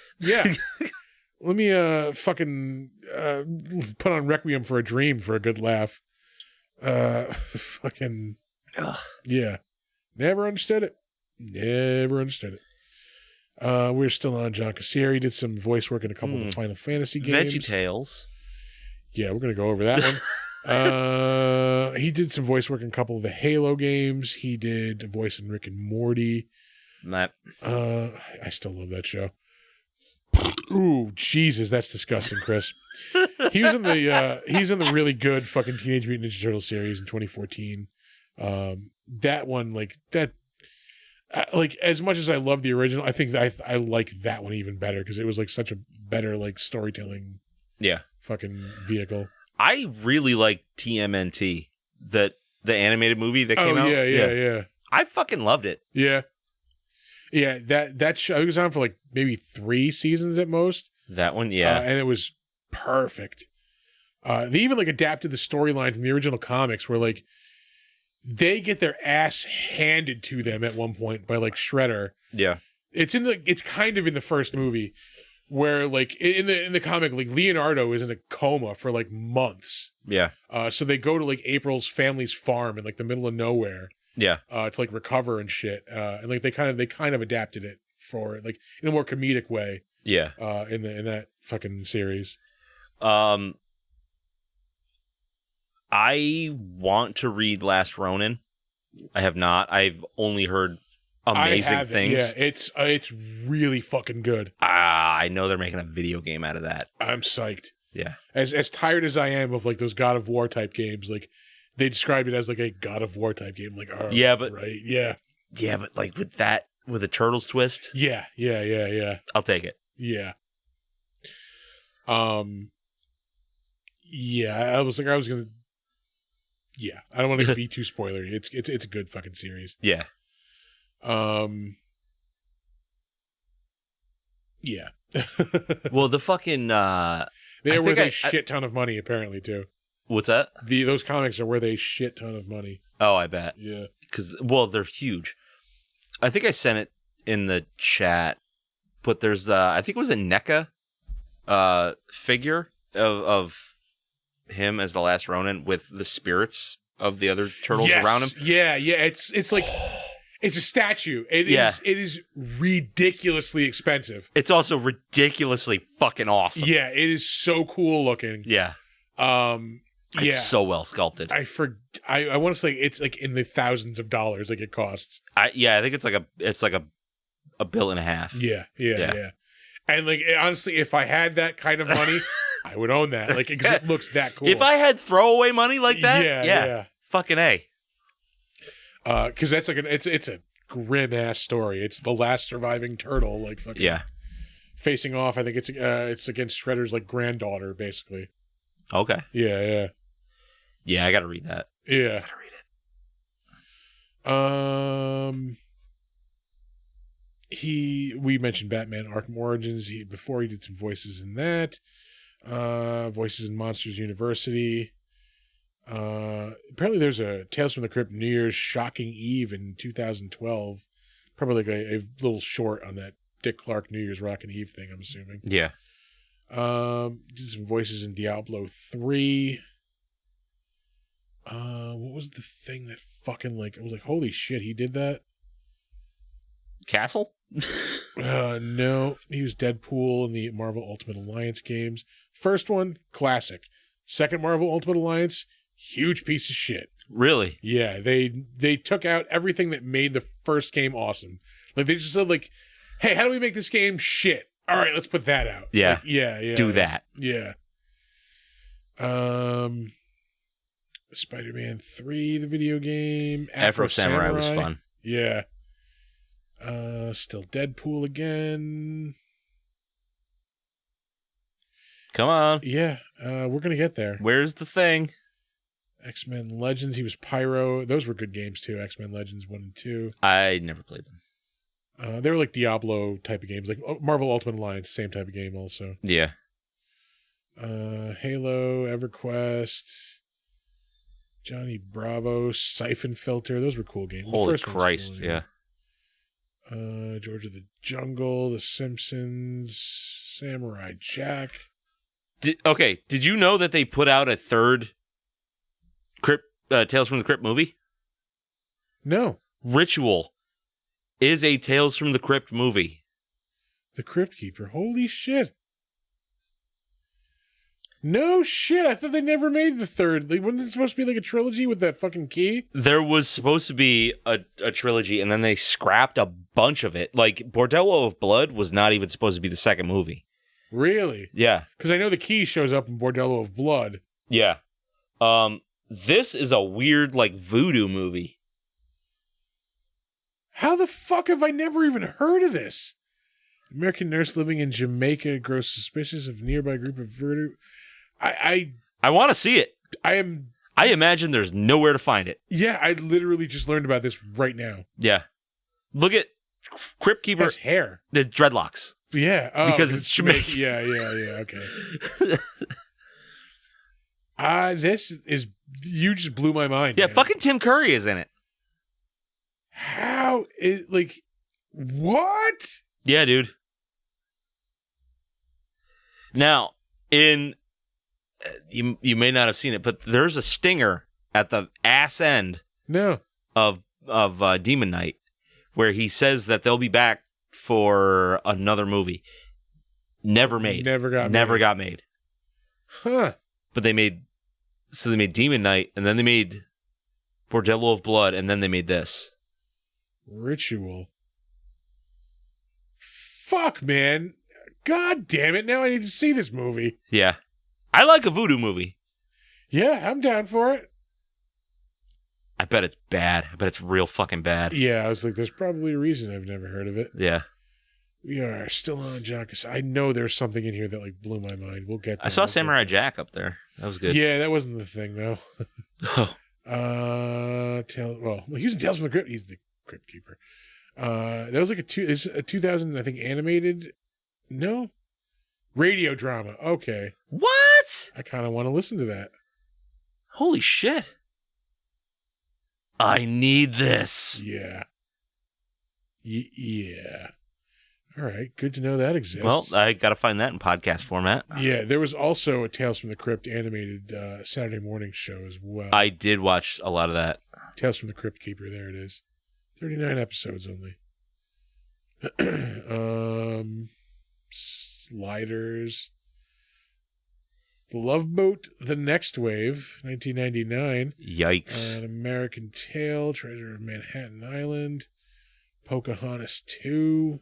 Let me fucking put on Requiem for a Dream for a good laugh. Fucking yeah. Never understood it. We're still on John Kassir. He did some voice work in a couple of the Final Fantasy games. VeggieTales. Yeah, we're gonna go over that one. He did some voice work in a couple of the Halo games. He did a voice in Rick and Morty. Matt. I still love that show. Ooh, Jesus, that's disgusting, Chris. He's in the really good fucking Teenage Mutant Ninja Turtles series in 2014. That one, like that, like as much as I love the original, I think that I like that one even better because it was like such a better like storytelling, fucking vehicle. I really like TMNT, the animated movie that came out. Yeah. I fucking loved it. Yeah. That show was on for like maybe 3 seasons at most. That one, yeah, and it was perfect. They even like adapted the storyline from the original comics, where like they get their ass handed to them at one point by like Shredder. Yeah, it's kind of in the first movie. Where like in the comic, like Leonardo is in a coma for like months. Yeah. So they go to like April's family's farm in like the middle of nowhere. Yeah. To like recover and shit. And like they kind of adapted it for like in a more comedic way. Yeah. In that fucking series. I want to read Last Ronin. I have not. I've only heard amazing things. Yeah, it's really fucking good. I know they're making a video game out of that. I'm psyched. Yeah. As tired as I am of like those God of War type games, like they described it as like a God of War type game. Like, oh, yeah, but right, yeah, but like with a Turtles twist. Yeah. I'll take it. Yeah. Yeah. I was gonna. Yeah, I don't want to be too spoilery. It's a good fucking series. Yeah. Yeah. Well, the fucking they're worth a shit ton of money apparently too. What's that? Those comics are worth a shit ton of money. Oh, I bet. Yeah. Because they're huge. I think I sent it in the chat, but there's I think it was a NECA figure of him as the last Ronin with the spirits of the other turtles around him. Yeah. It's like it's a statue. It is ridiculously expensive. It's also ridiculously fucking awesome. Yeah, it is so cool looking. Yeah. It's so well sculpted. I want to say it's like in the thousands of dollars like it costs. I think it's like a bill and a half. Yeah. And like honestly, if I had that kind of money, I would own that. Like because it looks that cool. If I had throwaway money like that, yeah. Fucking A. Because that's like it's a grim ass story. It's the last surviving turtle, like fucking facing off. I think it's against Shredder's like granddaughter, basically. Okay. Yeah. Yeah, I gotta read that. Yeah. I gotta read it. We mentioned Batman Arkham Origins. Before he did some voices in that. Voices in Monsters University. Apparently there's a Tales from the Crypt New Year's Shocking Eve in 2012. Probably like a little short on that Dick Clark New Year's Rockin' Eve thing, I'm assuming. Yeah. Did some voices in Diablo 3. What was the thing that fucking like I was like, holy shit, he did that? Castle? No. He was Deadpool in the Marvel Ultimate Alliance games. First one, classic. Second Marvel Ultimate Alliance, huge piece of shit. Really? Yeah, they took out everything that made the first game awesome. Like they just said like, hey, how do we make this game shit? All right, let's put that out. Yeah. Like, yeah. Do that. Yeah. Spider-Man 3, the video game. Afro Samurai was fun. Yeah. Still Deadpool again. Come on. Yeah, we're going to get there. Where's the thing? X-Men Legends, he was Pyro. Those were good games too, X-Men Legends 1 and 2. I never played them. They were like Diablo type of games, like Marvel Ultimate Alliance, same type of game also. Yeah. Halo, EverQuest, Johnny Bravo, Siphon Filter. Those were cool games. Holy Christ, cool, yeah. George of the Jungle, The Simpsons, Samurai Jack. Did you know that they put out a third Crypt, Tales from the Crypt movie? No. Ritual is a Tales from the Crypt movie. The Crypt Keeper. Holy shit. No shit. I thought they never made the third. Wasn't it supposed to be like a trilogy with that fucking key? There was supposed to be a trilogy, and then they scrapped a bunch of it. Like, Bordello of Blood was not even supposed to be the second movie. Really? Yeah. Because I know the key shows up in Bordello of Blood. Yeah. This is a weird, like, voodoo movie. How the fuck have I never even heard of this? American nurse living in Jamaica grows suspicious of nearby group of voodoo. I want to see it. I imagine there's nowhere to find it. Yeah, I literally just learned about this right now. Yeah. Look at Crypt Keeper. His hair. The dreadlocks. Yeah. Because it's Jamaican. Yeah, okay. This is... You just blew my mind. Yeah, man. fucking Tim Curry is in it. How is... Like... What? Yeah, dude. Now, you may not have seen it, but there's a stinger at the ass end of Demon Knight where he says that they'll be back for another movie. Never made. Never got made. Huh. But they made Demon Knight, and then they made Bordello of Blood, and then they made this. Ritual. Fuck, man. God damn it. Now I need to see this movie. Yeah. I like a voodoo movie. Yeah, I'm down for it. I bet it's bad. I bet it's real fucking bad. Yeah, I was like, there's probably a reason I've never heard of it. Yeah. We are still on John Cassell. I know there's something in here that like blew my mind. We'll get there. I saw Samurai Jack up there. That was good. Yeah, that wasn't the thing, though. Oh. He was in Tales from the Crypt. He's the Crypt Keeper. That was like a 2000, I think, animated. No, radio drama. Okay. What? I kind of want to listen to that. Holy shit! I need this. Yeah. Yeah. All right. Good to know that exists. Well, I got to find that in podcast format. Yeah, there was also a Tales from the Crypt animated Saturday morning show as well. I did watch a lot of that. Tales from the Crypt Keeper. There it is. 39 episodes only. Sliders. The Love Boat, The Next Wave, 1999. Yikes. An American Tale, Treasure of Manhattan Island. Pocahontas 2.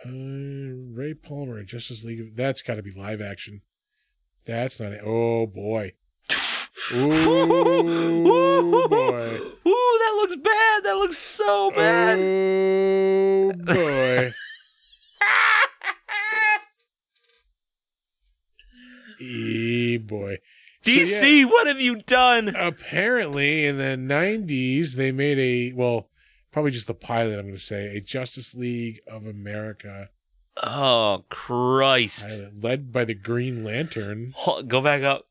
Ray Palmer, Justice League. That's got to be live action. That's not it. Oh, boy. Ooh, boy. Ooh, that looks bad. That looks so bad. Oh, boy. Boy. DC, so, yeah, what have you done? Apparently, in the 90s, they made probably just the pilot, I'm going to say, a Justice League of America. Oh, Christ. Pilot, led by the Green Lantern. Go back up.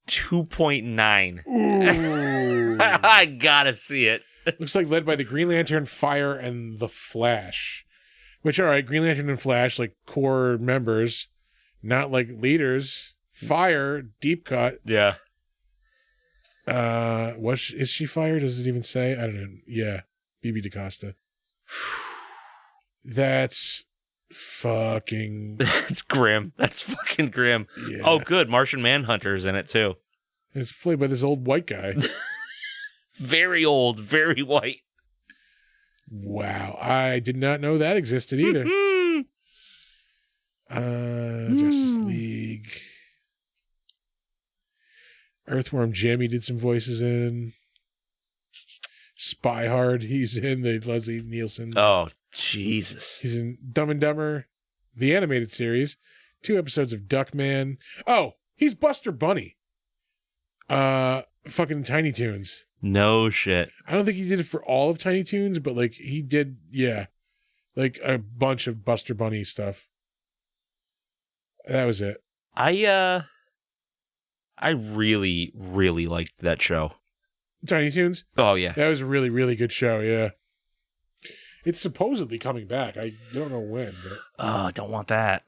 2.9. Ooh. I gotta see it. Looks like led by the Green Lantern, Fire, and the Flash. Which, all right, Green Lantern and Flash, like core members, not like leaders. Fire, deep cut. Yeah. Is she fired? Does it even say? I don't know. Yeah. BB DaCosta. That's fucking... That's grim. That's fucking grim. Yeah. Oh, good. Martian Manhunter's in it, too. It's played by this old white guy. Very old, very white. Wow. I did not know that existed either. Justice League. Earthworm Jim, he did some voices in. Spy Hard, he's in. The Leslie Nielsen. Oh, Jesus. He's in Dumb and Dumber, the animated series. 2 episodes of Duckman. Oh, he's Buster Bunny. Fucking Tiny Toons. No shit. I don't think he did it for all of Tiny Toons, but like he did, yeah. Like a bunch of Buster Bunny stuff. That was it. I really, really liked that show. Tiny Toons? Oh, yeah. That was a really, really good show, yeah. It's supposedly coming back. I don't know when, but... Oh, I don't want that.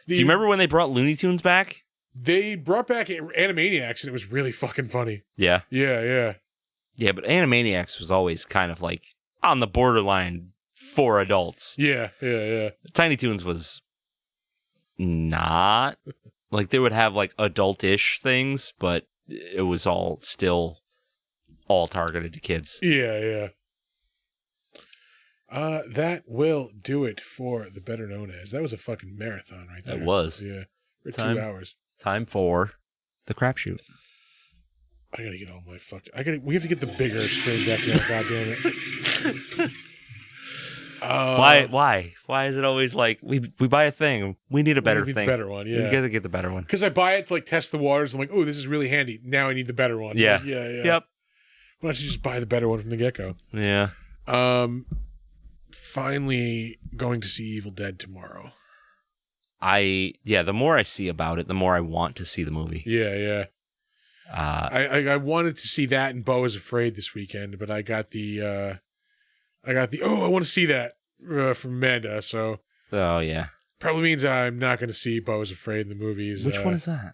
Do you remember when they brought Looney Tunes back? They brought back Animaniacs, and it was really fucking funny. Yeah? Yeah. Yeah, but Animaniacs was always kind of like on the borderline for adults. Yeah. Tiny Toons was not. Like, they would have, like, adult-ish things, but it was all still all targeted to kids. Yeah. That will do it for the Better Known As. That was a fucking marathon right there. It was. Yeah. We're 2 hours. Time for the crapshoot. I gotta get all my we have to get the bigger stream deck now, goddammit. Why is it always like we buy a thing, we need a better thing? Better one, yeah. You gotta get the better one. Because I buy it to like test the waters. I'm like, oh, this is really handy. Now I need the better one. Yeah. Like, yeah. Yep. Why don't you just buy the better one from the get-go? Yeah. Finally going to see Evil Dead tomorrow. The more I see about it, the more I want to see the movie. Yeah. I wanted to see that and Beau is Afraid this weekend, but I got the I want to see that from Amanda, so oh yeah, probably means I'm not going to see Beau is Afraid in the movies. Which one is that?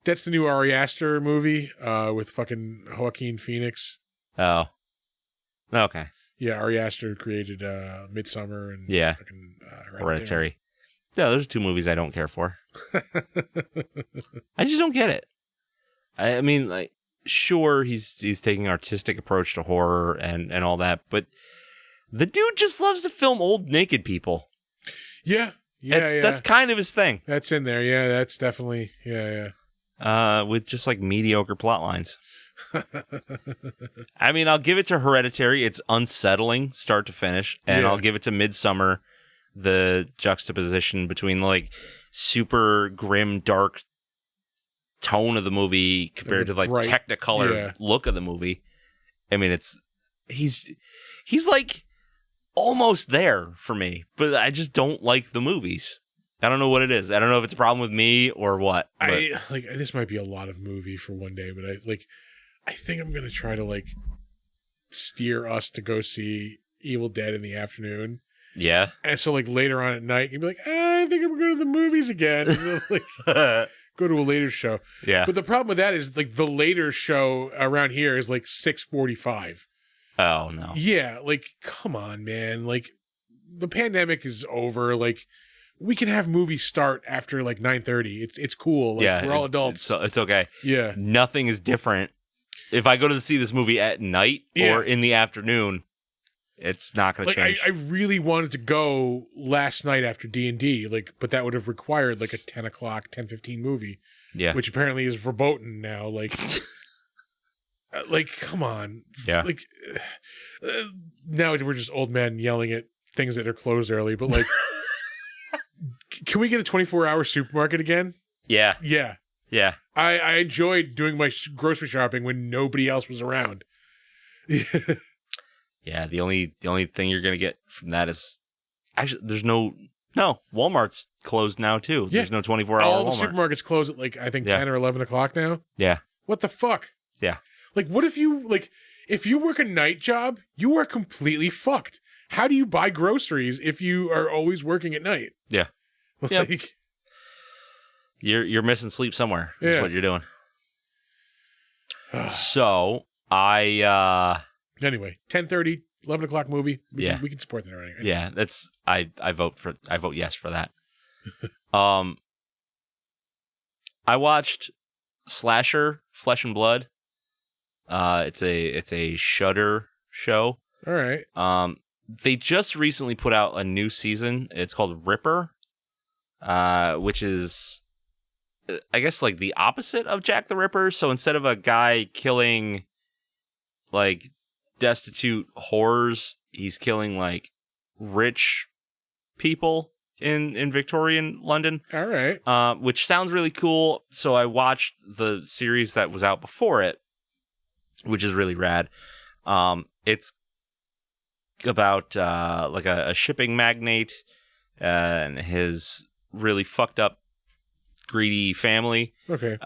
That's the new Ari Aster movie with fucking Joaquin Phoenix. Oh, okay. Yeah, Ari Aster created Midsommar and fucking Hereditary. Yeah, those are two movies I don't care for. I just don't get it. I mean, like, sure, he's taking an artistic approach to horror and all that, but the dude just loves to film old naked people. Yeah. That's kind of his thing. That's in there. Yeah, that's definitely, yeah. With just like mediocre plot lines. I mean, I'll give it to Hereditary. It's unsettling start to finish. And I'll give it to Midsommar, the juxtaposition between like super grim, dark tone of the movie compared to like bright, technicolor look of the movie. I mean, he's like almost there for me, but I just don't like the movies. I don't know what it is. I don't know if it's a problem with me or what. This might be a lot of movie for one day, but I think I'm gonna try to like steer us to go see Evil Dead in the afternoon. Yeah. And so like later on at night, you'd be like, I think I'm going to the movies again. And then, like go to a later show. Yeah. But the problem with that is like the later show around here is like 6:45. Oh no. Yeah, like come on, man. Like the pandemic is over. Like we can have movies start after like 9:30. It's cool. Like, we're all adults. It's okay. Yeah. Nothing is different. If I go to see this movie at night or in the afternoon, it's not going to change. I really wanted to go last night after D&D, but that would have required like a 10 o'clock, 10:15 movie. Yeah. Which apparently is verboten now. Come on. Yeah. Now we're just old men yelling at things that are closed early, but can we get a 24-hour supermarket again? Yeah. Yeah. Yeah. I enjoyed doing my grocery shopping when nobody else was around. Yeah, the only thing you're gonna get from that is actually there's no Walmart's closed now too. Yeah. There's no 24-hour All the Walmart. supermarkets close at I think 10 or 11 o'clock now. Yeah. What the fuck? Yeah. What if you work a night job, you are completely fucked. How do you buy groceries if you are always working at night? Yeah. You're missing sleep somewhere. Is what you're doing. So anyway, 10:30, 11 o'clock movie. We can support that already. Right? Yeah, that's I vote yes for that. I watched Slasher Flesh and Blood. It's a Shudder show. All right. They just recently put out a new season. It's called Ripper, which is, I guess, like the opposite of Jack the Ripper. So instead of a guy killing like destitute whores, he's killing like rich people in Victorian London. All right. Which sounds really cool. So I watched the series that was out before it, which is really rad. It's about like a shipping magnate and his really fucked up greedy family. Okay.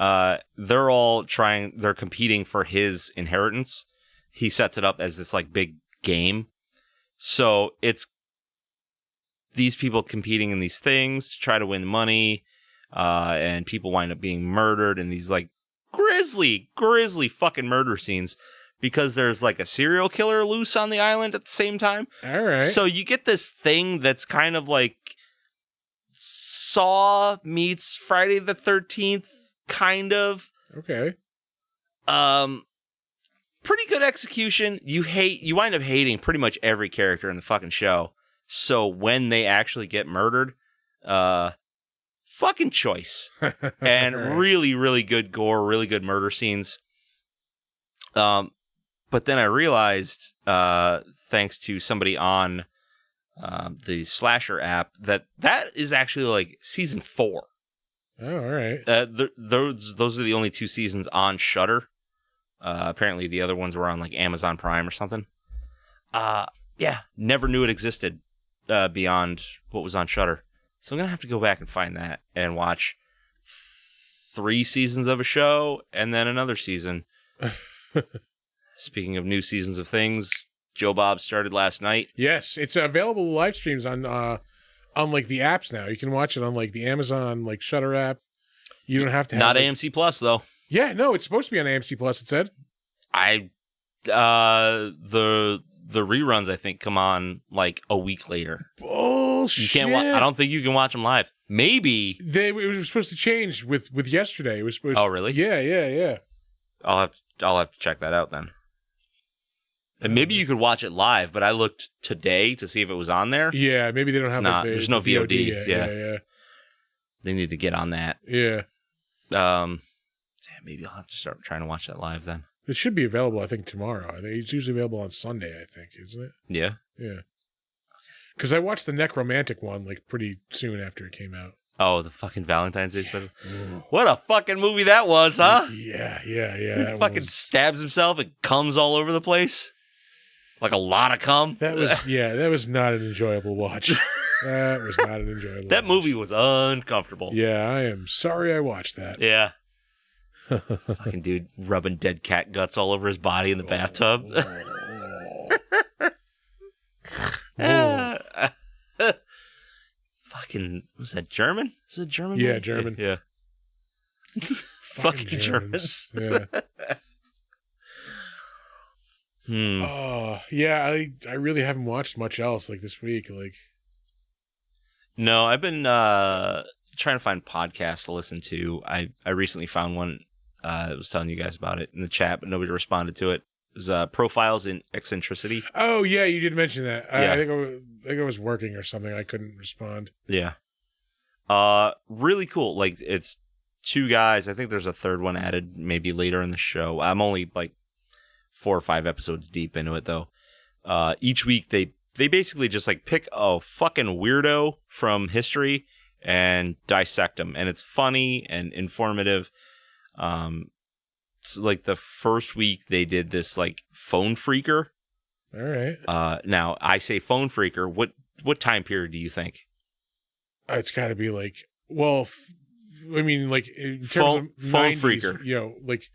They're competing for his inheritance. He sets it up as this like big game. So it's these people competing in these things to try to win money, and people wind up being murdered in these like grisly fucking murder scenes because there's like a serial killer loose on the island at the same time. All right. So you get this thing that's kind of like Saw meets Friday the 13th, kind of. Okay. Pretty good execution. You wind up hating pretty much every character in the fucking show. So when they actually get murdered, fucking choice. And really, really good gore, really good murder scenes. But then I realized, thanks to somebody on the Slasher app, that is actually like season 4. Oh, all right. Those are the only 2 seasons on Shudder. Apparently the other ones were on like Amazon Prime or something. Yeah, never knew it existed beyond what was on Shudder. So I'm gonna have to go back and find that and watch 3 seasons of a show and then another season. Speaking of new seasons of things, Joe Bob started last night. Yes, it's available live streams on like the apps now. You can watch it on like the Amazon like Shudder app. You don't have to have Not AMC Plus though. Yeah, no, it's supposed to be on AMC Plus, it said. The reruns I think come on like a week later. Bullshit. You can't I don't think you can watch them live. Maybe it was supposed to change with yesterday. It was supposed Oh, really? Yeah. I'll have to check that out then. And maybe you could watch it live, but I looked today to see if it was on there. Yeah, maybe they don't have like, there's no VOD yet. Yeah. They need to get on that. Yeah. Maybe I'll have to start trying to watch that live then. It should be available, I think, tomorrow. I think it's usually available on Sunday, I think, isn't it? Yeah. Yeah. Because I watched the Necromantic one like pretty soon after it came out. Oh, the fucking Valentine's Day special. What a fucking movie that was, huh? Yeah. He fucking stabs himself and comes all over the place. Like a lot of cum. That was not an enjoyable watch. That was not an enjoyable That movie was uncomfortable. Yeah, I am sorry I watched that. Yeah. Fucking dude rubbing dead cat guts all over his body in the bathtub. Fucking, was that German? Was it German? Yeah, German. Yeah. Fucking Germans. Yeah. Oh, yeah, I really haven't watched much else like this week. Like, no, I've been trying to find podcasts to listen to. I recently found one. I was telling you guys about it in the chat, but nobody responded to it. It was Profiles in Eccentricity. Oh, yeah, you did mention that. Yeah. I think I was working or something. I couldn't respond. Yeah. Really cool. Like, it's 2 guys. I think there's a third one added maybe later in the show. I'm only like 4 or 5 episodes deep into it, though. Each week, they basically just like pick a fucking weirdo from history and dissect them. And it's funny and informative. So like the first week they did this like phone freaker. All right. Now I say phone freaker. What time period do you think? It's got to be like, well, I mean, like in terms Phone of 90s, freaker. You know, like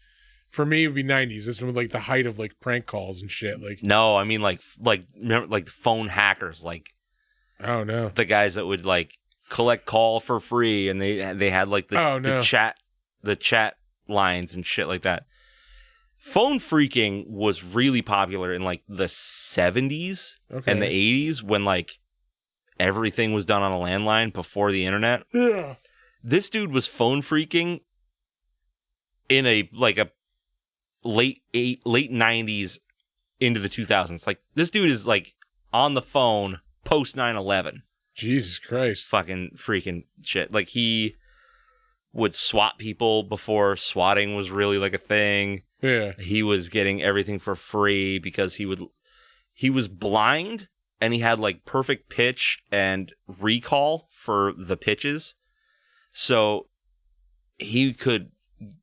for me it would be 90s. This was like the height of like prank calls and shit. Like, No, I mean like remember like the phone hackers, like oh no, the guys that would like collect call for free, and they had like the chat lines and shit like that. Phone freaking was really popular in like the 70s and the 80s when like everything was done on a landline before the internet. Yeah. This dude was phone freaking in a late 90s into the 2000s. Like this dude is like on the phone post 9/11. Jesus Christ. Fucking freaking shit. Like he would swat people before swatting was really like a thing. Yeah. He was getting everything for free because he was blind and he had like perfect pitch and recall for the pitches. So he could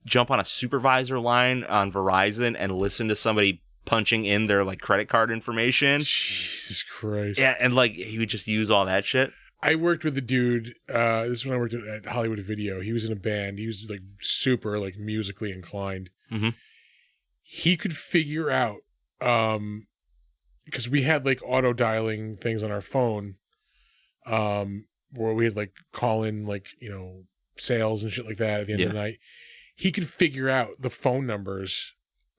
jump on a supervisor line on Verizon and listen to somebody punching in their like credit card information. Jesus Christ. Yeah, and like he would just use all that shit. I worked with a dude, this is when I worked at Hollywood Video. He was in a band. He was like super like musically inclined. Mm-hmm. He could figure out, because we had like auto dialing things on our phone, where we had like call in like, you know, sales and shit like that at the end of the night. He could figure out the phone numbers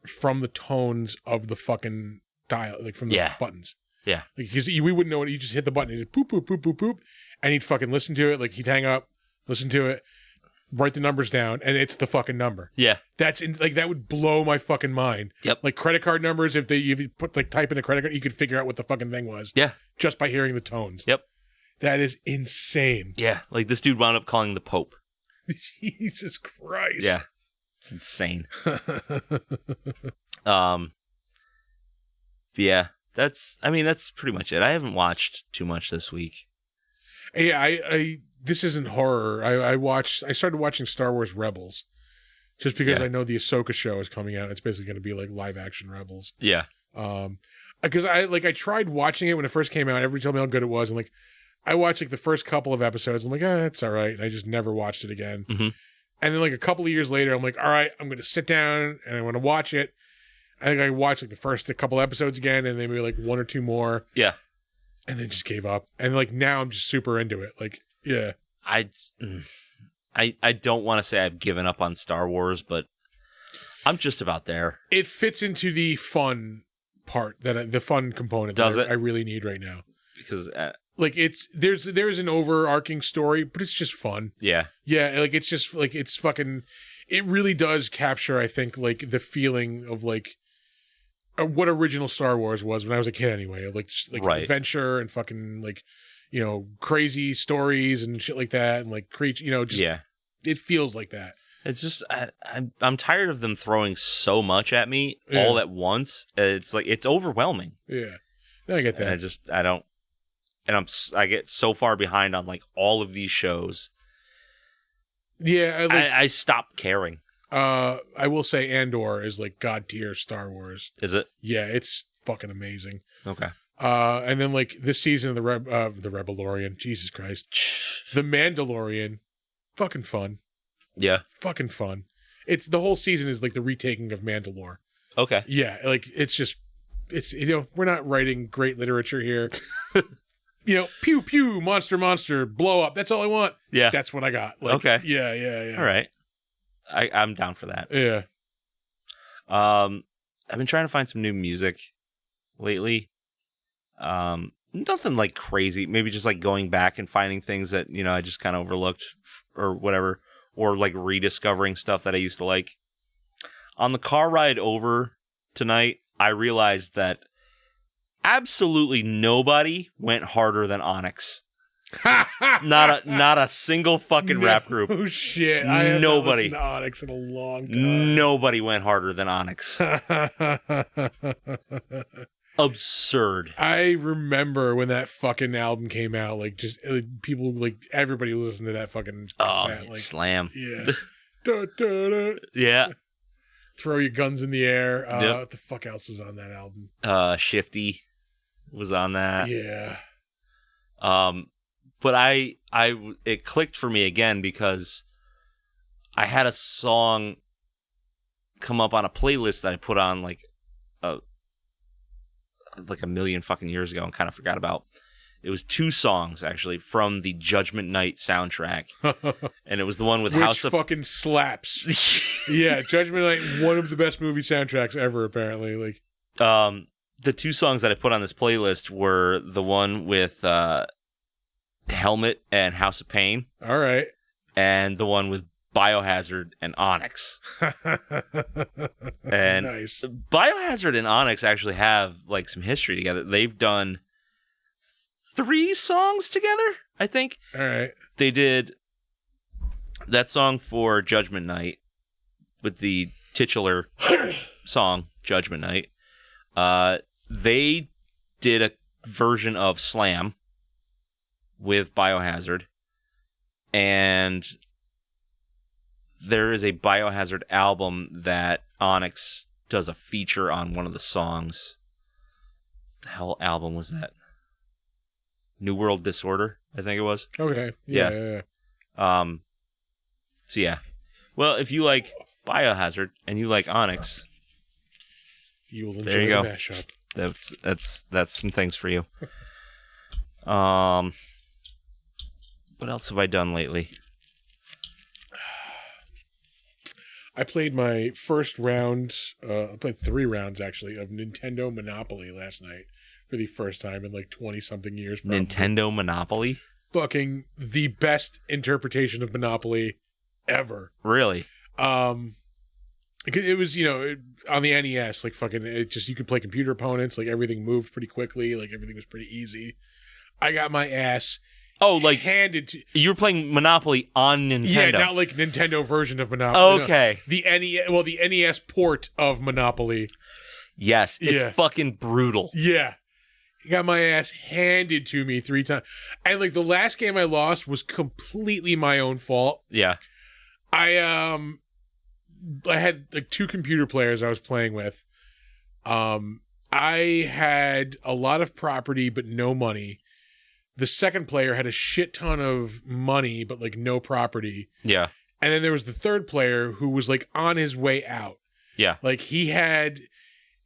from the tones of the fucking dial, like from the buttons. Yeah. Because we wouldn't know it. You just hit the button. He'd just poop, poop, poop, poop, poop. And he'd fucking listen to it. Like he'd hang up, listen to it, write the numbers down, and it's the fucking number. Yeah. That would blow my fucking mind. Yep. Like credit card numbers, if you put type in a credit card, you could figure out what the fucking thing was. Yeah. Just by hearing the tones. Yep. That is insane. Yeah. Like this dude wound up calling the Pope. Jesus Christ. Yeah. It's insane. Yeah. That's pretty much it. I haven't watched too much this week. Yeah, this isn't horror. I started watching Star Wars Rebels just because I know the Ahsoka show is coming out. It's basically going to be like live action Rebels. Yeah. Because I tried watching it when it first came out. Everybody told me how good it was, and like I watched like the first couple of episodes. I'm like, it's all right, and I just never watched it again. Mm-hmm. And then like a couple of years later, I'm like, all right, I'm going to sit down and I'm going to watch it. I think I watched like the first couple episodes again, and then maybe like one or two more. Yeah. And then just gave up. And like now I'm just super into it. Like, yeah. I don't want to say I've given up on Star Wars, but I'm just about there. It fits into the fun part the fun component Does that it? I really need right now. Because like there's an overarching story, but it's just fun. Yeah. Yeah, like it's just like it's fucking it really does capture, I think, like the feeling of like what original Star Wars was when I was a kid anyway, of like just like adventure and fucking like, you know, crazy stories and shit like that, and like creature, you know, just it feels like that. It's just I'm tired of them throwing so much at me all at once. It's like it's overwhelming. Yeah, I get that. And I get so far behind on like all of these shows. Yeah, I stopped caring. I will say Andor is like god tier Star Wars. Is it? Yeah, it's fucking amazing. Okay. And then like this season of the Rebelorian, Jesus Christ, the Mandalorian, fucking fun. Yeah, fucking fun. It's the whole season is like the retaking of Mandalore. Okay. Yeah, like it's you know, we're not writing great literature here. You know, pew pew, monster, blow up. That's all I want. Yeah, that's what I got. Like, okay. Yeah. All right. I'm down for that. Yeah. I've been trying to find some new music lately. Nothing like crazy. Maybe just like going back and finding things that, you know, I just kind of overlooked or whatever, or like rediscovering stuff that I used to like. On the car ride over tonight, I realized that absolutely nobody went harder than Onyx. not a single fucking rap group. Oh shit! I have not listened to Onyx in a long time. Nobody went harder than Onyx. Absurd. I remember when that fucking album came out. Like, just people, like everybody listened to that fucking cassette. Like, slam. Yeah. Da, da, da. Yeah. Throw your guns in the air. What the fuck else is on that album? Shifty was on that. Yeah. But it clicked for me again because I had a song come up on a playlist that I put on like a million fucking years ago and kind of forgot about. It was two songs actually from the Judgment Night soundtrack, and it was the one with House of fucking slaps. Yeah, Judgment Night, one of the best movie soundtracks ever, apparently. Like, the two songs that I put on this playlist were the one with Helmet and House of Pain. All right. And the one with Biohazard and Onyx. And nice. Biohazard and Onyx actually have like some history together. They've done 3 songs together, I think. All right. They did that song for Judgment Night with the titular song Judgment Night. They did a version of Slam with Biohazard, and there is a Biohazard album that Onyx does a feature on one of the songs. What the hell album was that? New World Disorder, I think it was. Okay. Yeah. So yeah. Well, if you like Biohazard and you like Onyx, you will enjoy the mashup. That's some things for you. What else have I done lately? I played my first round, I played 3 rounds actually, of Nintendo Monopoly last night for the first time in like 20-something years. Probably. Nintendo Monopoly? fucking the best interpretation of Monopoly ever. Really? It was, on the NES, like fucking, you could play computer opponents, like everything moved pretty quickly, like everything was pretty easy. I got my ass handed to... You were playing Monopoly on Nintendo. Yeah, not like Nintendo version of Monopoly. Okay. No, the NES port of Monopoly. Yes, it's fucking brutal. Yeah. Got my ass handed to me 3 times. And like the last game I lost was completely my own fault. Yeah. I had like 2 computer players I was playing with. I had a lot of property but no money. The second player had a shit ton of money but like no property. Yeah. And then there was the third player who was like on his way out. Yeah. Like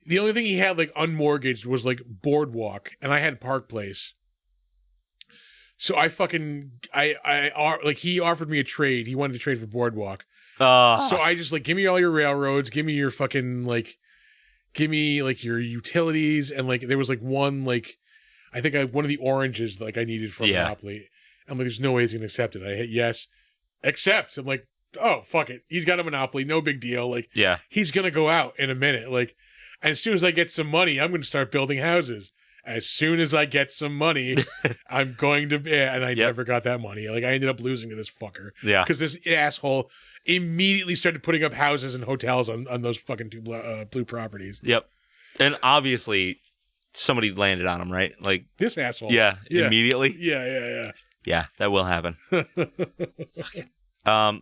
the only thing he had like unmortgaged was like Boardwalk, and I had Park Place. So he offered me a trade. He wanted to trade for Boardwalk. So I just like, give me all your railroads, give me your fucking like, give me like your utilities, and like there was like one like, I think one of the oranges like I needed for Monopoly. I'm like, there's no way he's gonna accept it. I hit yes, accept. I'm like, oh fuck it, he's got a Monopoly, no big deal. Like, he's gonna go out in a minute. Like, and as soon as I get some money, I'm gonna start building houses. As soon as I get some money, I'm going to, and I never got that money. Like, I ended up losing to this fucker. Yeah. Because this asshole immediately started putting up houses and hotels on those fucking 2 blue properties. Yep. And obviously, somebody landed on him, right? Like this asshole. Yeah. Immediately. Yeah. Yeah, that will happen. I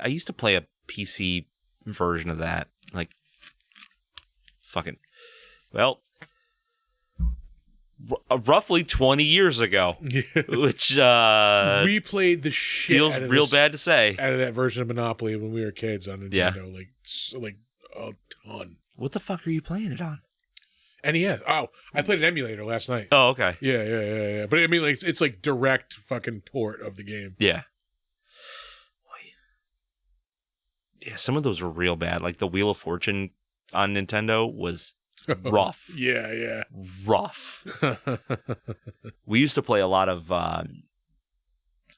used to play a PC version of that. Like, roughly 20 years ago, which we played the shit feels out of real bad to say out of that version of Monopoly when we were kids on Nintendo, like a ton. What the fuck are you playing it on? NES. Oh, I played an emulator last night. Oh, okay. Yeah. But I mean, like it's like direct fucking port of the game. Yeah. Yeah, some of those were real bad. Like the Wheel of Fortune on Nintendo was rough. Yeah. Rough. We used to play a lot of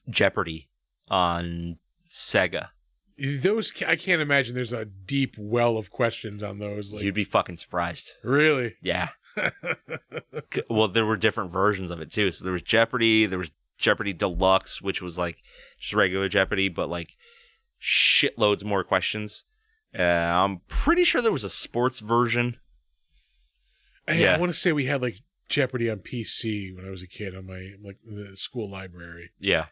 Jeopardy on Sega. Those, I can't imagine there's a deep well of questions on those. Like, you'd be fucking surprised. Really? Yeah. Well, there were different versions of it too. So there was Jeopardy, there was Jeopardy Deluxe, which was like just regular Jeopardy, but like shitloads more questions. I'm pretty sure there was a sports version. I want to say we had like Jeopardy on PC when I was a kid on my like the school library. Yeah.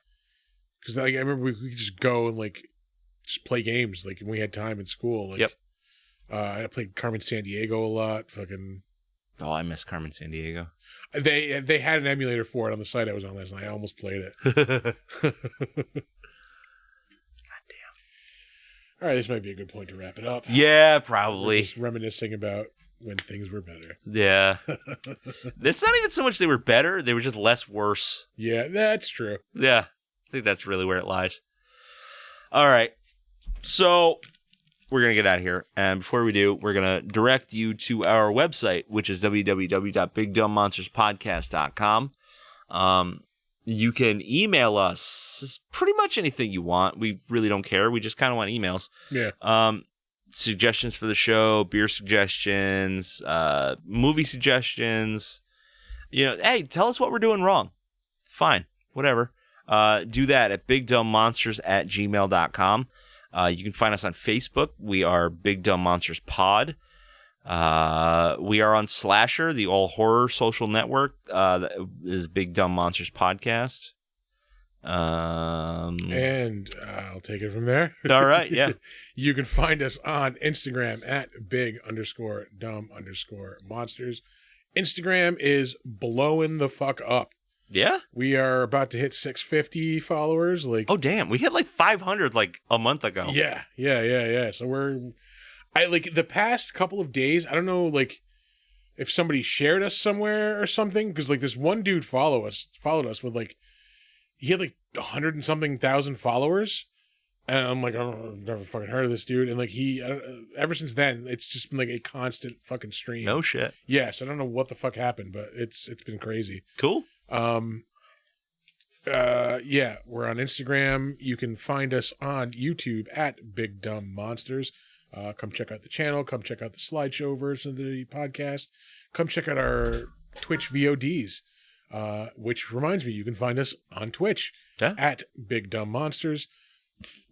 Because like, I remember we could just go and like just play games like when we had time in school. Like, yep. I played Carmen Sandiego a lot. Fucking. Oh, I miss Carmen Sandiego. They had an emulator for it on the site I was on last night. I almost played it. All right, this might be a good point to wrap it up. Yeah, probably. We're just reminiscing about when things were better. Yeah. It's not even so much they were better, they were just less worse. Yeah, that's true. Yeah, I think that's really where it lies. All right, so we're going to get out of here. And before we do, we're going to direct you to our website, which is www.bigdumbmonsterspodcast.com. You can email us pretty much anything you want. We really don't care. We just kind of want emails. Yeah. Suggestions for the show, beer suggestions, movie suggestions. Hey, tell us what we're doing wrong. Fine. Whatever. Do that at bigdumbmonsters@gmail.com. You can find us on Facebook. We are Big Dumb Monsters Pod. We are on Slasher, the all horror social network. That is Big Dumb Monsters Podcast. And I'll take it from there. All right, yeah. You can find us on Instagram at big_dumb_monsters. Instagram is blowing the fuck up. Yeah? We are about to hit 650 followers. Like, oh, damn. We hit like 500 like a month ago. Yeah. So I like the past couple of days, I don't know, like if somebody shared us somewhere or something, because like this one dude followed us with like, he had like 100 and something thousand followers. And I'm like, I've never fucking heard of this dude. And like ever since then, it's just been like a constant fucking stream. No shit. Yes. I don't know what the fuck happened, but it's been crazy. Cool. Yeah, we're on Instagram. You can find us on YouTube at Big Dumb Monsters. Come check out the channel. Come check out the slideshow version of the podcast. Come check out our Twitch VODs. Which reminds me, you can find us on Twitch at Big Dumb Monsters.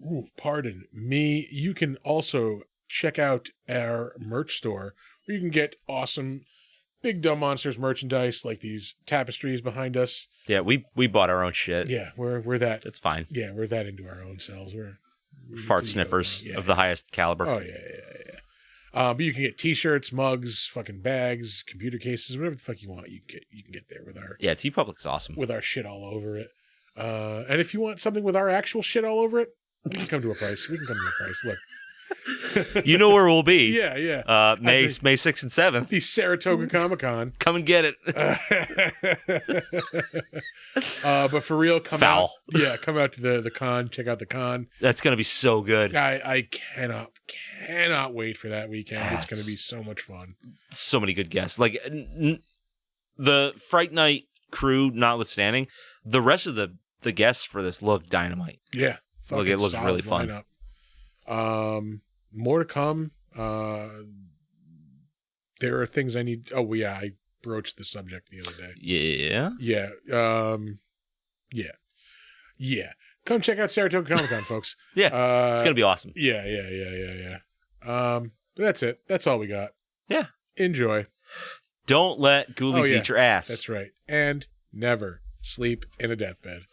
Ooh, pardon me. You can also check out our merch store where you can get awesome Big Dumb Monsters merchandise like these tapestries behind us. Yeah, we bought our own shit. Yeah, we're that. It's fine. Yeah, we're that into our own selves. We're fart sniffers of the highest caliber. Oh yeah. But you can get T-shirts, mugs, fucking bags, computer cases, whatever the fuck you want. You can get there with our TeePublic's awesome with our shit all over it. And if you want something with our actual shit all over it, we can come to a price. Look. You know where we'll be. Yeah. May 6th and 7th. The Saratoga Comic-Con. Come and get it. But for real, come Foul. out. Yeah, come out to the con. Check out the con. That's gonna be so good. I cannot wait for that weekend. It's gonna be so much fun. So many good guests. Like the Fright Night crew, notwithstanding, the rest of the guests for this look dynamite. Yeah, look, it looks really fun. Lineup. More to come. There are things I need. Oh yeah, I broached the subject the other day. Yeah. Yeah. Come check out Saratoga Comic-Con, folks. Yeah. It's gonna be awesome. Yeah. That's it. That's all we got. Yeah. Enjoy. Don't let ghoulies eat your ass. That's right. And never sleep in a deathbed.